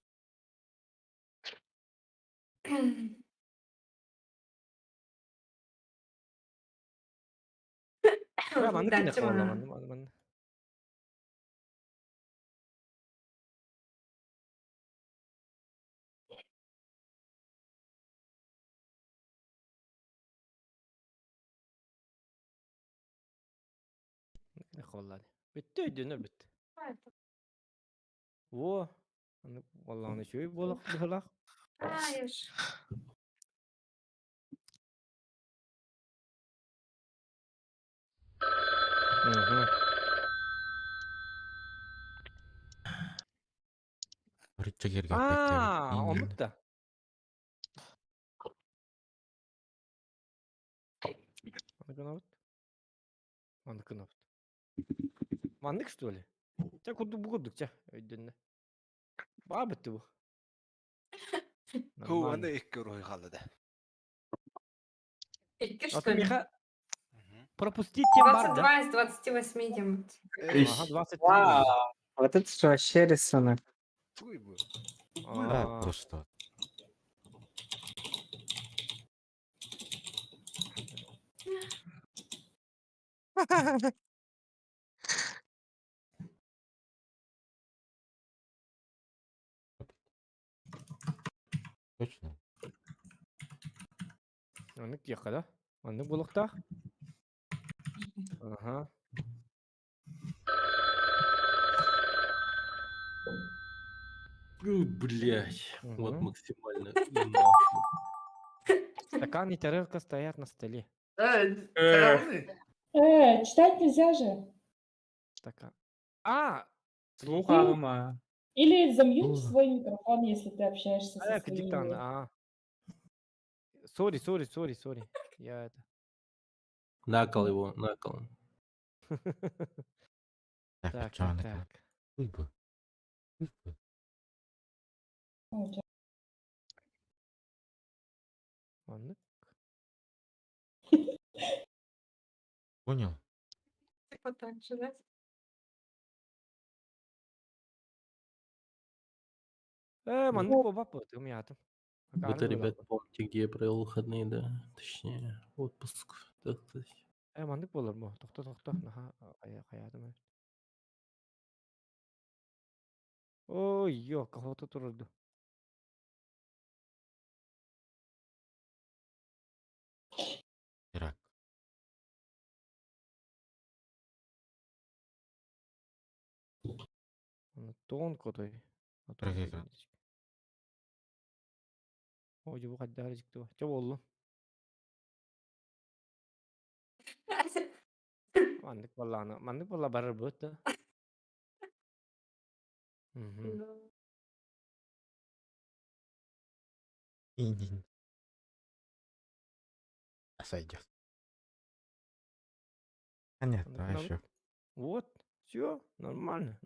Мандык не Дальше калла мы- мандык. Ne kollar. Bitti ödünür bitti. Во. Vallahi ne şey bolak bıhlak. Знаешь. Угу. Рычагерге аппеттебит. Onluk da. Mandık nabıt. Mandık что ли? Çak kudu bu kuduk çak. Ödünür. Bağ bitti bu. هو أنا يكره يخلد. Эки, А что ты ли? Миха пропустить тем бар, да? 22 из 28 делать. Ага, 23. Вау, вот это что вообще рисунок. Туй бы. Да, А, просто. Точно. Mandık yaka da. Mandık bulukta. Ага. Блять, вот Мгм. максимально. И нахуй. Стакан и тарелка стоят на столе. Читать нельзя же. Стакан. А! Слухаємо. Или замьють Ух. свой микрофон, если ты общаешься со Диктант. своими. А. Сори. Я это. Накол его, накол. Так, Так, чё она так. там? Уйбу. Уйбу. Mandık. Понял? Вот так же, да? Mandık bu bak bu. Tüm yatım. Это, ребят, помните, где я провел выходные, да? Точнее, отпуск, так сказать. Mandık bu olur mu? Tokta. Naha hayatım. Ой, yok. Kafada dururdu. Ирак. Тонко той. Кыргый экран. Ой, bu kadar çıktı. Çabuk oldu. Mandık vallahi barar bu da. Мгм. Иди. Сойдет. Понятно, а Mandık еще. Вот, все, нормально.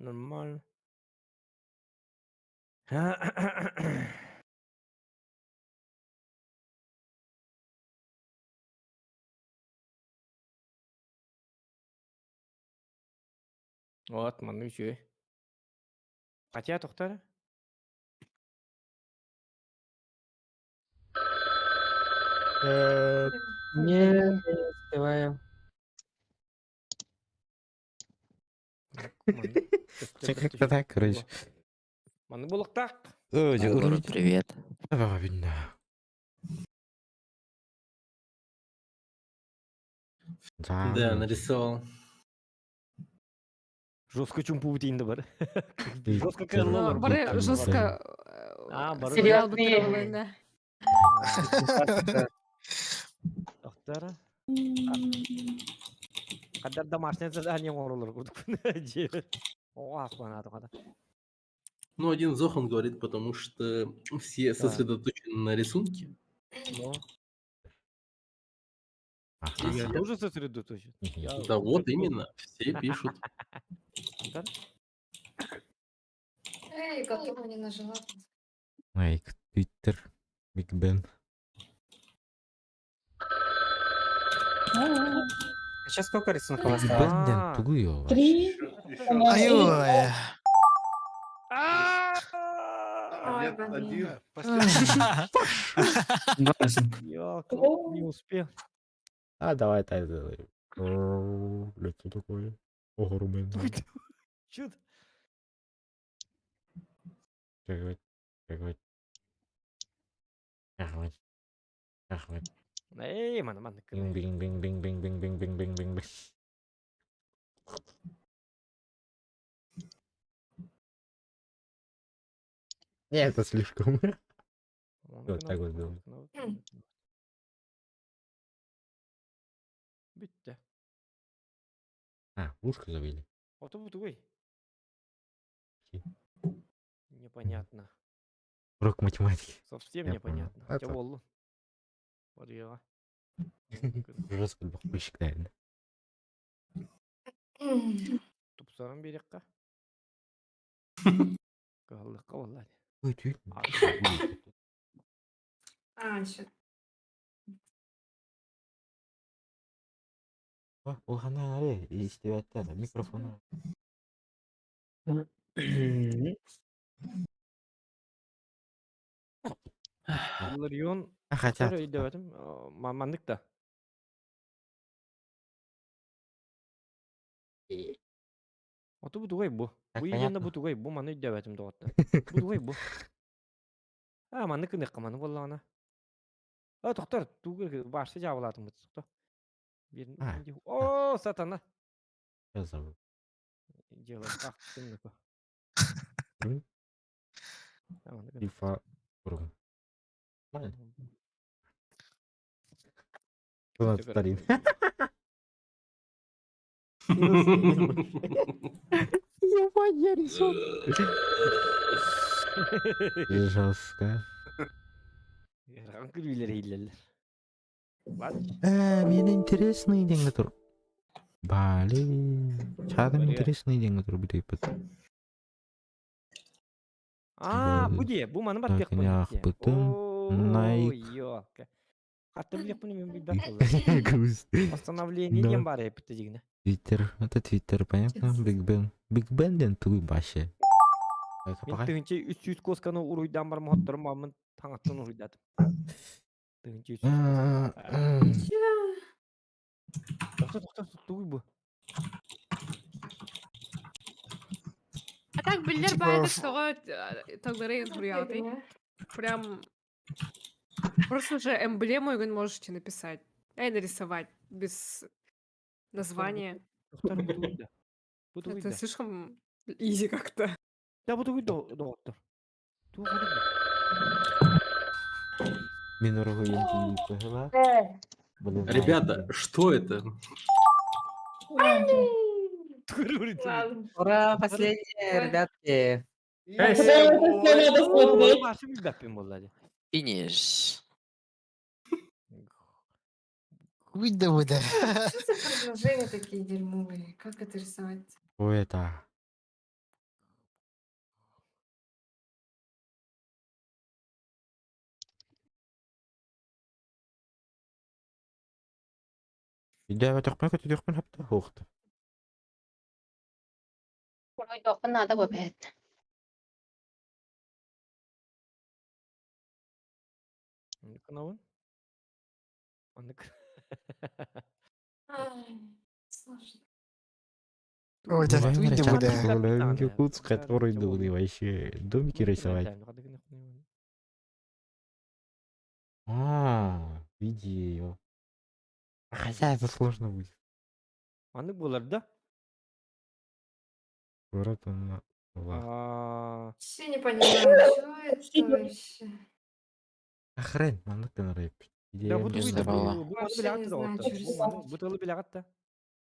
Вот, mandık şey. Кача тоқтар? Не успеваю. Как-то так, короче. Маны булықтақ. Егор, привет. Да, нарисовал. Жестко чумпу бутейінді бар. Жестко Твиттер. кәрілі бар. Бары жестко бары сериал Серьезные. бутировый, да. Тоқтар. Қадар домашнее задание орылыр күдік. О, аспан атықада. Ну, один Зохан говорит, потому что все сосредоточены на рисунке. Ну, Ага. я тоже сосредоточен. Да вот именно, все пишут. Эй, готова не нажала. Лайк, Твиттер, Биг Бен. Сейчас сколько рисунков Биг осталось? Бенден тугуё. 3. Ай-ой. Нет, один. Два рисунка. Не успел. А, давай так сделаем. Лицо такое. Огроменное. Чудо. Чего? Ахмед. Эй, мана. Бинг-бинг-бинг-бинг-бинг-бинг-бинг-бинг-бинг. Не, это слишком. Вот так вот было. Bitti. А, ушко забили. Ото bu тугой. Окей. Непонятно. Урок математики. Совсем Я непонятно. понял. Хотя Это- болу. Парига. Жестко бахпыщик, наверное. Тупсарым берекка. Калдыкка валлаhi. Ой, ты. А, еще. Ол қандай аре естіп айтты микрофоны. Ларион. Хотя. Dedim. Mandık da. Ото bu тугай bu. Так, Bu yiyende понятно. bu тугай bu manı devetim doğatta. Bu тугай bu. Ha manı kınık kamanı vallana. Ha doktor tuğur başta cevabaladım bu doktor. Bir Ha, o satana. Что забыл? Дело как ты FIFA Урум. Нормально. Кто нас старит? Ебать, я рисую. Жестко. Rank bilir hileler. Bak. Мен интересный день, который... Блин. Чадым интересный день, который будет пыт. Bu diye. Bu manı bat Так, нях пытым. Найк. Yok. Hatta bilek bunu ben bir dakika. Груз. Постановление Да. дем бар hep degine. Твиттер. Это Твиттер, понятно? Биг Бен. Биг Бен ден туй башы. Мен тыгынча 300 косканы уруйдан бар мохоттарым бамын таңаттан уруйдатым. Тыгынча 300. Тоқтар, туй bu. А так, билер Типа, байды тогдары хуриалты. Прям... Просто же эмблему вы можете написать. И нарисовать без названия. Тоқтар bu туйда. Bu Это туйда. слишком изи как-то. Да bu туйда доктор. Туй хады. Минорого янки погла. Блин. Ребята, что это? Ладно. Ура, последние, ребятки. Başı bir bapim vallahi. Финиш. Что за предложения такие дерьмовые? Как это рисовать? Что это? Идея тёхпен хапта хохта. Ой, доқын ада көпет. Канавын. Андык. Ай, сложно. Ой, да, Блин, ты ребята, да. блин, Якутск, который думали вообще домики рисовать. Видео. Хотя это сложно будет. Андык болар да? Город он на... Ла. Вообще не понимаю, что это вообще. Хрен, мана кына рэп. Да вот Идея вы была. Вообще не знаю, что рисовать. Бутылы билягатта.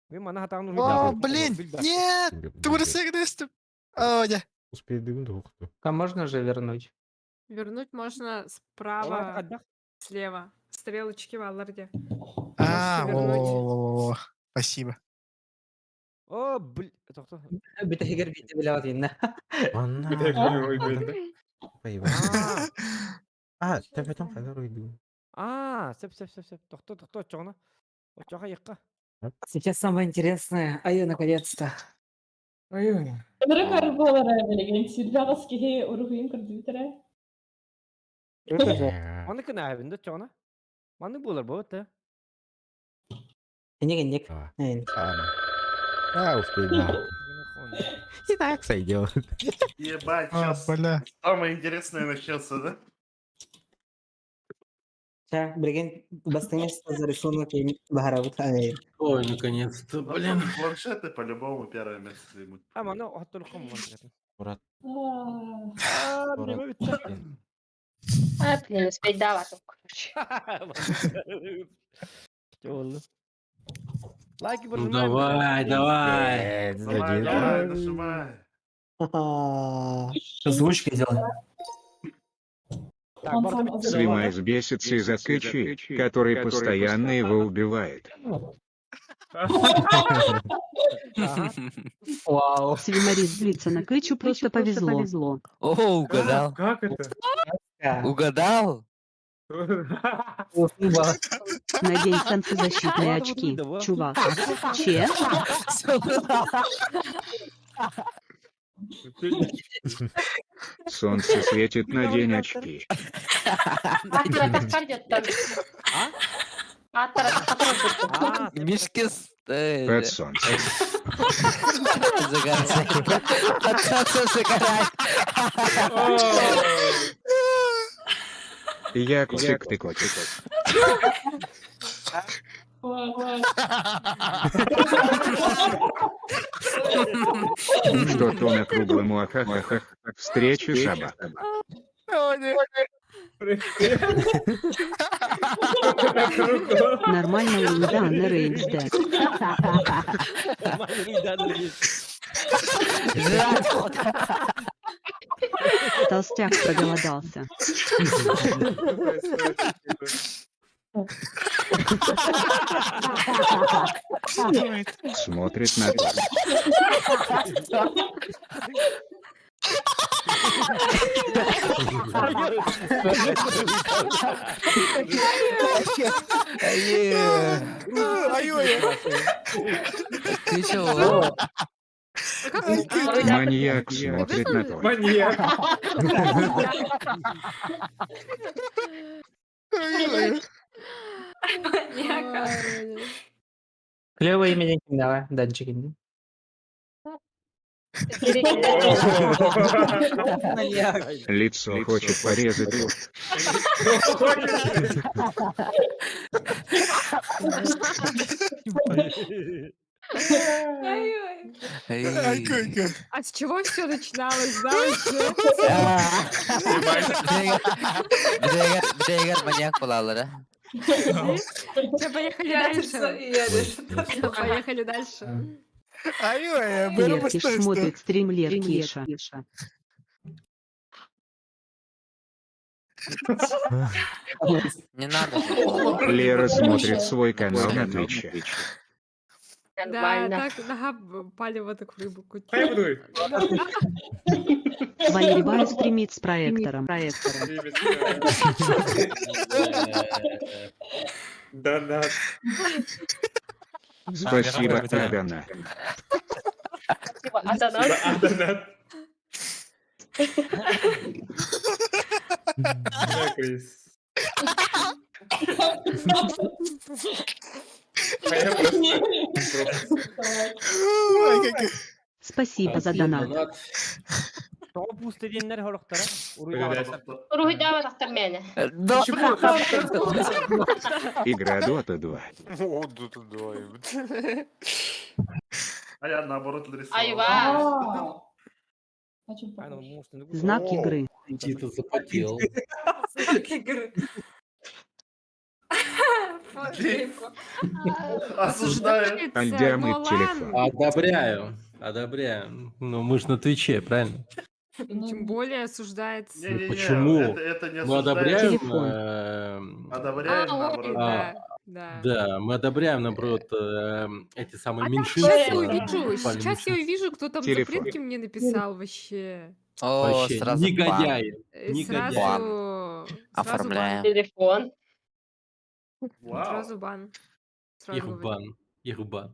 Вы мана хатаң О, блин, нет! Турсегдестіп. Ой, да. Успейдім доқты. А можно же вернуть? Вернуть можно Олар справа, аддах. слева. Стрелочки в алларде. А, вернуть. о, спасибо. О, блин. Тоқта. Битегер бите билет инна. Анна. А, А, ты потом который иду. сеп. Тоқта, чоғна. Очоға еққа. Сейчас самое интересное. Аю, наконец-то. Аю. Kadar karbolara belegen Silvagas ki uruhuyun kırdıtara. Это же. Маны кына әбінде чоғна. Маны болар бұл, да? Ник. Успей, да. И так сойдет. Ебать, А, сейчас бля. самое интересное начнется, да? Сейчас, Бриген, достанется за рисунок и Бахаравут. Ой, наконец-то, Ну, блин. планшеты по-любому первое место займут. А, маны оттылыққа мұн. Мурат. Неме бітті. А, блин, успеть давать. Что болды? Лайки Ну поднимаем. давай. Давай, нажимай. Озвучка сделай. Так, Барда, Свима взбесится из-за Кычи, который постоянно его убивает. Вау. Свимарит злится на Кычу, просто повезло. О, угадал. Как это? Угадал? Надень солнцезащитные очки, чувак. Че? Солнце светит на день очки. Мишки Под солнцем. загорает. Под солнцем загорает. Якусик ты котик. Что-то на круглом ахахахах. Встречи собак. Нормально еда на рейдсде. Толстяк проголодался. Смотрит на то. Ты чего? Маньяк смотрит на то. Маньяк. Клевое имя не давай, Данчик. Лицо хочет порезать. А с чего все начиналось, знаете? Бдегер маньяк болалар, да? Все, поехали дальше. Поехали дальше. Леркиш смотрит стрим Леркиша. Не надо. Лера смотрит свой канал на Твиче. Да, так, ага, пали так в рыбу. Валерибай стримит с проектором. Да. Спасибо, Адана. Адонат. Спасибо за донат. Топ устеденler horoqtara. Ruhi davet aktar meni. Игра Dota 2. О, Dota 2. А я наоборот нарисовал. Ayva. Знак игры. Титул запотел. Знак игры. Фоточку. Осуждаю. Альдиамид телефон. Одобряю. Одобряю. Ну, мы же на Твиче, правильно? Тем более осуждается. Не-не-не, Почему? это не Мы осуждаем. одобряем. Одобряем, наоборот. Да, мы одобряем, наоборот, эти самые меньшинства. Сейчас я увижу, спальные сейчас я увижу, кто там Телефон. запретки мне написал вообще. О, Вообще, сразу бан. негодяи. Сразу, Негодяи. сразу Оформляем. бан. Телефон. Вау. Сразу бан. Сразу Их говорю. бан. Их бан.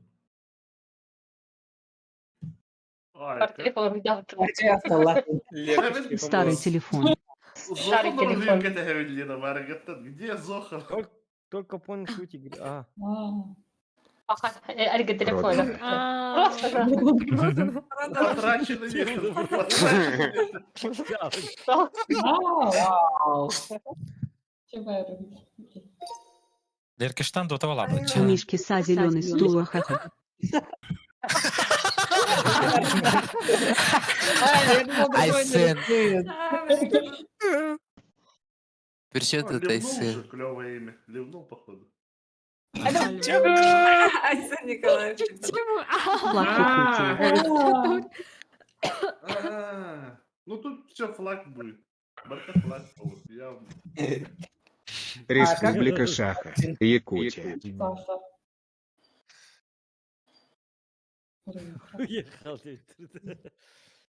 Ой, Par telefon davet. Старый телефон. Старый Зохан телефон. Рубин كده هيودينا Маргарита. Где Зохан? Только помню суть игры. Fakat erge telefon. А, Просто. Потрачено Леркештан Dota алабы. У Мишки са зеленый стул. Ха-ха. Айсен. Причем тут Ливнул Айсен? же, клевое имя. Ливнул, походу. Айсен Николаевич. Ну тут все флаг будет. Барка флаг будет. Явно. Республика Саха. Якутия. Уехал.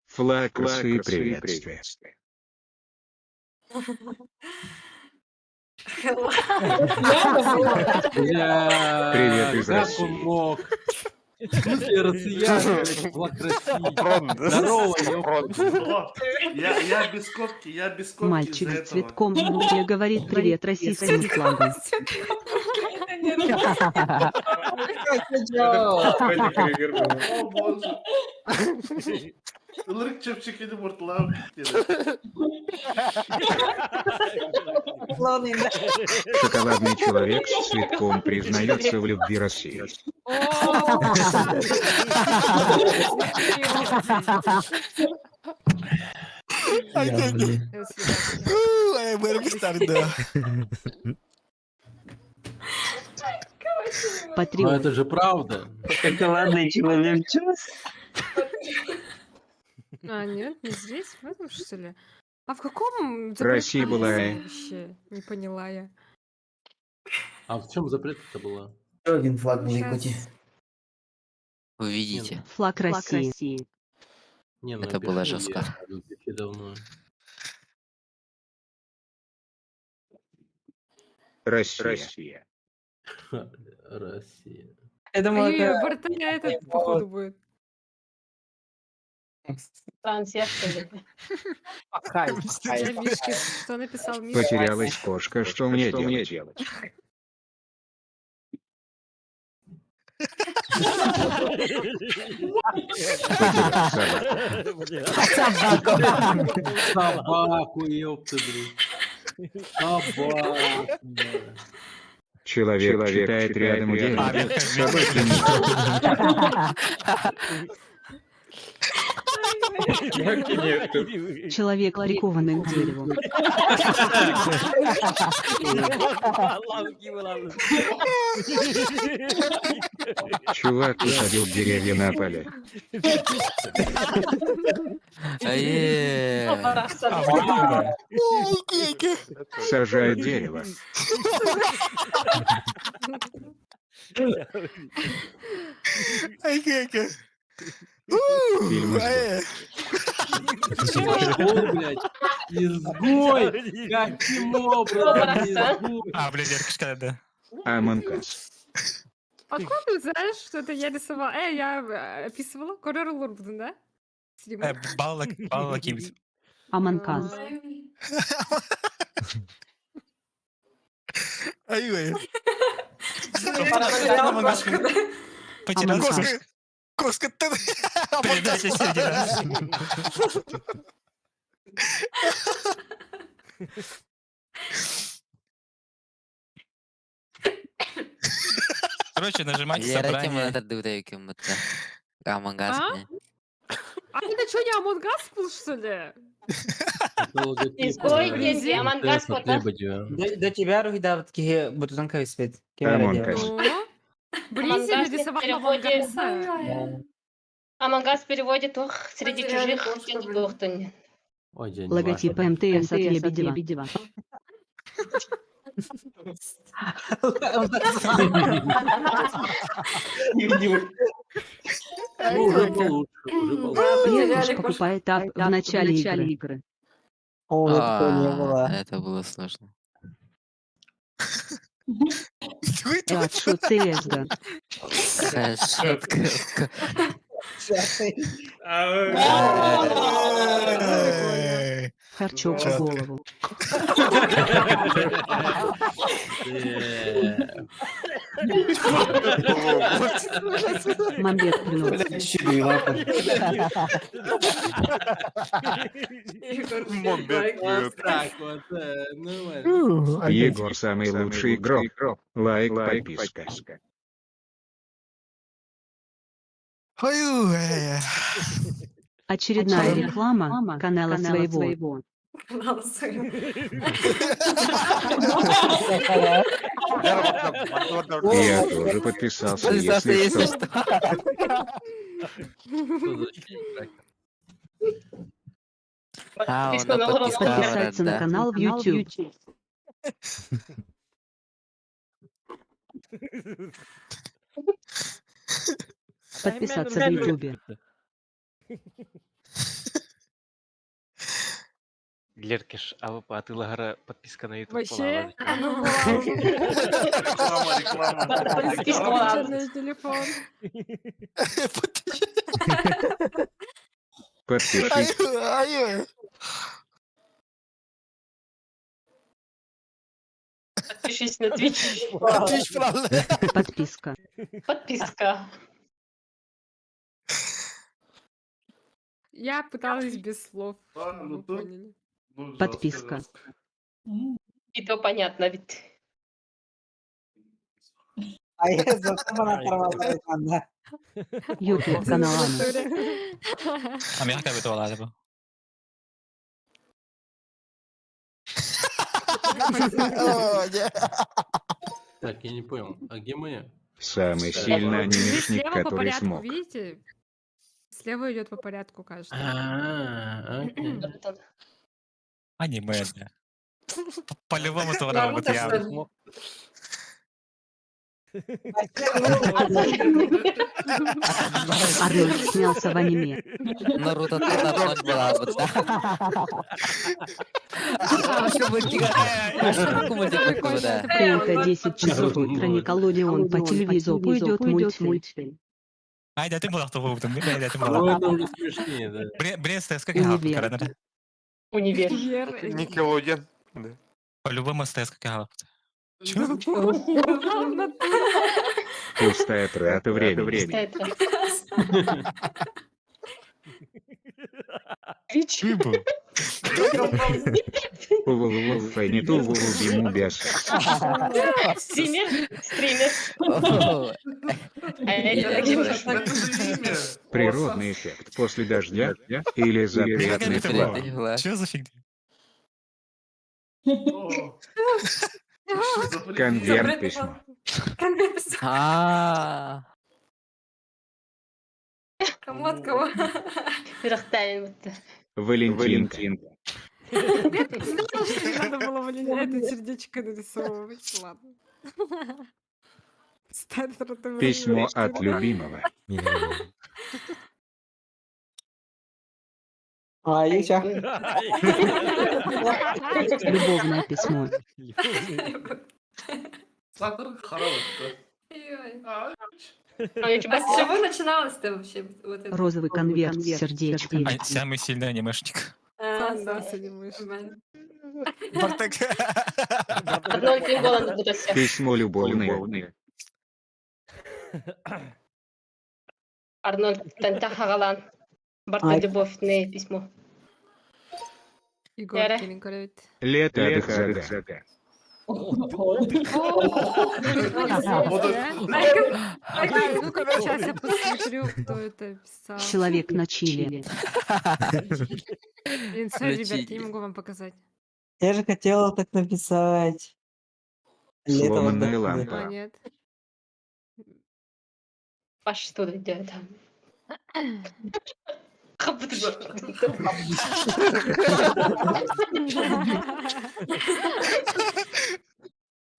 Флаг Руси приветствие. Привет из Как России. он мог? В смысле, россияне, флаг России. Здорово, ёпта. Я без копки, из-за Мальчик с этого. цветком в руке говорит привет российскому флагу. О боже. Лырк чепчикini муртлап Шоколадный человек с цветком признается в любви России. Но Патриот. это же правда. Шоколадный человек. А, нет, не здесь, в этом, что ли? А в каком Россия была. вообще? Не поняла я. А в чем запрет-то была? Один флаг в Щас. Якутии. Увидите. Флаг России. Не, ну Это было пишу жестко. я уже давно. Россия. Россия. Я думал, Ой-ой-ой, это... бортаня этот, походу, будет. Франция, что ли? Я Мишке, что написал Мишка? Потерялась кошка, что мне делать? Собаку, ёпта, блин. Собаку. Человек читает рядом дерево. Собаки Человек прикованный к дереву. Чувак посадил деревья на поле. Сажает дерево. Фильм Пошел, блядь, изгой! Каким образом изгой? Блядь, Леркешка, да. Among Us. Откуда ты знаешь, что это я рисовала? Я описывала. Король будем, да? Стример. Балла Кимс. Аманказ. Ай-ой. Потерял кошку, да? Потерял Амонг кошку. Ас. Кошка ты. Передача середина. Короче, нажимайте собрание. А? А это что, не Among Us был, что ли? Изгой есть, Among Us фото. До тебя, Рухида, вот такие бутон кайспет. Among Us. Ну? Бризи Among Us нарисовал в Among переводе... Us. Among Us в переводе тух среди Потеряли чужих кошку, блин. тухтань. Ой, день Логотип МТС от Лебедева. Уже получше, уже получше. Девушка покупает ап в начале игры. О, такого не было. Это было сложно. Радшу CSGO. Шутка. Харчок в голову. Мамбет приносит. Вот так вот, ну, Егор самый лучший игрок. Лайк, подписка. Очередная реклама канала своего. Канал своего. Я тоже подписался, если что. Подписаться на канал в YouTube. Подписаться в YouTube. Леркиш, а вы по Атылагара подписка на YouTube Вообще? Реклама. Подписка телефон. Подпишись. Подпишись на Twitch. Подписка. Подписка. Я пыталась без слов. Ладно, ну Вы тут- поняли. Ну, Подписка. И то понятно, ведь. А я зато она оторвалась, ладно. YouTube канал Анна. А меня как бы то ладно. Так, я не понял, а где моя? Самый сильный Здесь анимешник, слева по который порядку, смог. видите? Слева идет по порядку каждый. Окей. Аниме, да. По-любому то Наруто, я что ли? смог. Арнольд снялся в аниме. Наруто тоже была бы, да. ТНТ 10 часов утра Николодеон по телевизору пойдет мультфильм. Айда ты была, кто был там. Айда ты Ну, была. это уже смешнее, да. Брест, СТС как Универ. галактика, Универ. Никелоден. По-любому СТС как галактика. Чё? Пустая трата времени. Twitch. Фэниту ему без. Стример. Стример. А это Это же имя. Природный эффект после дождя или запретный флаг. Чё за фигня? О. Что за прикол? Конверт письма. Конверт письма. Кому от кого? Рахтайн. Валентинка. Я знала, что не надо было это сердечко нарисовывать. Ладно. Письмо от любимого. А, и чё? Любовное письмо. Сахар хороший. Ой. А, А с чего начиналось-то вообще? Вот это? Розовый конверт с сердечком. Самый сильный анимешник. А, Сам, да, с этим мышь. Бартек. Арнольд Винголанд будуся. Письмо любовное. Арнольд Тантахагалан. Барта любовное письмо. Егор Яра. Килинкорович. Лето Адхага. Ну-ка, сейчас я посмотрю, кто это писал. Человек на Чили. Блин, сори, ребят, я не могу вам показать. Я же хотела так написать. Лето Сломанная отдохнуть. А, лампа. нет. Паш, что ты делаешь там?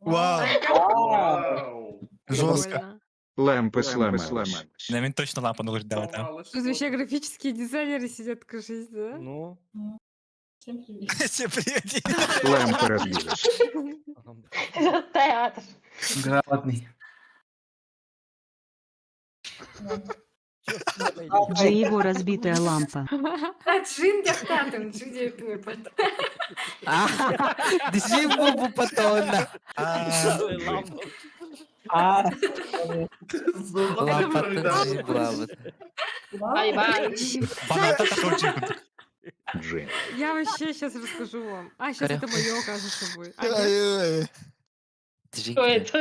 Вау. Вау. Жестко. Лампа сломалась. Наверное, точно лампа нужно давать, да? Тут вообще графические дизайнеры сидят, кажись, да? Ну. Всем привет. Всем привет. Лампа разбилась. Театр. Грамотный. Где его разбитая лампа? Джин дяхтатым, джидепный потом. Джимбу потонна. Айван. Баната такой джип. Джин. Я вообще сейчас расскажу вам. А, сейчас это мое, кажется, будет. А, нет? Ай-ай-ай. Что это?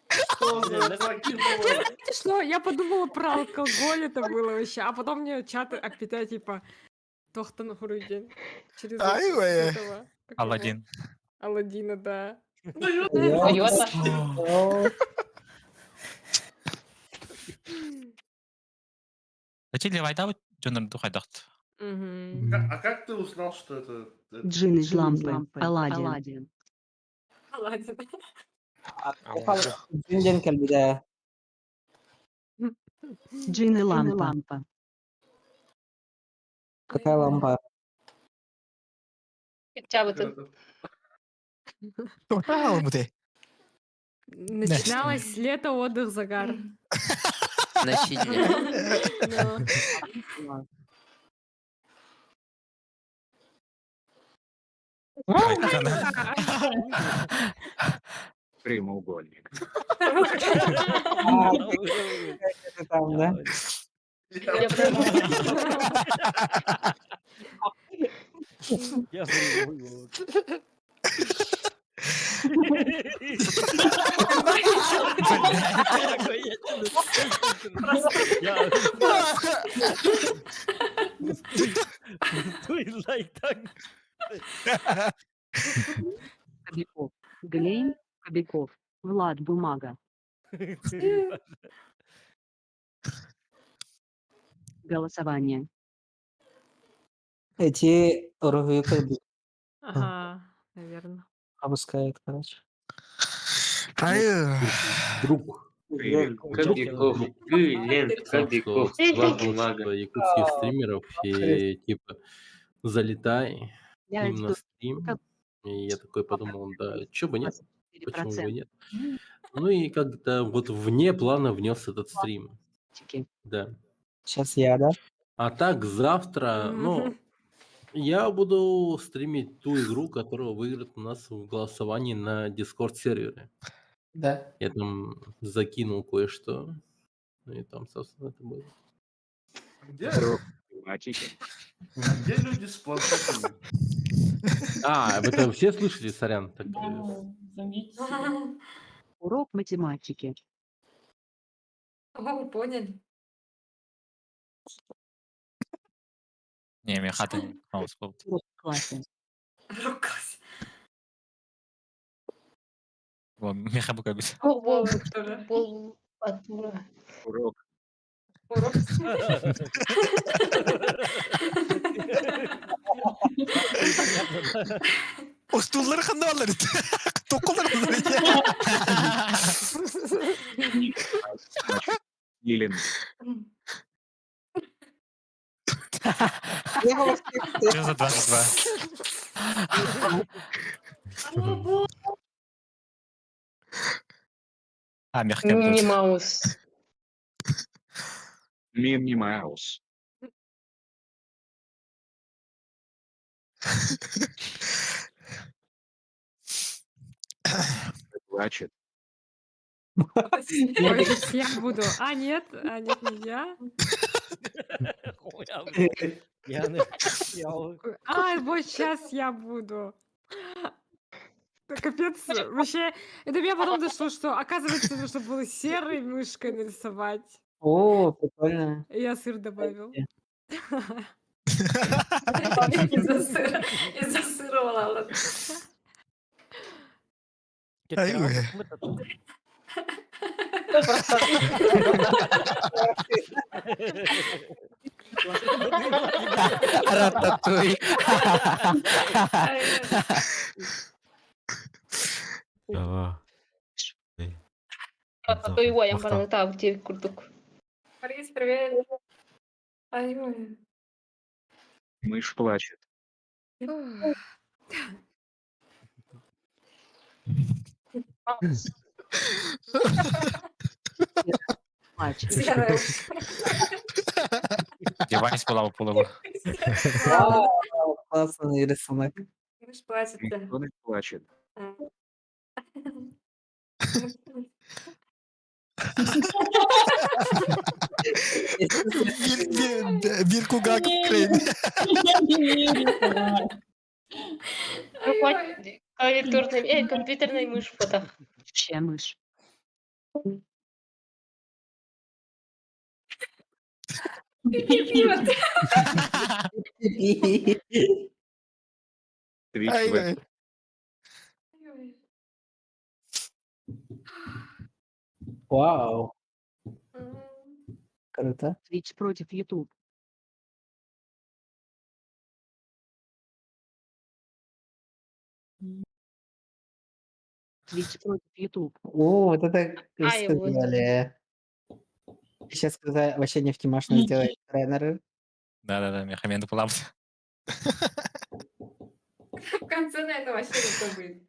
Знаете что? Я подумала про алкоголь, это было вообще. А потом мне чат опять типа Тохтан Хурудин. Через Ай-ай-ай. этого. как его? Аладдин. Аладдина, да. Зачем вайда жондар тухайдакт? Мгм. А как ты узнал, что это... Джин из лампы. Аладдин. Ладно. Джин кальбида. Джин и лампа. Какая лампа? Чабутын. Начиналось лето, отдых, загар. На Чили. Да. Прямоугольник. Это там, да? Я понимаю. Кобяков. Глейн. Кобяков. Влад Бумага. Голосование. Эти рувюка Ага, наверное. опускают, короче. Друг. Привет. Кобяков. Кобяков. Влад Бумага. Якутских стримеров. И типа залетай Я им на жду. стрим. И я такой подумал, да, чё бы нет, почему бы 4%. нет. Ну и как-то вот вне плана внес этот стрим. Да. Сейчас я, да? А так завтра, ну, я буду стримить ту игру, которая выиграет у нас в голосовании на Discord сервере. Да. Я там закинул кое-что. Ну и там, собственно, это будет. Где, Мальчики. где люди с планшетами? А, вы там все слышали, сорян? Так, Заметьте. Урок математики. О, поняли. Не, мне хата не вспомнил. Урок в классе. Рукас. Меха Букабис. Пол Атура. Урок. Урок. Устулları kanalları. Тоkulları Елен. Что за 22? А, мягкая. Мини Маус. Минни Маус. Плачет. Ой, сейчас я буду. А, нет, не я. А, вот сейчас я буду. Да капец, вообще, это до меня потом дошло, что, оказывается, нужно было серой мышкой нарисовать. О, прикольно. И я сыр добавил. Из-за сыра, ладно. Рататуй. Ой, ой, я пора тебе куртук. Борис, привет. Ай-ой. Мышь плачет. Девайс была полова. Вау, классный рисунок. Мышь плачет, да. Мышонок плачет. Биркугак Крейн. Компьютерная мышь в фото. Чья мышь? Твич Ай-ай. Вау. Круто. Twitch против YouTube. Twitch против YouTube. О, вот это Ай, вот. сказали. Сейчас сказали, вообще нефтемашно сделать тренеры. Да-да-да, Мехаменду Пулап. В конце на это вообще не будет.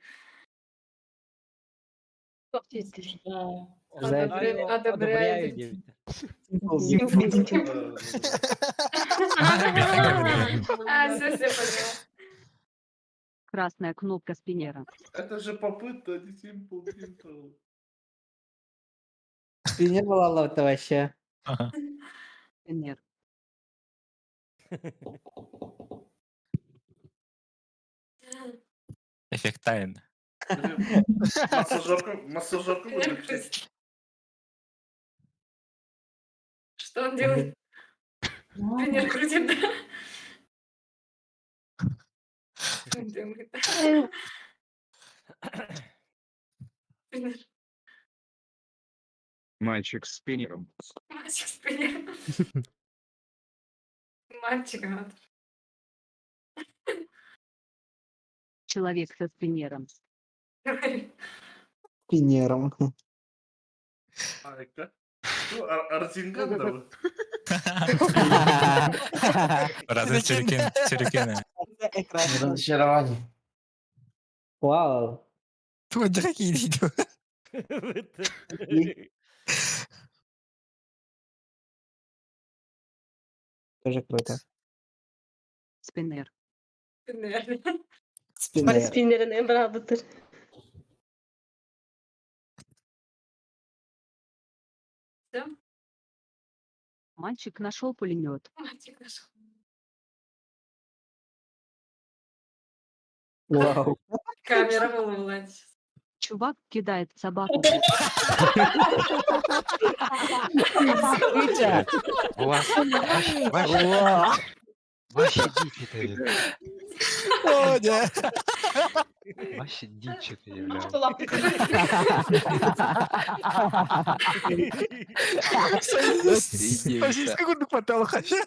Одобряю. А, все поняла. Красная кнопка спиннера. Это же попытка, а не Simple. Ты не была лота вообще. Спиннер. Эффект тайн. Массажерку будем включить. Что он делает? Спиннер крутит, да? Он думает, да. Спиннер. Мальчик с спиннером. Мальчик с спиннером. Мальчик, гад. Человек со спиннером. Пинером. Айка. Ну, Арзинган, Разве сюрикены. Разочарование. Вау. Твой дорогие видео. Тоже круто. Спиннер. Спиннер. Спиннер. Спиннерine beraberdir. Всё? Мальчик нашел пулемет. Мальчик нашел. Вау. Камера была. Чувак кидает собаку. Витя, у вас ваши дичь это. О, да. Ваши дичь это является. Почти секунду хватало хотя.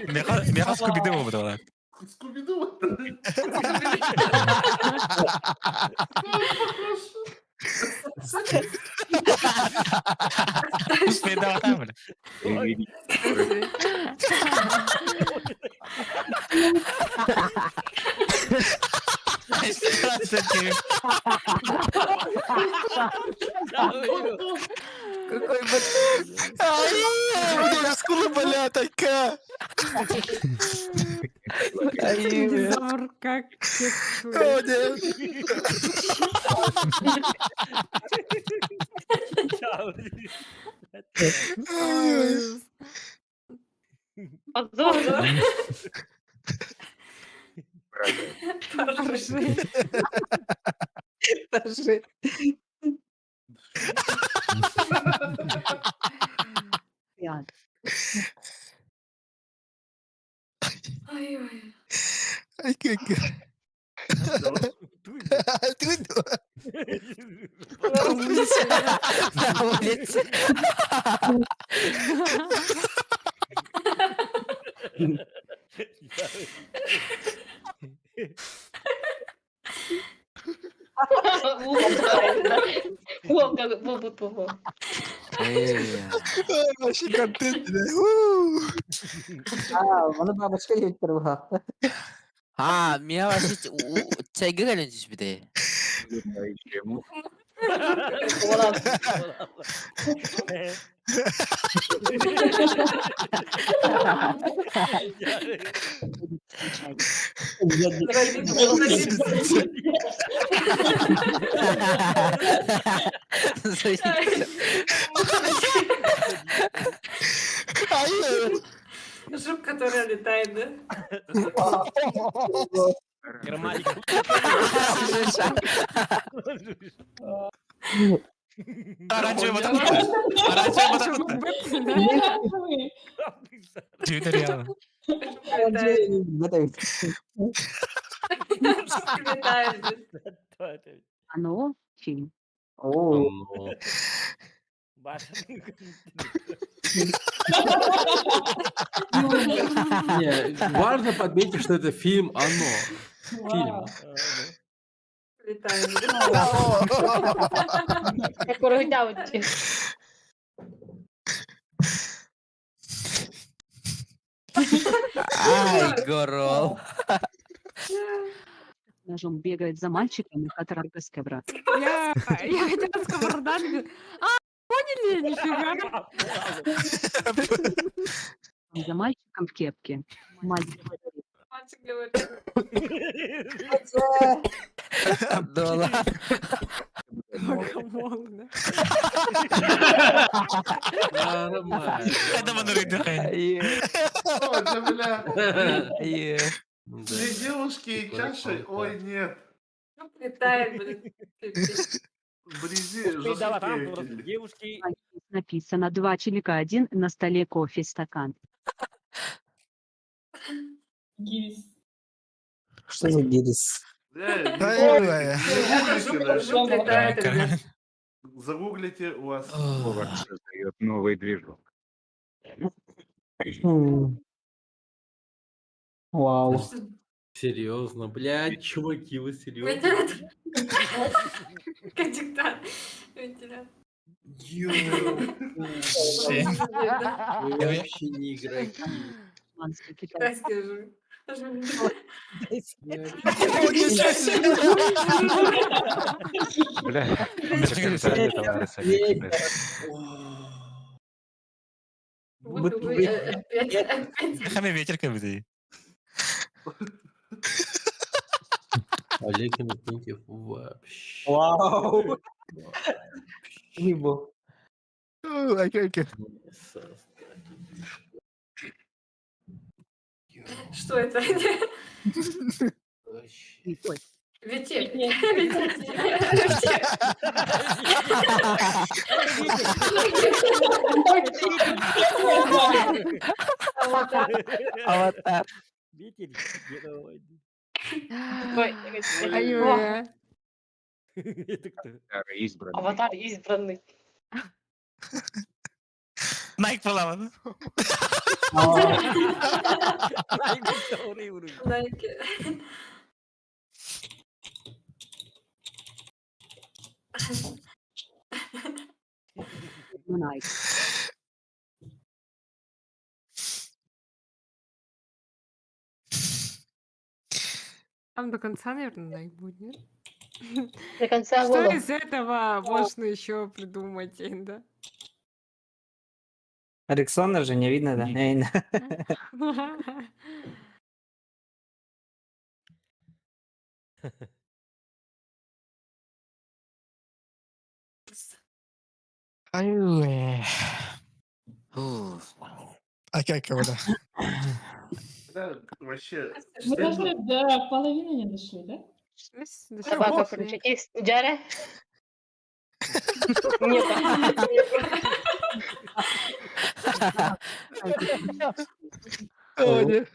Меха Скуби-Ду была. Скуби-Ду. Спидал там, бля. Какой бы... Ай, у меня скулы болят, Айка. Динозавр как О, нет. Позор. Поржи. Поржи. Ой-ой. Ай, как... Туйду. На улице. На улице. Вообще контент, да. Mana bambaşka yayıtları var. А, меня вообще чайга кәлен бide. Жук, который летает, да? Грамматика. Оранжевый батон. Живи реально. Оно фильм. Не, важно подметить, что это фильм «Оно». Фильм. Ай, горол. Ножом бегает за мальчиком, который брат. Я хотела сковорода. Поняли? Нифига. За мальчиком в кепке. Мальчик говорит. Дола. Богомолно. Нормально. Это мануридахай. О, бля. Да. Две девушки и чаши? Ой, нет. Летает, блин. Вблизи Да, там жестокие просто эти. девушки. Написано 2 челика, 1 на столе кофе, стакан. Гирис. Что за гирис? Жук летает, ребят. Загуглите, у вас... Повар создает новый движок. Вау. Серьезно, блядь, чуваки, вы серьезно? Вентилятор. Кондиктор. Вентилятор. Вы вообще не игроки. Китайский жук. Бля, Хаме ветер как бы. Олег Иннокентьев вообще. Вау. Ибо. Что это? Ветер. Аватар. Ай-ой. Это кто? Избранный. Аватар избранный. Найк Палаван. Там до конца, наверное, Найк будет, нет? До конца Что года. из этого можно еще придумать, да? Александр же не видно, да? Не видно. Ай, а как его, да? Да, вообще, Мы даже до половины не дошли, да? Собака включить. Есть Джаре? Нет. Тоня.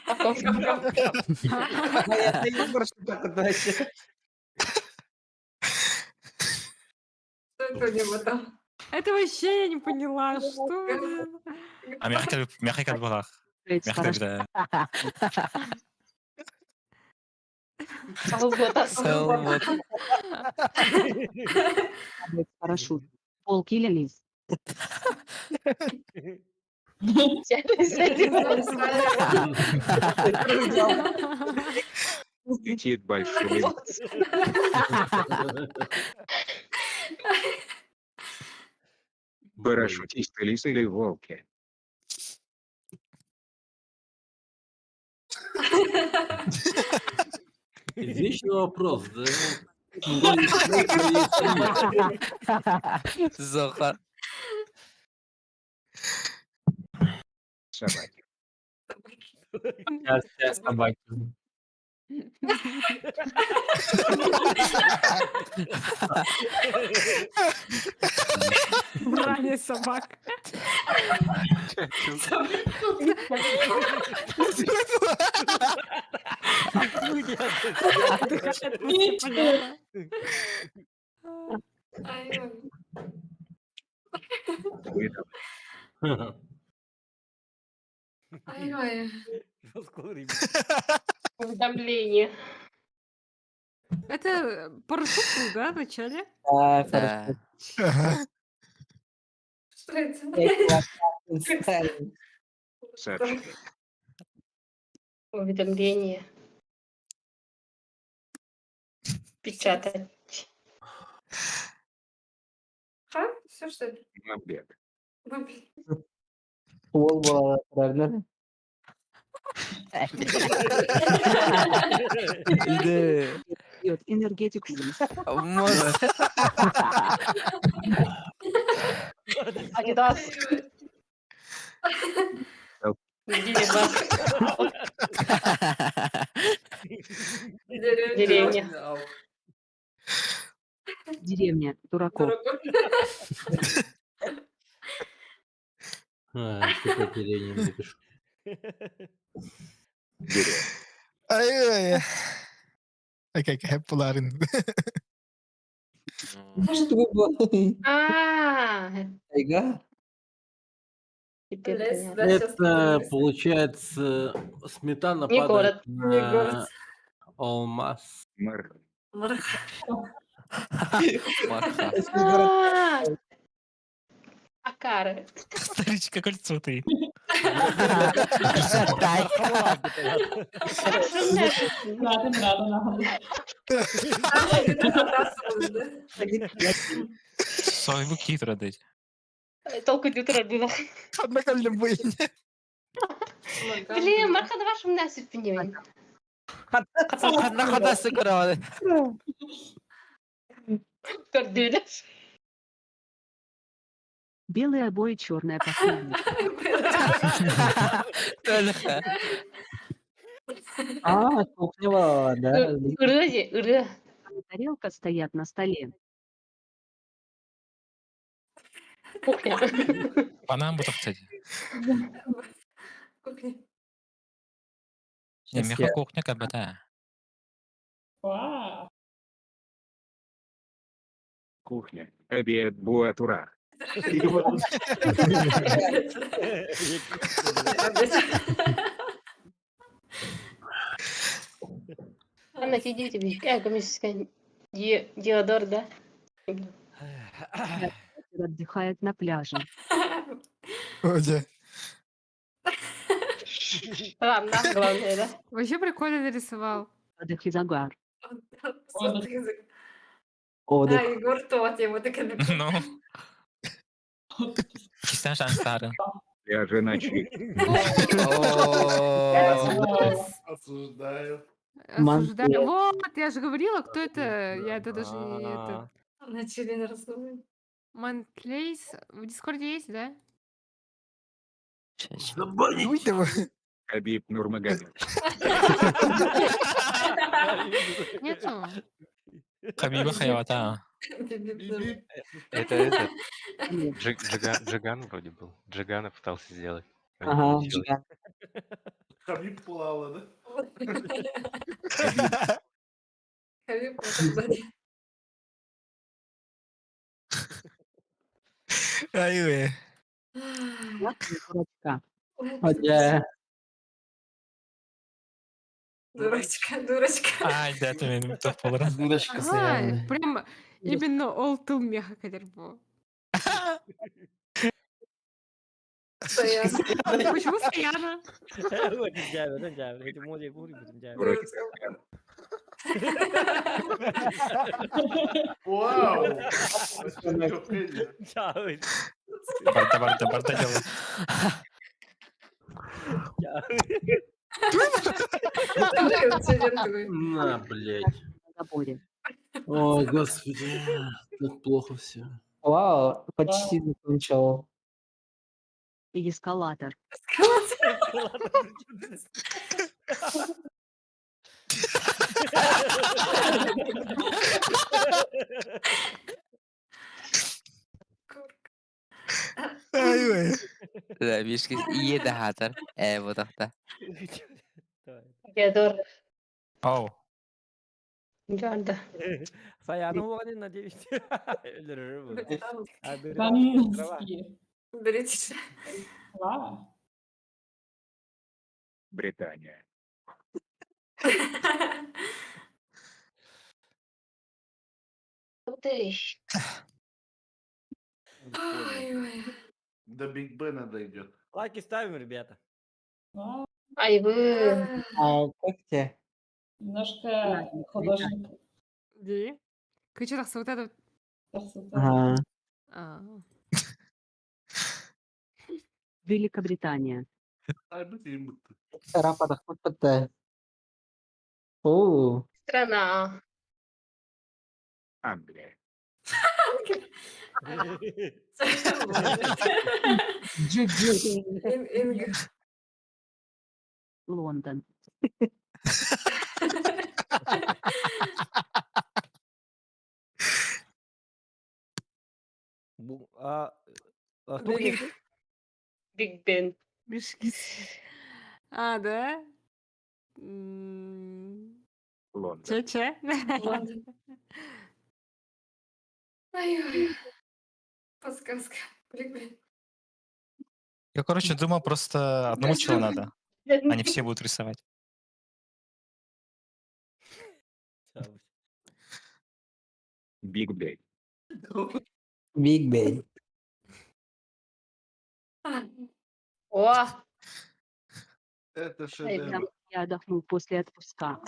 Я не просто так вот вообще. Что это у него там? Это вообще я не поняла, что это? מרחיק ברח. Хорошо. Салвот. Парашют. Волк или лис? Летит большой. Парашютисты лисы или волки? Вечный вопрос, да? Захар. Собаки. Сейчас собаки. Брание собак. Ай-ой. Уведомление. Это парашют был, да, вначале? Да. Что это? Сообщение. Уведомление. Печатать. Все, что ли? Мобед. Ол балалар. Энергетик. Адидас. Деревня. Деревня дураков. Что по деревне напишу. Ай, какая популярная. Тайга? Теперь Лес, понятно. да, сейчас Это получается сметана Не город. падает Не город. на алмаз. А, Акары. Старичка, кольцо ты. Свою хитро дать. Толку дютера было. Однокольно были. Блин, мархада вашим насип пенёй. Одна сыграла. Кордюляш. Белые обои, черная посуда. Кухня была, да. Уры. Тарелка стоят на столе. Кухня. По нам буду хотеть. Кухня. Не, меха кухня как бы да. Вау. Кухня. Обед буатура. Анна, иди тебе. Я комиссия. Диодор, да? Отдыхает на пляже. Оля. Ладно, главное, да? Вообще прикольно нарисовал. Отдых и загар. Отдых и загар. А, Отдых. Егор тот, я вот так и Ну. Кристиан Шанстара. Я же начал. Осуждаю. Осуждаю. Вот, я же говорила, кто это. Я это даже не это. Начали на разговор. Мантлейс в Дискорде есть, да? Забанить его. Хабиб Нурмагомедов. Нету? Хабиба Хаявата. Это этот. Джиган вроде был. Джигана пытался сделать. но не Ага, получилось. Джиган. Хабиб Пулала, да? Хабиб Пулала. Ай, Дурачка. Хотя... Дурочка. Ай, да, ты меня топ полра. Дурочка Ага, Саяна. прям именно Олтыл меха кадербо. Стояна. Почему Стояна? Вау! Барта делает. На, блядь. На заборе. Ой, господи. Так плохо все. Вау, почти закончил. И эскалатор. Ай, لا بيشكي إيه ده حاضر وضغطه Дедор. Оу. Жарда. Sayağını huvanın na diye. Öldürür bu. Канский. Бритиш. Вау. Британия. Тыщ. Ой. До Биг Бена дойдет. Лайки ставим, ребята. Вау. Ай вы. Как тебе? Немножко художник. Ди. Кычы тахсы вот это. Ага. А. Великобритания. Ай, блин. Рапа дохнут под. О. Страна. Англия. Инга. Лондон. Bu кто где? Биг Бен. А, да? Лондон. Че? Лондон. Ой. Подсказка. Блин. Я, короче, думал, просто одному челу надо. Они все будут рисовать. Биг Бэй. Биг Бэй. О. Это шедевр. Я отдохнул после отпуска.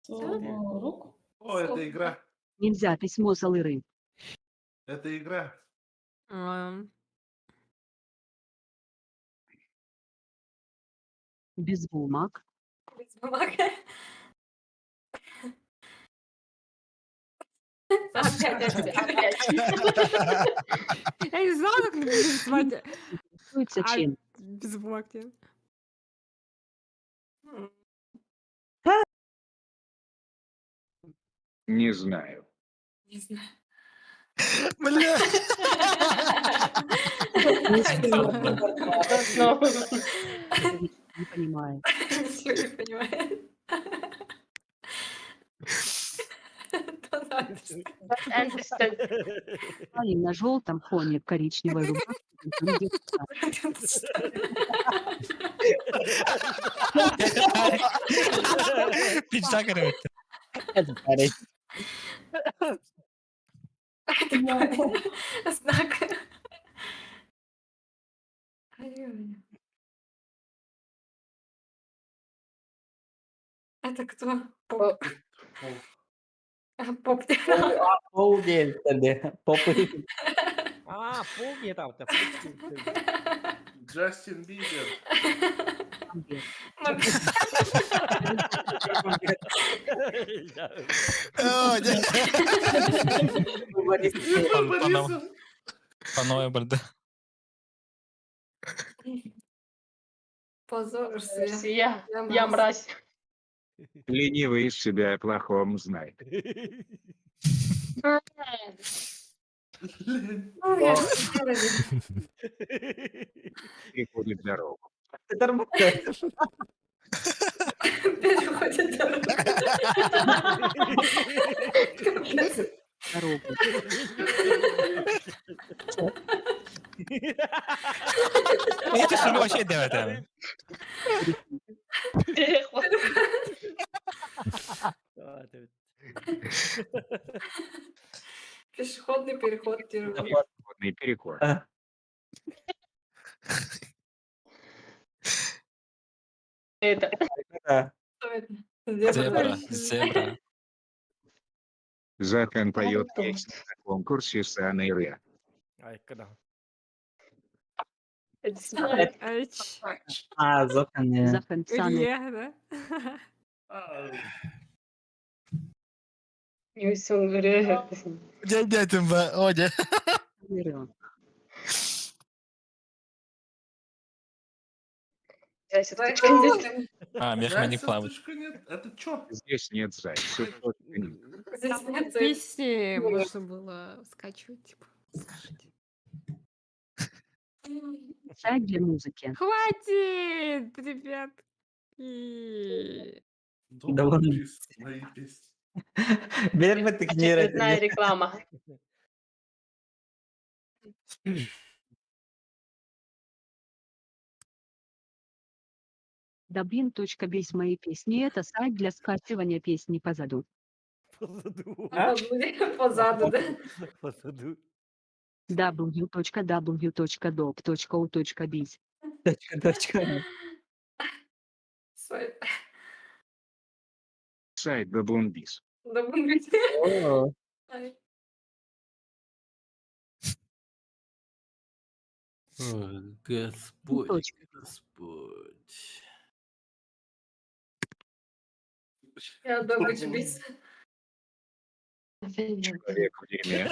Руку. О, это игра. Нельзя письмо Салыры. Это игра. Без бумаг. Без бумаг. Опять. Я не знала, как рисовать. Чем? Без бумаг. Не знаю. Не знаю. Бля. Не понимаю. Ничего не понимает. Парень на желтом фоне коричневой рубашки. Пиджак рвет. Это парень. Знак. Ой-ой. Это кто? Поп. Поп. Полдень тогда. Попы. Полдень там. Джастин Бибер. Панове Бальде. Позор, Я мразь. Ленивый из себя о плохом знает. Переходит дорогу. Переходит дорогу. Эти что вообще делают? Пешеходный переход. Пешеходный переход. Это. Что это? Зебра. Закан поет песню на конкурсе Саны Ре. Ай, когда? Закан, не. Закан Саны. Илья, да? Юсун говорю. Дядя, Одя. Мех не плавает. Нет, это чё? Здесь нет зайцев. Здесь нет Песни можно было скачивать, типа. Скажите. Сайт для музыки. Хватит, ребятки. Да ладно. Мои песни. Бербатик не Очередная реклама. Dublin.biz мои песни. Это сайт для скачивания песни позаду. Позаду, да? Позаду. www.dob.u.biz. Сайт Бабунбис. Господь, Господь. Я добрый чебис. Человек в дерьме.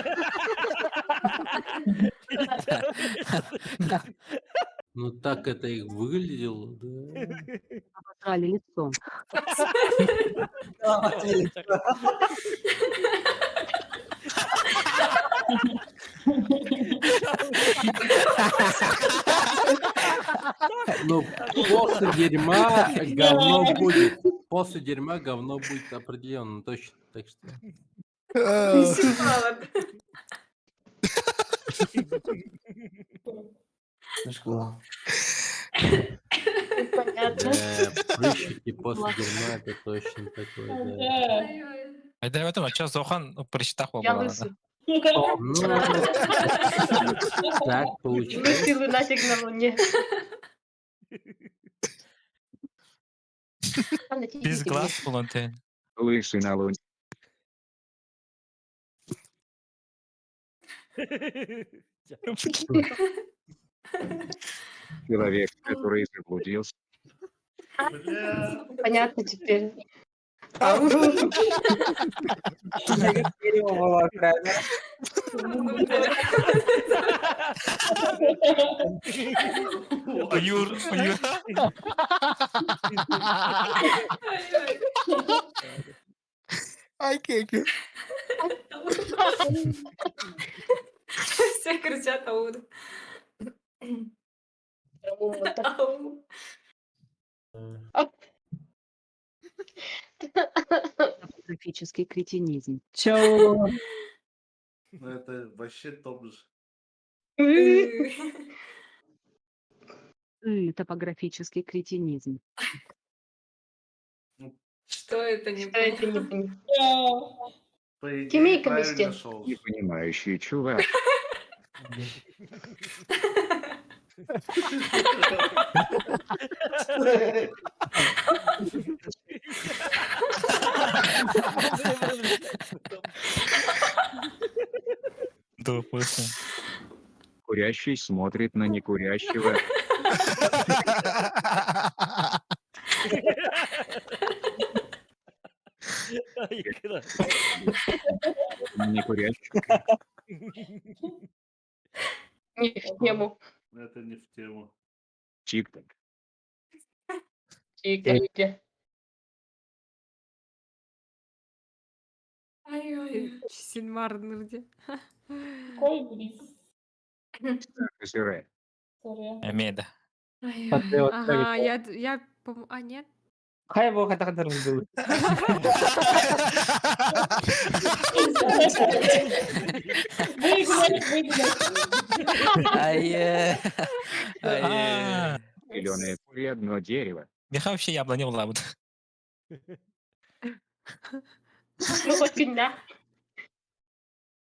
Ну так это и выглядело, да? Обосрали лицо. Ну, после дерьма говно будет. После дерьма говно будет определенно, точно. Так что... Прыщики после дерьма это точно такое, да. Да, в этом сейчас Зохан при счетах Я была. лысый. Так получилось. Лысый лунатик на луне. Без глаз полонте. Лысый на луне. Человек, который заблудился. Понятно теперь. Юр. Ай, кеки. Все кричат ауд. Топографический кретинизм. Чё? Ну это вообще топ же. Топографический кретинизм. Что это не Что это не понимаю. По идее, Семейка правильно вместе. шел. Непонимающий чувак. Да, просто. Курящий смотрит на некурящего. Некурящий. Не в тему. Это не в тему. Чик-так. Чики. Ай-ой. Сильмар Нурди. Какой бриз? Зире. Соря. Меда. Патриот Ага, Кавито. я, а нет? Хай его ката-ката разбил. Зеленое поле, одно дерево. Меха вообще яблони улабут. Ну хоть фигня.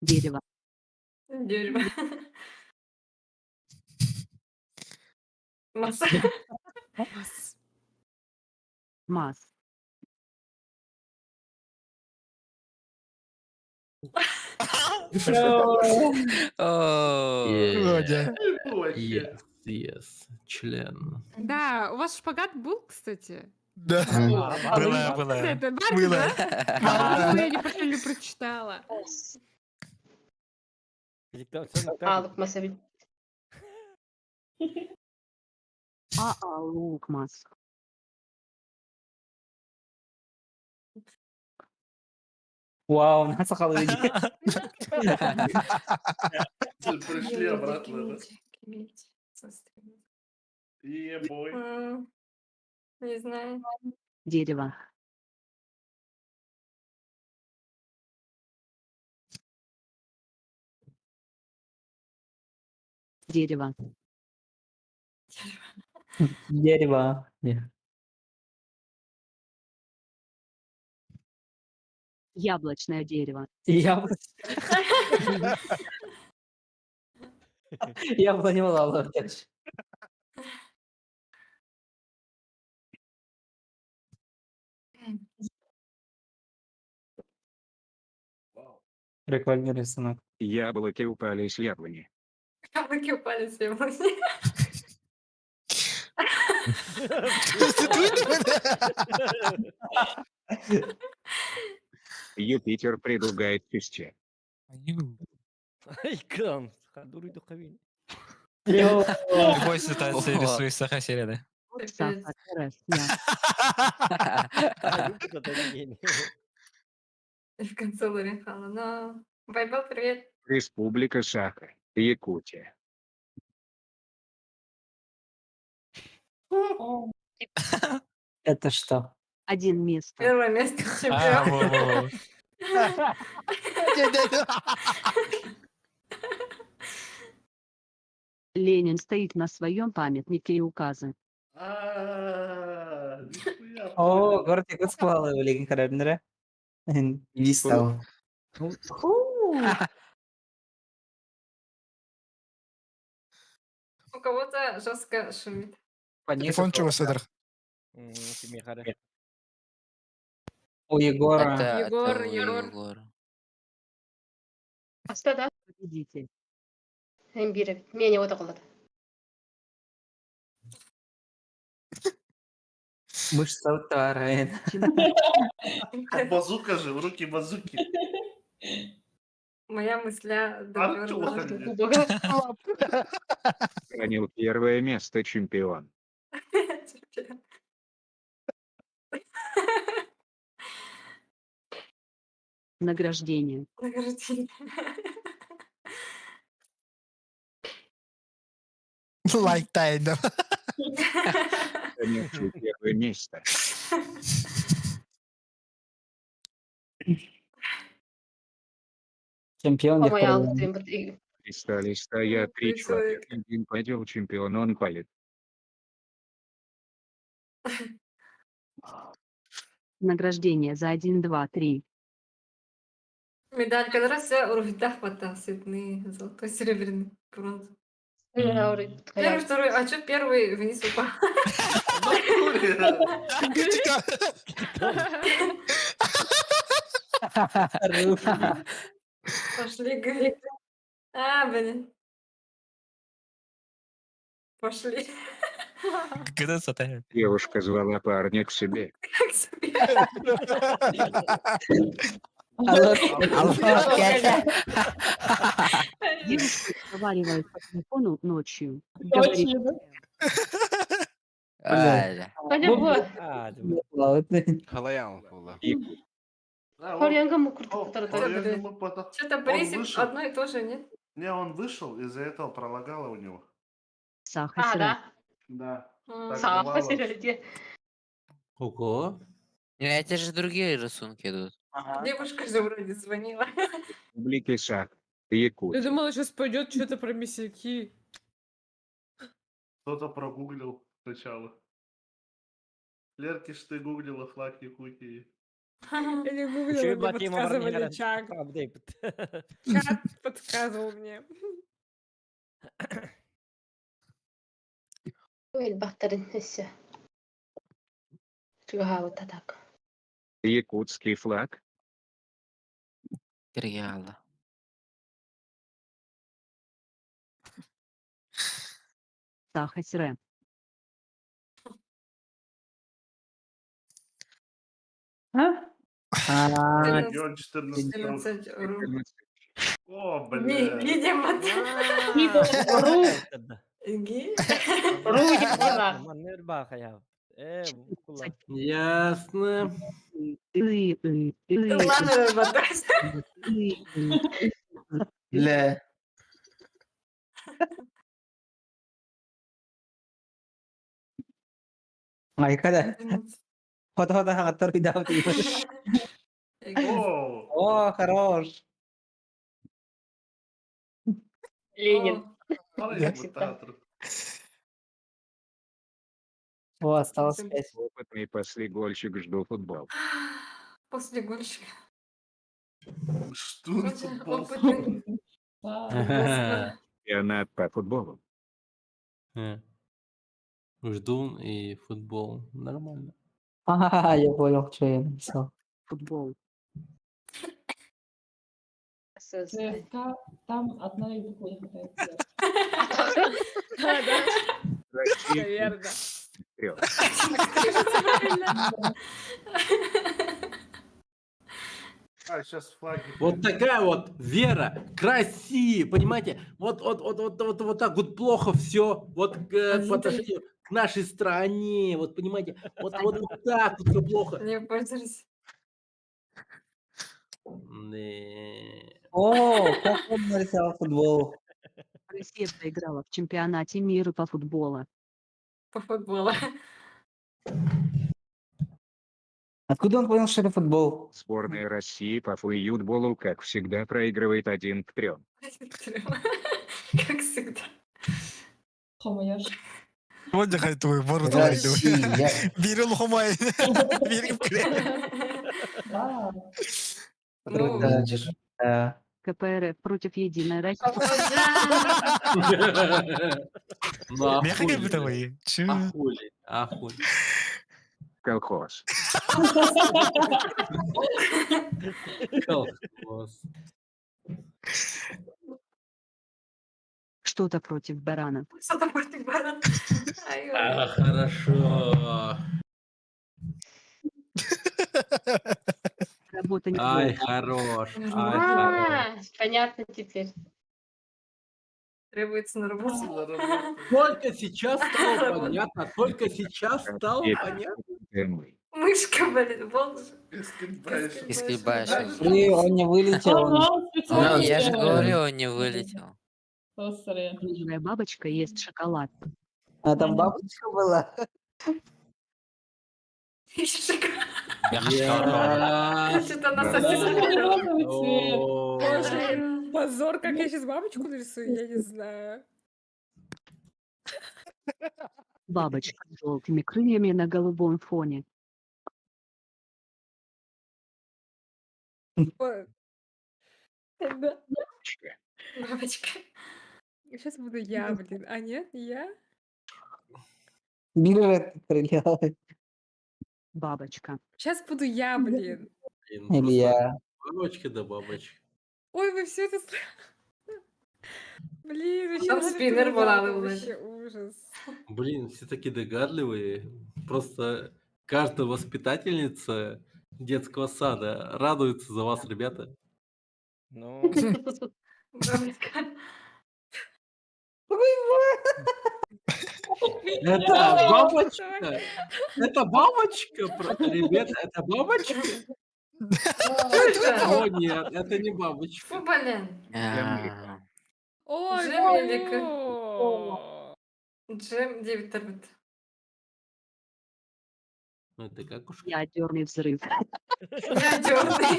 Дерево. Дерево. Масса. Масс. Володя. Yes, yes. Член. Да, у вас шпагат был, кстати? Да. Было. Это Барби, Было. да? А, я неправильно прочитала. Лукмас. Лукмас. Вау, наса халыги. Пришли обратно, да? Кемить. Сострим. Ебой. Не знаю. Дерево. Дерево. Дерево. Не. Яблочное дерево. Яблони улавлю. Прикольный рисунок. Яблоки упали с яблони. Яблоки упали с яблони. Юпитер предлагает песте. Экран. Ходури духовин. В любой ситуации рисуй Саха-серия, да? В конце Лоренхала. Но Байбал, привет. Республика Саха, Якутия. Это что? Один место. Первое место чемпиона. Ленин стоит на своем памятнике и указы. О, город Якутск Ленин карабинера. Вистал. У кого-то жестко шумит. Телефон чего, Седр? У Егора. Егор. А что, да? Победитель. Имбирь. Менее вот около. Мышца Тарен. Базука же, в руки базуки. Моя мысля Занял первое место чемпион. Награждение. Лайк тайм. Занявший первое место. Чемпион Листа, я 3 человека. Один пойдел чемпион, он палит. Награждение за 1, 2, 3. Медаль, когда все у Рувита хватал, цветные, золотой, серебряный, бронзовый. Первый, второй, а чё первый вниз упал? Пошли, говорит. А, блин. Пошли. Когда сатая. Девушка звала парня к себе. Как себе. Алло, девушка разговаривает по телефону ночью. Говорит, Халаян хула. Что-то Борисик одно и то же, нет? Не, он вышел, из-за этого пролагало у него. Саха сра. Да. М. Так бывало. Ого. Это же другие рисунки идут. Девушка же вроде звонила. Публики Сах. Я Якутия. думала, сейчас пойдет что-то про месяки. Кто-то прогуглил сначала. Леркиш, ты гуглила флаг Якутии. Я не гуглила, Еще и мне Батима подсказывали Варнера. чат. Правда. Чат подсказывал мне. Якутский флаг. Кирьяла. Саха сра. Регион 14. 14 ру. О, Ви- бля. Видимо, Ги? Ясно. Ладно, размотайся. Бля. Ay ka na. Foto-foto hangat daw tipo. О, хорош. Ленин. О, осталось 5. Опытный послегольщик, жду футбол. После гольщика. Что Опытный. Господи. Чемпионат по футболу. Жду и футбол. Нормально. Я понял, что я написал. Футбол. ЦСКА, там одной буквы не хватает. Наверное. Вперед. А, сейчас флаги. Вот такая вот вера к России, понимаете? Вот так вот плохо все, вот по отношению к нашей стране, вот понимаете? Вот так вот все плохо. Не пользуюсь. О, как он нарисовал футбол. Россия проиграла в чемпионате мира по футболу. По футболу. Откуда он понял, что это футбол? Сборная России по футболу, как всегда, проигрывает 1-3. Как всегда. Хомаяш. Сегодня хай твою бороду Россия. Берем хомай. Берем Ну, Да. КПРФ против Единой России. Ну а Мягкие хули, бытовые. Чё? а хули. Колхоз. Колхоз. Что-то против барана. Что-то против барана. А, хорошо. Работа не Ай, будет. хорош. Ай, хорош. Понятно теперь. Требуется на работу. Только сейчас стало понятно. Только сейчас стало понятно. Мышка, блин, волк же. Искребаешь. Он не вылетел. Ну, я же говорю, он не вылетел. Рыжая бабочка ест шоколад. А там бабочка была. Что-то она сосиска. Боже, позор, как я сейчас бабочку нарисую, я не знаю. Бабочка с желтыми крыльями на голубом фоне. Да. Бабочка. Сейчас буду я, блин. А нет, не я? Биржа стреляла. Бабочка. Сейчас буду я, блин. Блин, Или просто я. бабочка да бабочка. Ой, вы все это... Блин, вообще Там надо спиннер была, передал, вы вообще ужас. Блин, все такие догадливые. Просто каждая воспитательница детского сада радуется за вас, ребята. Ну, Это бабочка! Это бабочка! Ребята, это бабочка? О, нет, это не бабочка. Фу, блин. Ой, Джемелик. о. Джем Дивитер. Ну, это как уж. Ядерный взрыв. Ядерный.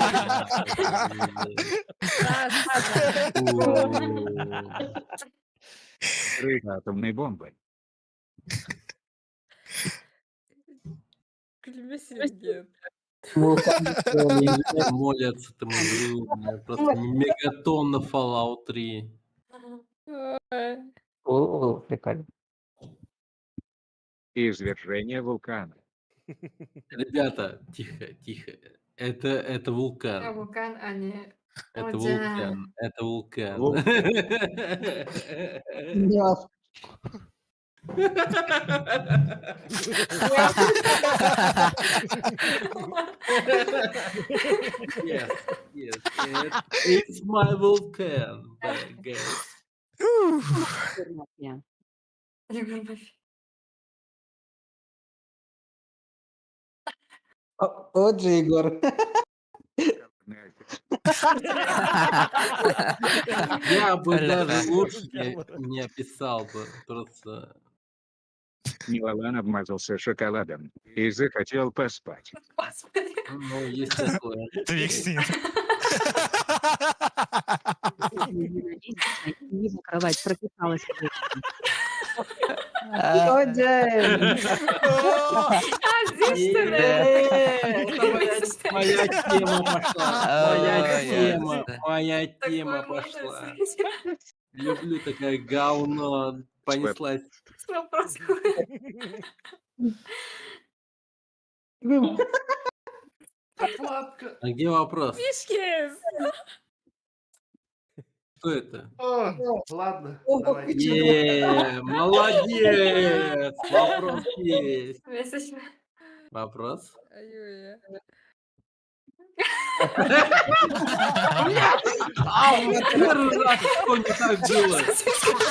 Взрыв атомной бомбы. Клемесинген. Молятся этому взрыву, бля, просто мегатон на Fallout 3. О, прикольно. Извержение вулкана. Ребята, тихо, тихо. Это вулкан. Вулкан, а не... Это О, да. вулкан. Это вулкан. Нет. Yes, yes, it's my vulcan, guys. Егор Мафия. Вот же Егор. Я бы даже лучше не описал бы, просто... Милан обмазался шоколадом и захотел поспать. Ну, есть такое. Твиксин. Его кровать пропиталась. О, Джейм. А, здесь что ли? Моя тема пошла. Моя тема пошла. Люблю такое говно. Понеслась. Что происходит? А где вопрос? Мишкис! Что это? Ладно, О, давай. Молодец! Вопрос есть. Месячно. Вопрос? Ой-ой. Первый раз что не так было.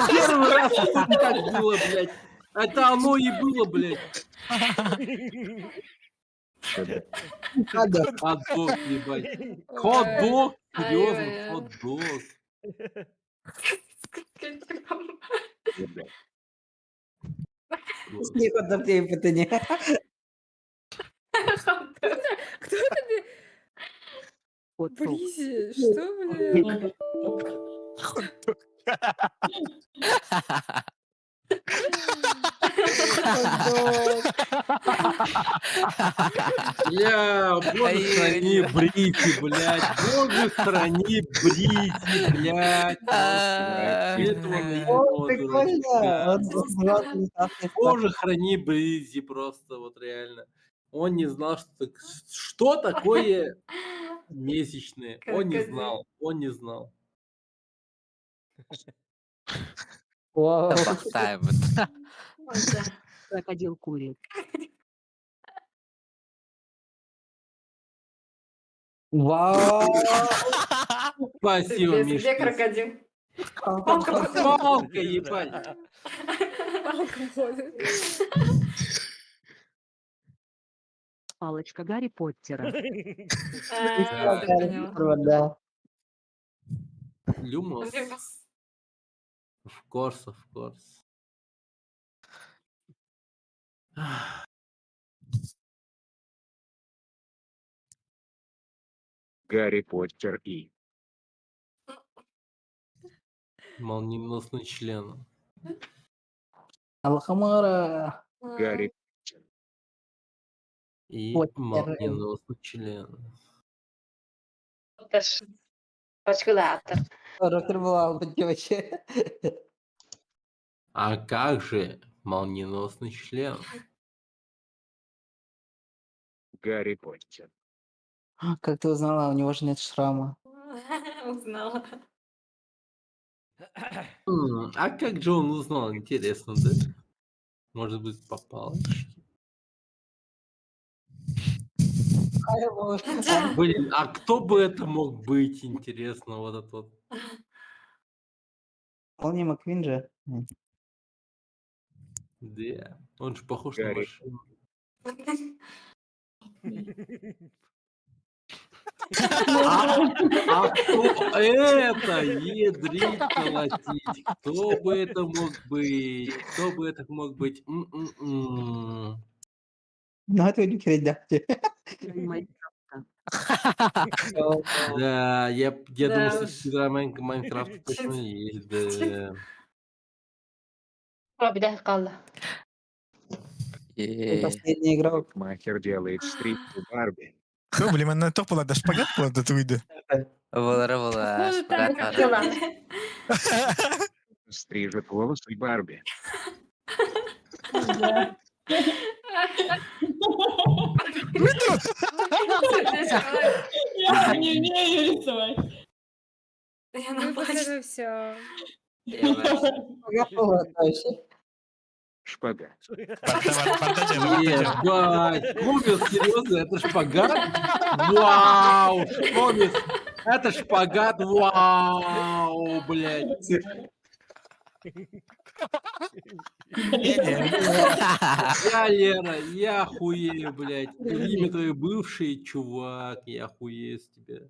Первый раз что не так было, блядь. Это оно и было, блядь. Хот-дог, ебать. Хот-дог? Серьезно, хот-дог. Смех от Артемия Патыни. Кто это? Бризи, что, блядь? Бля, боже, храни Брити, блядь. Боже, храни Брити, блядь. Этого на О, прикольно. Боже, храни Брити, просто вот реально. Он не знал, что такое месячные. Он не знал, он не знал. Да поставим это. Крокодил курит. Вау. Спасибо, Миша. Где крокодил? Палка, ебать. Палка ходит. Палочка Гарри Поттера. Да. Люмос. Of course, of course. Гарри Поттер и... Молниеносный член. Алхамара. Гарри И Поттер. молниеносный член. Это ж калькулятор. Рокер была у девочки. А как же молниеносный член? Гарри Поттер. Как ты узнала, у него же нет шрама. Узнала. А как же он узнал? Интересно, да? Может быть, по палочке? Блин, а кто бы это мог быть, интересно, вот этот вот? Молния Маквин же. Да, он же похож на Гарри. машину. А кто это? Ядрить колотить. Кто бы это мог быть? Кто бы это мог быть? Ну, это не передача. Да, я Да думаю, что уж. спидермен Майнкрафта точно есть, да. Abi kaldı. Последний игрок. Махер делает стрим у Барби. Кто, блин, она то была, да шпагат была, да туйда. Булары була, Походу, там шпагат как бар. дела? Стрижет волосы Барби. Да. Я не умею рисовать. Я Ну и на после плаче. этого все. Шпагат. Ебать, комис, серьезно, это шпагат? Вау, комис, это шпагат, вау, блядь. Я, Лера, я хуею, блядь. Имя твое бывший, чувак, я хуею с тебя.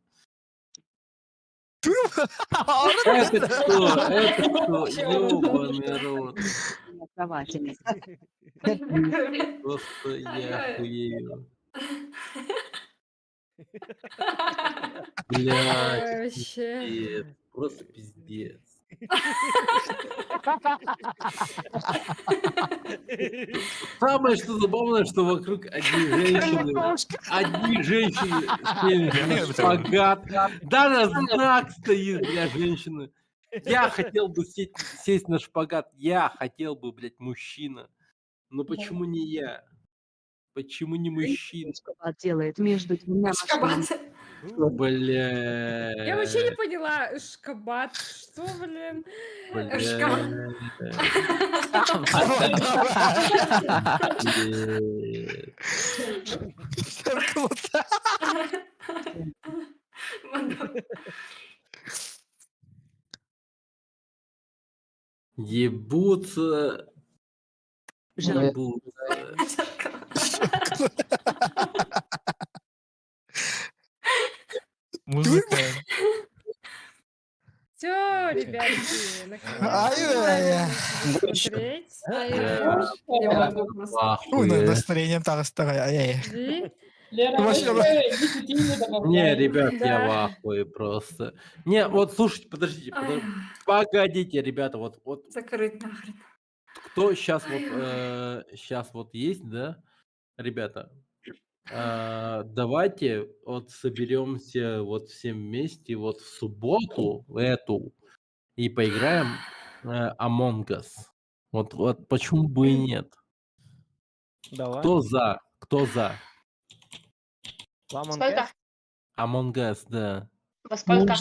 Это кто? Это кто? Ёбаный рот. Просто я хуею. Блядь, Ой, вообще. пиздец. Просто пиздец. Самое что забавное, что вокруг одни женщины сели на шпагат. Даже знак стоит для женщины. Я хотел бы сесть на шпагат. Я хотел бы, блядь, мужчина. Но почему не я? Почему не мужчина? Шкабат делает между двумя машинами. Бля. Я вообще не поняла. Шкабат. Что, блин? Ебутся. Ебутся. Музыка. Все, ребятки, Ай-яй-яй. смотреть. Настроение так старое. Ай-яй-яй. Лера, Вообще, больше 10 не добавляй. Не, ребят, я Да. в ахуе просто. Не, вот слушайте, подождите, погодите, ребята, вот Закрыть нахрен. кто сейчас вот есть, да, ребята, давайте вот соберемся вот всем вместе вот в субботу эту и поиграем Among Us. Вот почему бы и нет? Давай. Кто за? Кто за? Сколько? Among Us, да. Во сколько?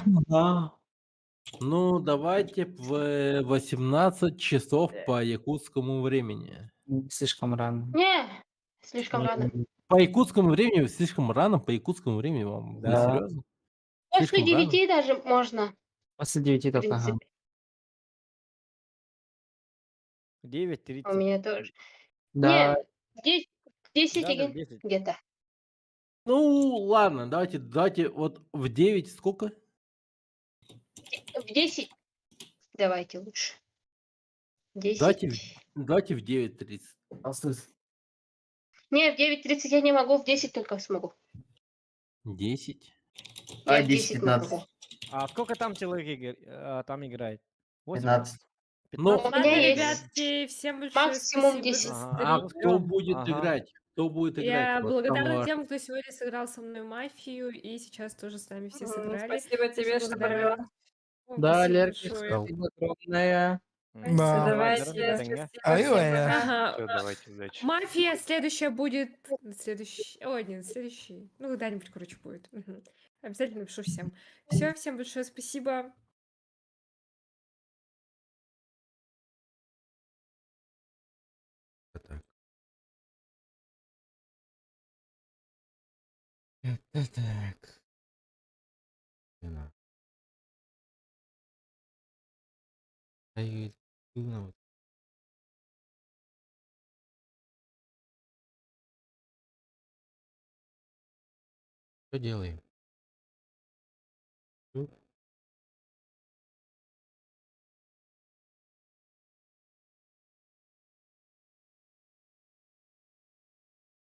Ну, давайте в 18 часов по якутскому времени. Слишком рано. Не, слишком рано. По якутскому времени слишком рано, по якутскому времени вам. Вы Да. серьезно? После Слишком рано? 9 даже можно. После 9 В только. Ага. принципе. 9:30. У меня тоже. Да. Не, 10 Да, 10. где-то. Ну, ладно, давайте вот в 9 сколько? В 10 давайте лучше. 10. Давайте в 9:30. Не, в 9:30 я не могу, в 10 только смогу. 10? Я в 10 могу. А сколько там человек там играет? 15. Ну, У меня есть Ребятки, всем большое максимум спасибо 10. за а стрим. кто будет играть? Кто будет играть? Я Вот благодарна самое тем, кто сегодня сыграл со мной мафию, и сейчас тоже с нами все сыграли. Спасибо тебе, что Благодарю. провела. Вам Да, спасибо Лерки, большое. спасибо огромное. Да. Давайте. Ай-яй-яй. Ага. Всё, давайте, удачи. Мафия следующая будет ой, не на следующий. Ну, когда-нибудь, короче, будет. Мгм. Обязательно напишу всем. Все, всем большое спасибо. Так. Так. Не надо. Что делаем?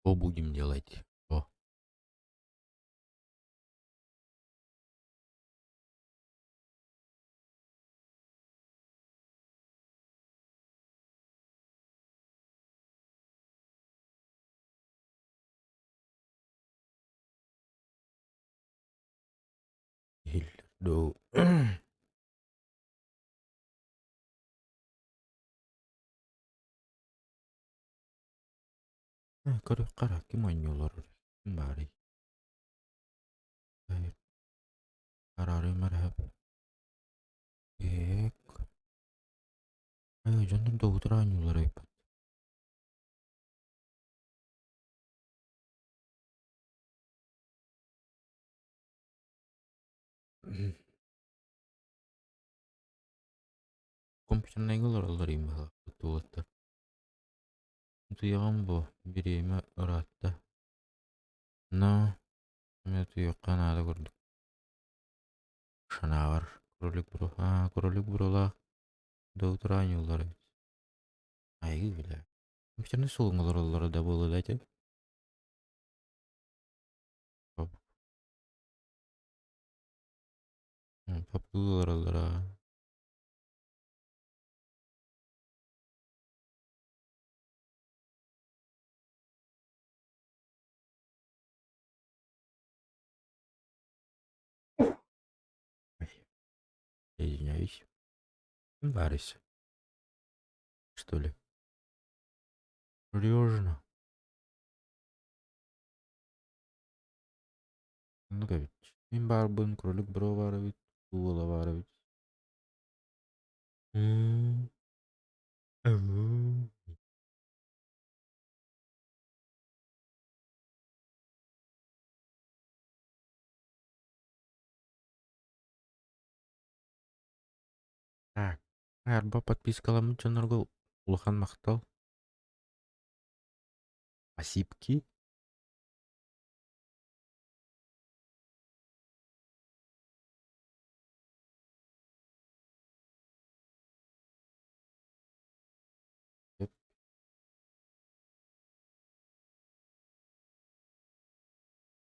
Что будем делать? О. Hildo. Qara kim oynuyorlar? Kim bari? Evet. Kararı merhab. Ayo canım doktor oynuyorlar hep. Компьютерный игралар аларым бала. Туатта. Туяган бу. Биреме ыратта. Но мен туяккан ада көрдүк. Шанавар. Кролик бурола. Доктор oynuyorlar. Ay bile. Компьютерный солоңалар алар да болду да те. Папулар алар. Извиняюсь. Барис. Что ли? Серьезно? Ну-ка ведь. Мен барбын, кролик бро бар ведь. Тула бар ведь. Так. Арба подпискаламын чонорго улахан мактал. Спасибки.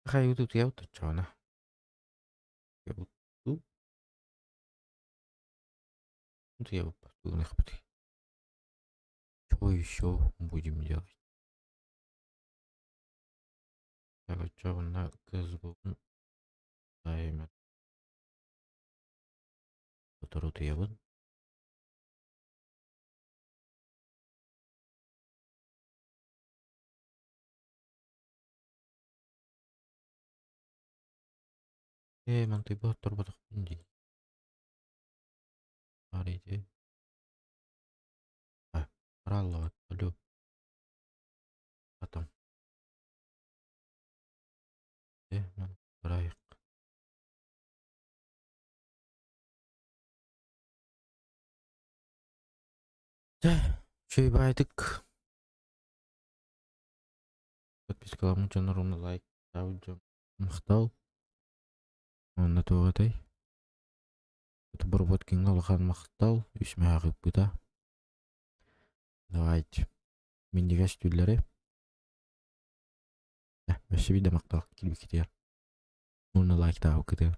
Хай тут я вот чона. Я вот тут. Тут я вот посылных пути. Что еще будем делать? Так, а что на КСБ? Таймер. Который я вот. Манты баттар батак инди. Арите. Ралла, алло. Потом. Мен барайык. Чөйбайдык. Подпискаламын чонорумны лайк, аудио мактал. Онна тогатай. Это Барботкинга улахан мактал. Үсмө агып быта. Давайте. Миндигаш түлләре. Өсі биде мақтал келбекетер. Оны лайк тағы күтер.